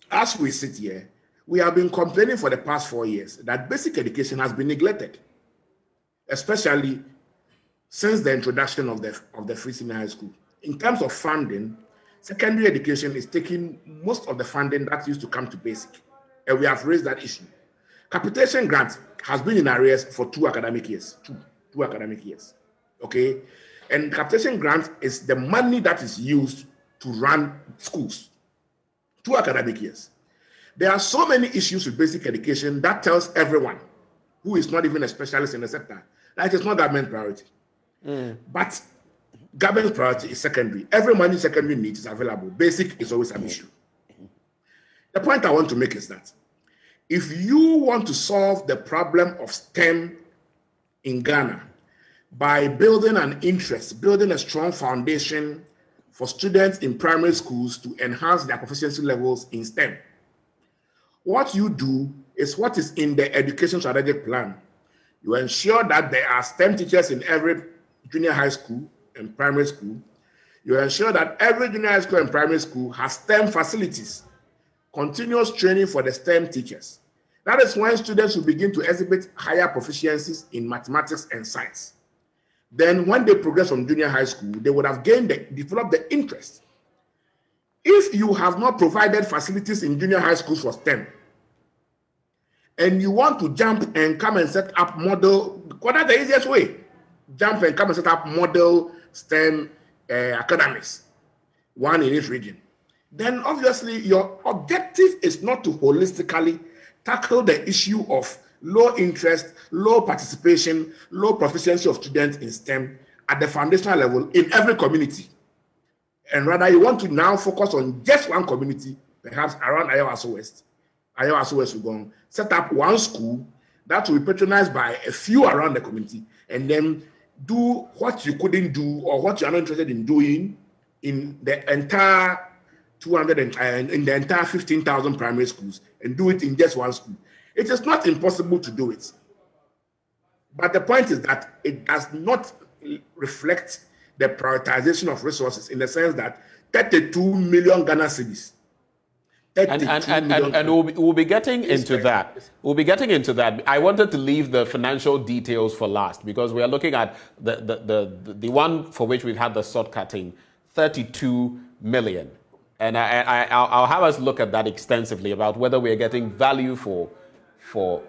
As we sit here, we have been complaining for the past 4 years that basic education has been neglected, especially since the introduction of the free senior high school. In terms of funding, secondary education is taking most of the funding that used to come to basic. And we have raised that issue. Capitation grant has been in arrears for 2 academic years. Two academic years. Okay? And capitation grant is the money that is used to run schools. 2 academic years. There are so many issues with basic education that tells everyone who is not even a specialist in the sector that it's not government priority. But government priority is secondary. Every money secondary needs is available. Basic is always an issue. The point I want to make is that if you want to solve the problem of STEM in Ghana by building an interest, building a strong foundation for students in primary schools to enhance their proficiency levels in STEM, what you do is what is in the education strategic plan. You ensure that there are STEM teachers in every junior high school and primary school. You ensure that every junior high school and primary school has STEM facilities, continuous training for the STEM teachers. That is when students will begin to exhibit higher proficiencies in mathematics and science. Then when they progress from junior high school, they would have developed the interest. If you have not provided facilities in junior high schools for STEM, and you want to jump and come and set up model, what is the easiest way? Jump and come and set up model STEM academies, one in each region. Then obviously your objective is not to holistically tackle the issue of low interest, low participation, low proficiency of students in STEM at the foundational level in every community. And rather you want to now focus on just one community, perhaps around Ayawaso West. Ayawaso West will go set up one school that will be patronized by a few around the community, and then do what you couldn't do or what you're not interested in doing in the entire 15,000 primary schools, and do it in just one school. It is not impossible to do it. But the point is that it does not reflect the prioritization of resources in the sense that 32 million Ghana cedis. And we'll be getting into that. We'll be getting into that. I wanted to leave the financial details for last because we are looking at the one for which we've had the sword cutting, 32 million. And I'll have us look at that extensively about whether we're getting value for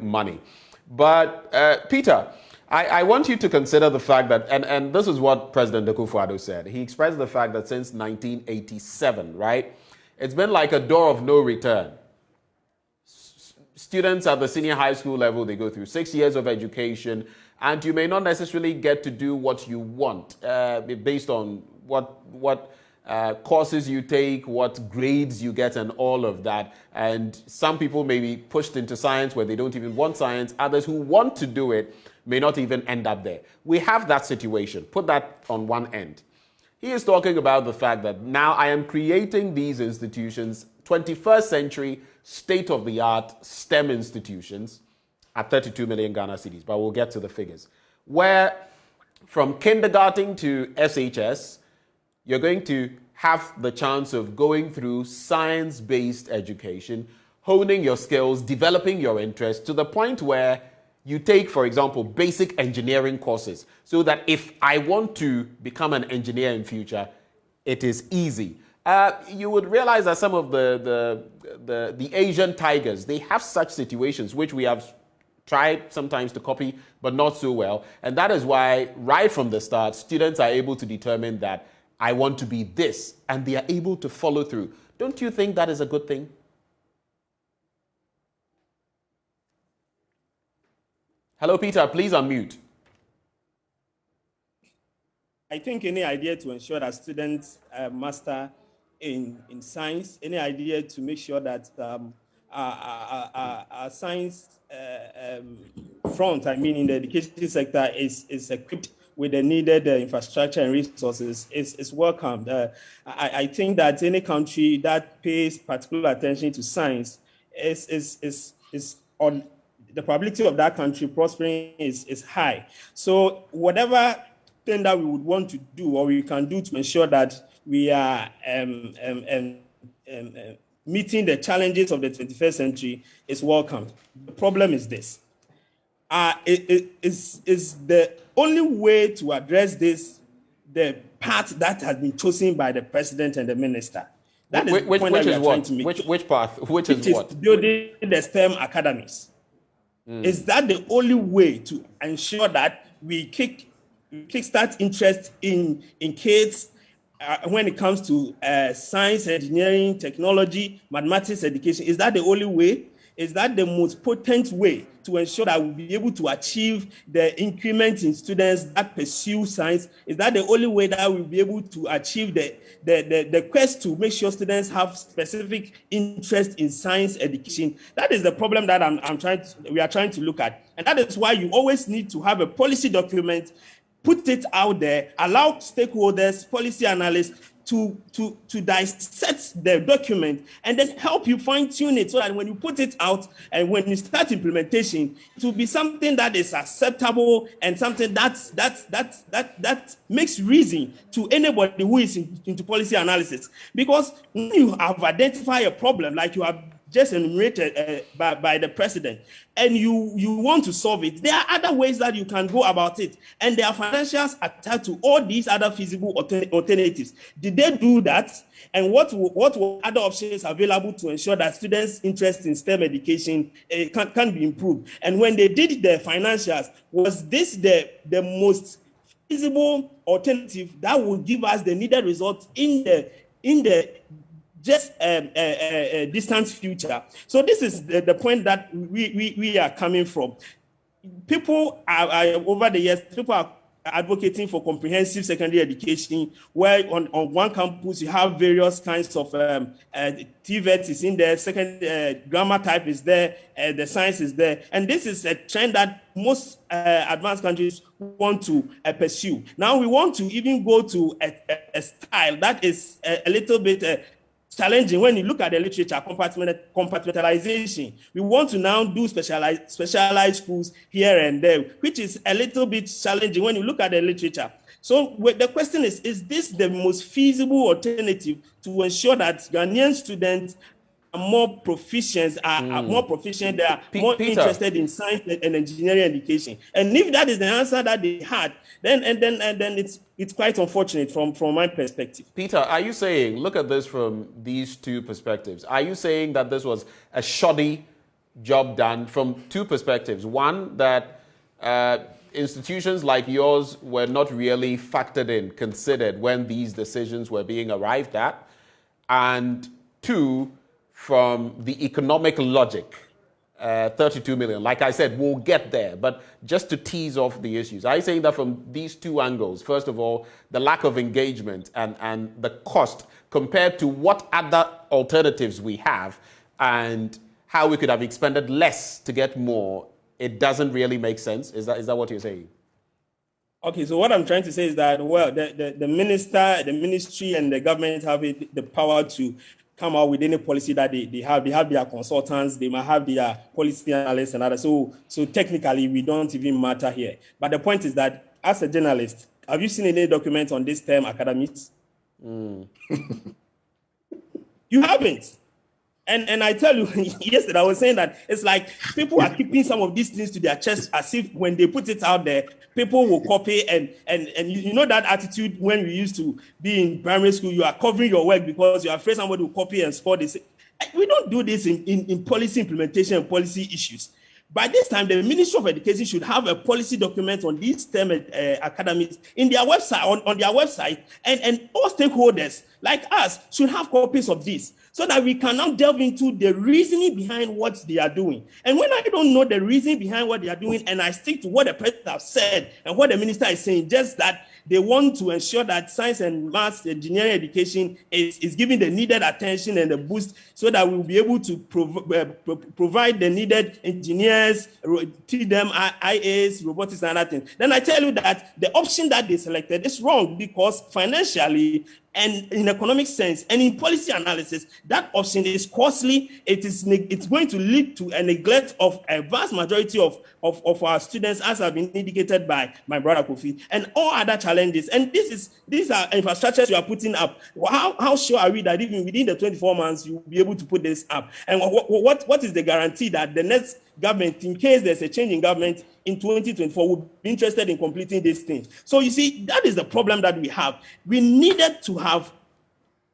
money. But Peter, I want you to consider the fact that, and this is what President Akufo-Addo said. He expressed the fact that since 1987, right, it's been like a door of no return. Students at the senior high school level, they go through 6 years of education, and you may not necessarily get to do what you want based on what courses you take, what grades you get, and all of that. And some people may be pushed into science where they don't even want science. Others who want to do it may not even end up there. We have that situation. Put that on one end. He is talking about the fact that now I am creating these institutions, 21st century, state-of-the-art STEM institutions at 32 million Ghana cedis, but we'll get to the figures, where from kindergarten to SHS, you're going to have the chance of going through science-based education, honing your skills, developing your interests to the point where you take, for example, basic engineering courses so that if I want to become an engineer in future, it is easy. You would realize that some of the Asian tigers, they have such situations which we have tried sometimes to copy, but not so well. And that is why right from the start, students are able to determine that I want to be this, and they are able to follow through. Don't you think that is a good thing? Hello, Peter, please unmute. I think any idea to ensure that students master in science, any idea to make sure that our science front, I mean, in the education sector is equipped with the needed infrastructure and resources is welcomed. I think that any country that pays particular attention to science is on the probability of that country prospering is high. So whatever thing that we would want to do or we can do to ensure that we are meeting the challenges of the 21st century is welcomed. The problem is this. Is the only way to address this the path that has been chosen by the president and the minister. That is which is what? Which path? Which is what? Building the STEM academies. Is that the only way to ensure that we kickstart interest in kids when it comes to science, engineering, technology, mathematics education? Is that the only way? Is that the most potent way to ensure that we'll be able to achieve the increment in students that pursue science? Is that the only way that we'll be able to achieve the quest to make sure students have specific interest in science education? That is the problem that we are trying to look at. And that is why you always need to have a policy document, put it out there, allow stakeholders, policy analysts to dissect the document and then help you fine-tune it so that when you put it out and when you start implementation, it will be something that is acceptable and something that makes reason to anybody who is into policy analysis. Because when you have identified a problem, like you have just enumerated by the president, and you want to solve it, there are other ways that you can go about it. And there are financials attached to all these other feasible alternatives. Did they do that? And what were other options available to ensure that students' interest in STEM education can be improved? And when they did the financials, was this the most feasible alternative that would give us the needed results in the just a distant future? So this is the point that we are coming from. People are over the years, people are advocating for comprehensive secondary education, where on one campus you have various kinds of TVET is in there, second grammar type is there, the science is there. And this is a trend that most advanced countries want to pursue. Now we want to even go to a style that is a little bit challenging. When you look at the literature, compartmentalization, we want to now do specialized schools here and there, which is a little bit challenging when you look at the literature. So the question is this the most feasible alternative to ensure that Ghanaian students are more proficient, they are more interested in science and engineering education? And if that is the answer that they had, then it's quite unfortunate from my perspective. Peter, are you saying, look at this from these two perspectives, are you saying that this was a shoddy job done from two perspectives? One, that institutions like yours were not really factored in, considered when these decisions were being arrived at, and two, from the economic logic, 32 million. Like I said, we'll get there, but just to tease off the issues, are you saying that from these two angles, first of all, the lack of engagement and the cost compared to what other alternatives we have and how we could have expended less to get more, it doesn't really make sense? Is that what you're saying? Okay, so what I'm trying to say is that, well, the minister, the ministry, and the government have the power to come out with any policy that they have. They have their consultants, they might have their policy analysts and others. So technically, we don't even matter here. But the point is that, as a journalist, have you seen any document on this STEM academies? You haven't. And I tell you, yesterday I was saying that it's like people are keeping some of these things to their chest as if when they put it out there, people will copy. And you know that attitude when we used to be in primary school, you are covering your work because you're afraid somebody will copy and score this. We don't do this in policy implementation and policy issues. By this time, the Ministry of Education should have a policy document on these STEM academies in their website, on their website, and all stakeholders like us should have copies of this so that we can now delve into the reasoning behind what they are doing. And when I don't know the reasoning behind what they are doing and I stick to what the president has said and what the minister is saying, just that they want to ensure that science and maths engineering education is given the needed attention and the boost so that we'll be able to provide the needed engineers, teach them IAs, robotics, and other things. Then I tell you that the option that they selected is wrong because financially and in economic sense and in policy analysis, that option is costly. It's going to lead to a neglect of a vast majority of our students, as have been indicated by my brother Kofi, and all other challenges. And these are infrastructures you are putting up. How sure are we that even within the 24 months you'll be able to put this up? And what is the guarantee that the government, in case there's a change in government in 2024, would be interested in completing these things. So you see, that is the problem that we have. We needed to have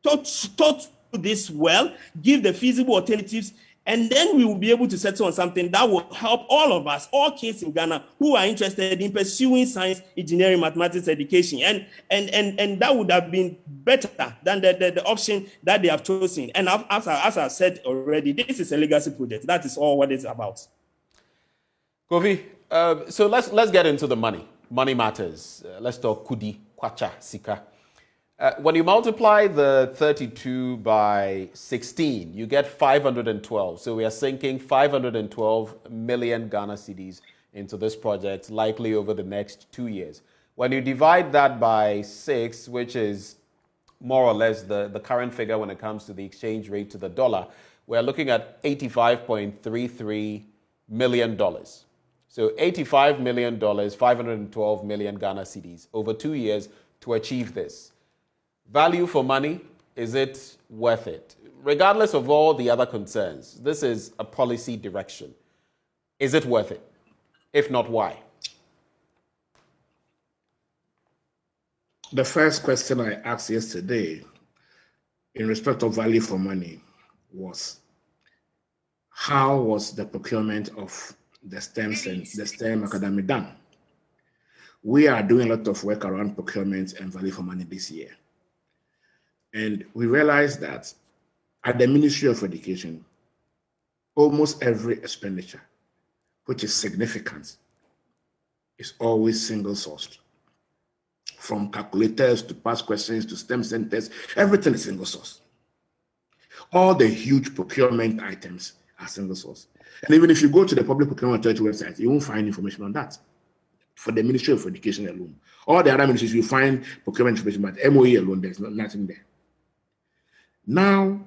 thought this well, give the feasible alternatives, and then we will be able to settle on something that will help all of us, all kids in Ghana who are interested in pursuing science, engineering, mathematics education. And that would have been better than the option that they have chosen. And as I said already, this is a legacy project. That is all what it's about. Kofi, so let's get into the money. Money matters. Let's talk kudi, kwacha, sika. When you multiply the 32 by 16, you get 512. So we are sinking 512 million Ghana cedis into this project, likely over the next 2 years. When you divide that by 6, which is more or less the current figure when it comes to the exchange rate to the dollar, we're looking at $85.33 million. So $85 million, 512 million Ghana cedis over 2 years to achieve this. Value for money, is it worth it? Regardless of all the other concerns, this is a policy direction. Is it worth it? If not, why? The first question I asked yesterday in respect of value for money was, how was the procurement of the STEM Academy done? We are doing a lot of work around procurement and value for money this year. And we realized that at the Ministry of Education, almost every expenditure, which is significant, is always single-sourced. From calculators to past questions to STEM centers, everything is single-sourced. All the huge procurement items are single-sourced. And even if you go to the Public Procurement Authority website, you won't find information on that. For the Ministry of Education alone. All the other ministries, you find procurement information, but MOE alone, there's nothing there. Now,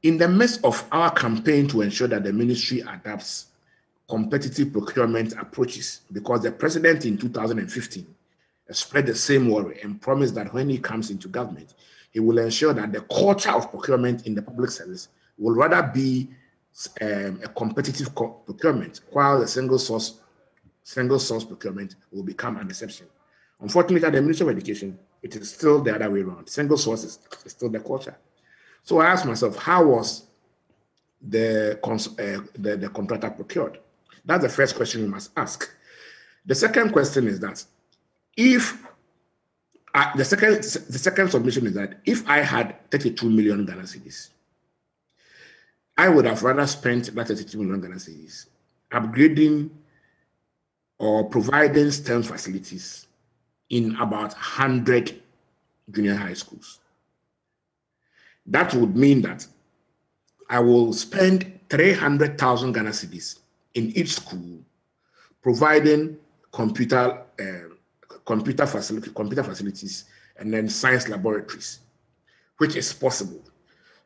in the midst of our campaign to ensure that the ministry adapts competitive procurement approaches, because the president in 2015 spread the same worry and promised that when he comes into government, he will ensure that the culture of procurement in the public service will rather be a competitive procurement, while the single source procurement will become an exception. Unfortunately, at the Ministry of Education, it is still the other way around. Single source is still the culture. So I asked myself, how was the contractor procured? That's the first question we must ask. The second question is that if the second submission is that if I had 32 million Ghana cedis, I would have rather spent that 32 million Ghana cedis upgrading or providing STEM facilities in about 100 junior high schools. That would mean that I will spend 300,000 Ghana cedis in each school, providing computer facilities and then science laboratories, which is possible.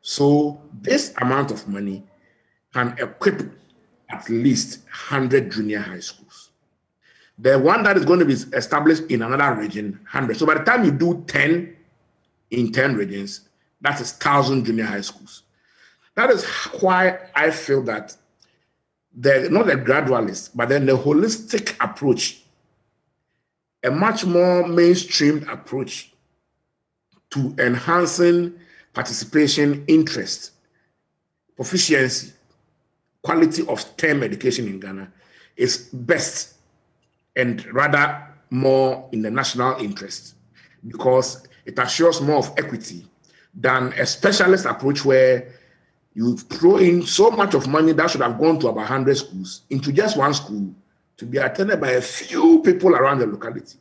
So this amount of money can equip at least 100 junior high schools. The one that is going to be established in another region, 100. So by the time you do 10 in 10 regions, that is 1,000 junior high schools. That is why I feel that not a gradualist, but then the holistic approach, a much more mainstreamed approach to enhancing participation, interest, proficiency, quality of STEM education in Ghana is best and rather more in the national interest, because it assures more of equity than a specialist approach where you throw in so much of money that should have gone to about 100 schools into just one school to be attended by a few people around the locality,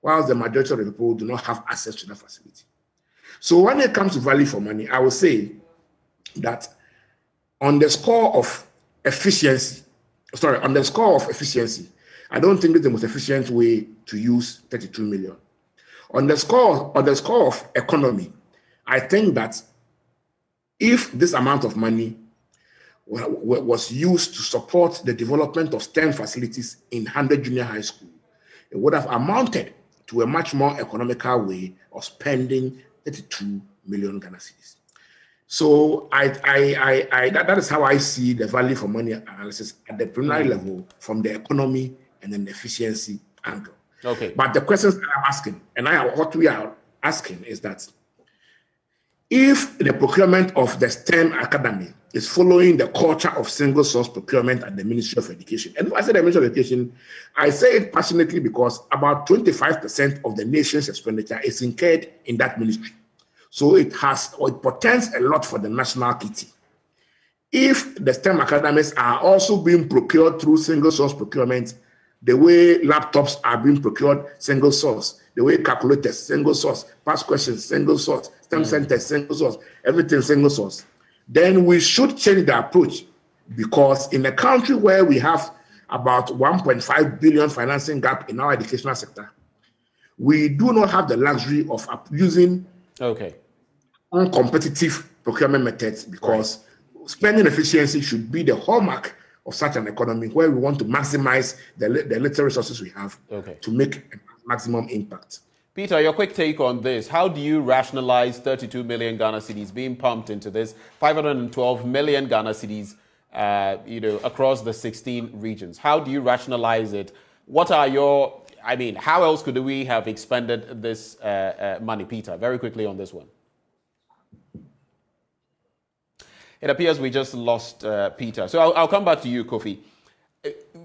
whilst the majority of the people do not have access to that facility. So when it comes to value for money, I would say that on the score of efficiency, I don't think it's the most efficient way to use 32 million. On the score of economy, I think that if this amount of money was used to support the development of STEM facilities in 100 junior high school, it would have amounted to a much more economical way of spending 32 million Ghana cedis. So that is how I see the value for money analysis at the preliminary level from the economy and then the efficiency angle. Okay. But the questions that I'm asking, and what we are asking is that if the procurement of the STEM academy is following the culture of single source procurement at the Ministry of Education, and if I say the Ministry of Education, I say it passionately because about 25% of the nation's expenditure is incurred in that ministry. So it portends a lot for the national kitty. If the STEM academies are also being procured through single source procurement, the way laptops are being procured, single source, the way calculators, single source, past questions, single source, STEM centers, single source, everything single source, then we should change the approach, because in a country where we have about 1.5 billion financing gap in our educational sector, we do not have the luxury of using uncompetitive procurement methods, because spending efficiency should be the hallmark of such an economy where we want to maximize the little resources we have to make maximum impact. Peter, your quick take on this. How do you rationalize 32 million Ghana cedis being pumped into this, 512 million Ghana cedis, across the 16 regions? How do you rationalize it? What are your, how else could we have expended this money? Peter, very quickly on this one. It appears we just lost Peter. So I'll come back to you, Kofi.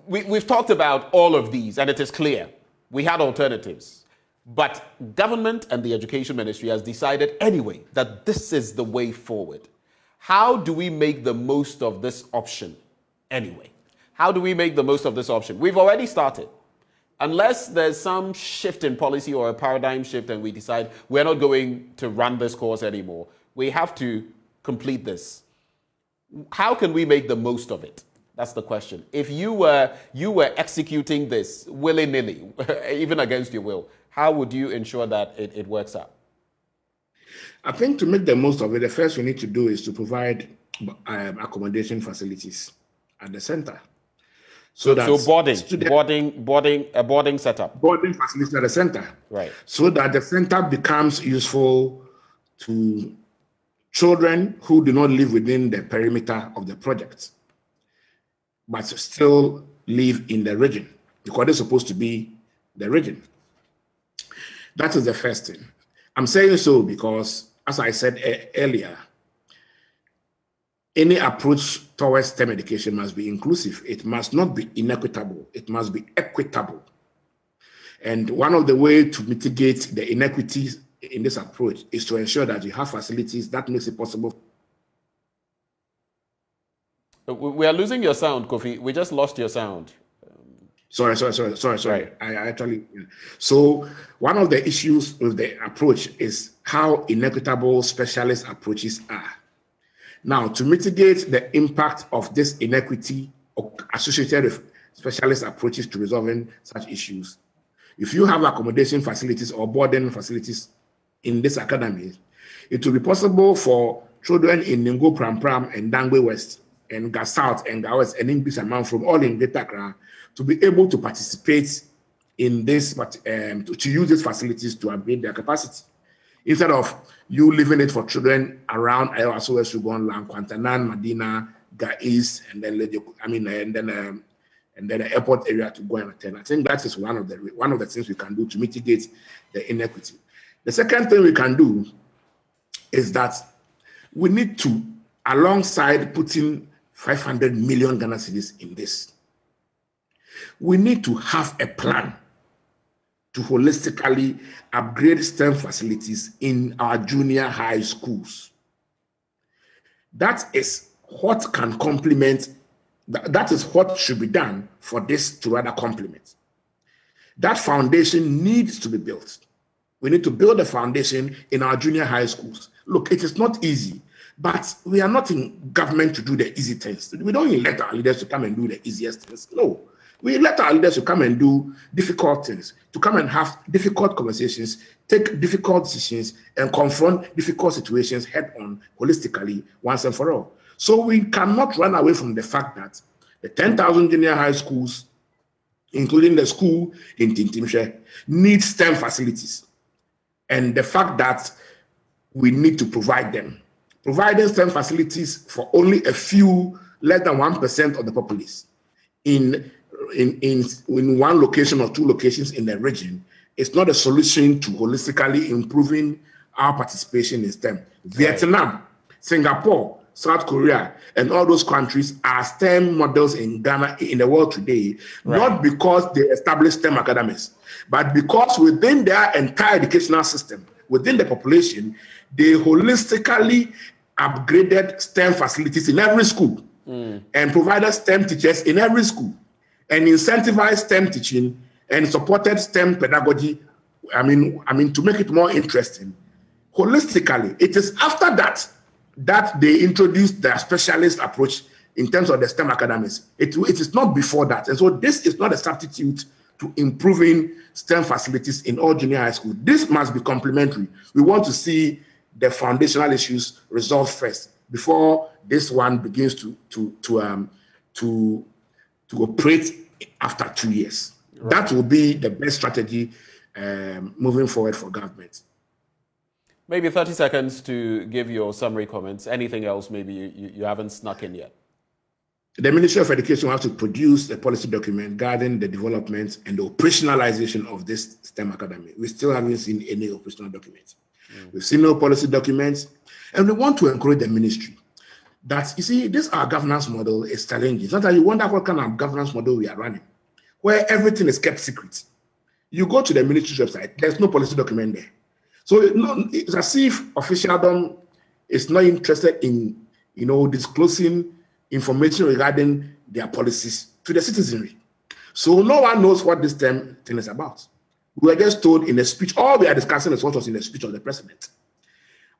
We've talked about all of these, and it is clear. We had alternatives. But government and the Education Ministry has decided anyway that this is the way forward. How do we make the most of this option anyway? How do we make the most of this option? We've already started. Unless there's some shift in policy or a paradigm shift and we decide we're not going to run this course anymore, we have to complete this. How can we make the most of it? That's the question. If you were executing this willy-nilly, even against your will, how would you ensure that it works out? I think to make the most of it, the first we need to do is to provide accommodation facilities at the center. So boarding setup. Boarding facilities at the center. Right. So that the center becomes useful to children who do not live within the perimeter of the project, but still live in the region, because they're supposed to be the region. That is the first thing. I'm saying so because, as I said earlier, any approach towards STEM education must be inclusive. It must not be inequitable. It must be equitable. And one of the ways to mitigate the inequities in this approach is to ensure that you have facilities that makes it possible. We are losing your sound, Kofi. We just lost your sound. Sorry. Right. I actually. So one of the issues with the approach is how inequitable specialist approaches are. Now, to mitigate the impact of this inequity associated with specialist approaches to resolving such issues, if you have accommodation facilities or boarding facilities in this academy, it will be possible for children in Ningo Pram and Dangwe West and Ga South and Ga West and English Amount from all in Greater Accra to be able to participate in this, to use these facilities to upgrade their capacity, instead of you leaving it for children around Ayawaso, Sugon, Kwantanan, Medina, Ga East, and then and then the airport area to go and attend. I think that is one of the things we can do to mitigate the inequity. The second thing we can do is that we need to, alongside putting 500 million Ghana cedis in this, we need to have a plan to holistically upgrade STEM facilities in our junior high schools. That is what can complement, that is what should be done for this to rather complement. That foundation needs to be built. We need to build a foundation in our junior high schools. Look, it is not easy, but we are not in government to do the easy things. We don't elect our leaders to come and do the easiest things. No. We elect our leaders to come and do difficult things, to come and have difficult conversations, take difficult decisions, and confront difficult situations head on, holistically, once and for all. So we cannot run away from the fact that the 10,000 junior high schools, including the school in Tintimshe, need STEM facilities. And the fact that we need to provide them providing STEM facilities for only a few, less than 1% of the populace in one location or two locations in the region is not a solution to holistically improving our participation in STEM. Vietnam, Singapore, South Korea, and all those countries are STEM models in Ghana, in the world today, not because they established STEM academies, but because within their entire educational system, within the population, they holistically upgraded STEM facilities in every school and provided STEM teachers in every school and incentivized STEM teaching and supported STEM pedagogy, I mean, to make it more interesting. Holistically, it is after that they introduced the specialist approach in terms of the STEM academies. It is not before that. And so this is not a substitute to improving STEM facilities in all junior high schools. This must be complementary. We want to see the foundational issues resolved first before this one begins to operate after 2 years. Right. That will be the best strategy moving forward for government. Maybe 30 seconds to give your summary comments. Anything else maybe you haven't snuck in yet? The Ministry of Education will have to produce a policy document guiding the development and the operationalization of this STEM academy. We still haven't seen any operational documents. We've seen no policy documents, and we want to encourage the ministry that, you see, this our governance model is challenging. Sometimes you wonder what kind of governance model we are running, where everything is kept secret. You go to the ministry's website, there's no policy document there. So it's as if officialdom is not interested in, disclosing information regarding their policies to the citizenry. So no one knows what this thing is about. We were just told in a speech, all we are discussing is what was in the speech of the president.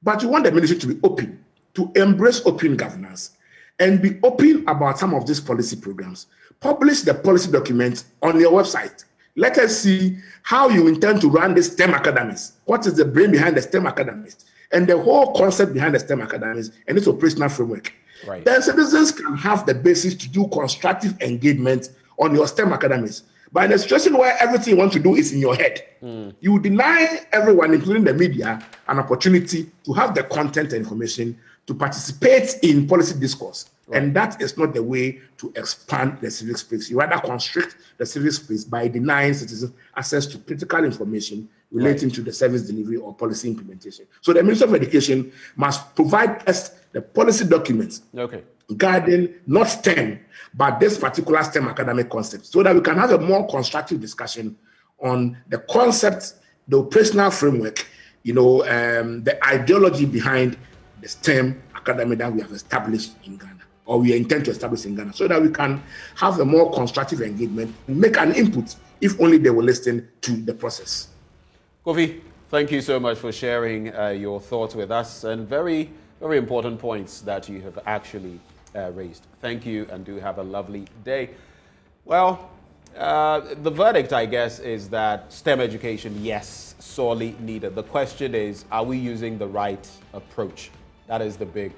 But you want the ministry to be open, to embrace open governance, and be open about some of these policy programs. Publish the policy documents on your website. Let us see how you intend to run the STEM academies. What is the brain behind the STEM academies? And the whole concept behind the STEM academies and its operational framework. Right. Then citizens can have the basis to do constructive engagement on your STEM academies. But in a situation where everything you want to do is in your head, you deny everyone, including the media, an opportunity to have the content and information to participate in policy discourse. Right. And that is not the way to expand the civic space. You rather constrict the civic space by denying citizens access to critical information relating to the service delivery or policy implementation. So the Ministry of Education must provide us the policy documents guiding not STEM, but this particular STEM academic concept, so that we can have a more constructive discussion on the concept, the operational framework, the ideology behind the STEM academy that we have established in Ghana, or we intend to establish in Ghana, so that we can have a more constructive engagement and make an input, if only they will listen to the process. Kofi, thank you so much for sharing your thoughts with us, and very, very important points that you have actually raised. Thank you, and do have a lovely day. Well, the verdict, I guess, is that STEM education, yes, sorely needed. The question is, are we using the right approach? That is the big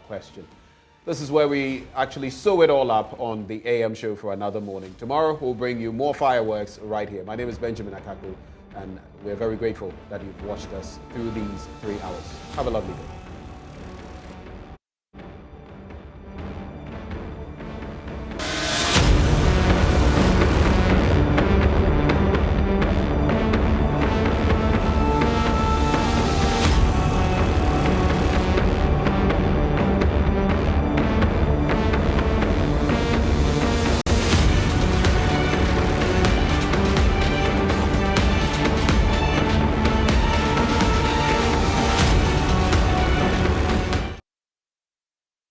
question. This is where we actually sew it all up on the AM show for another morning. Tomorrow, we'll bring you more fireworks right here. My name is Benjamin Akaku, and we're very grateful that you've watched us through these 3 hours. Have a lovely day.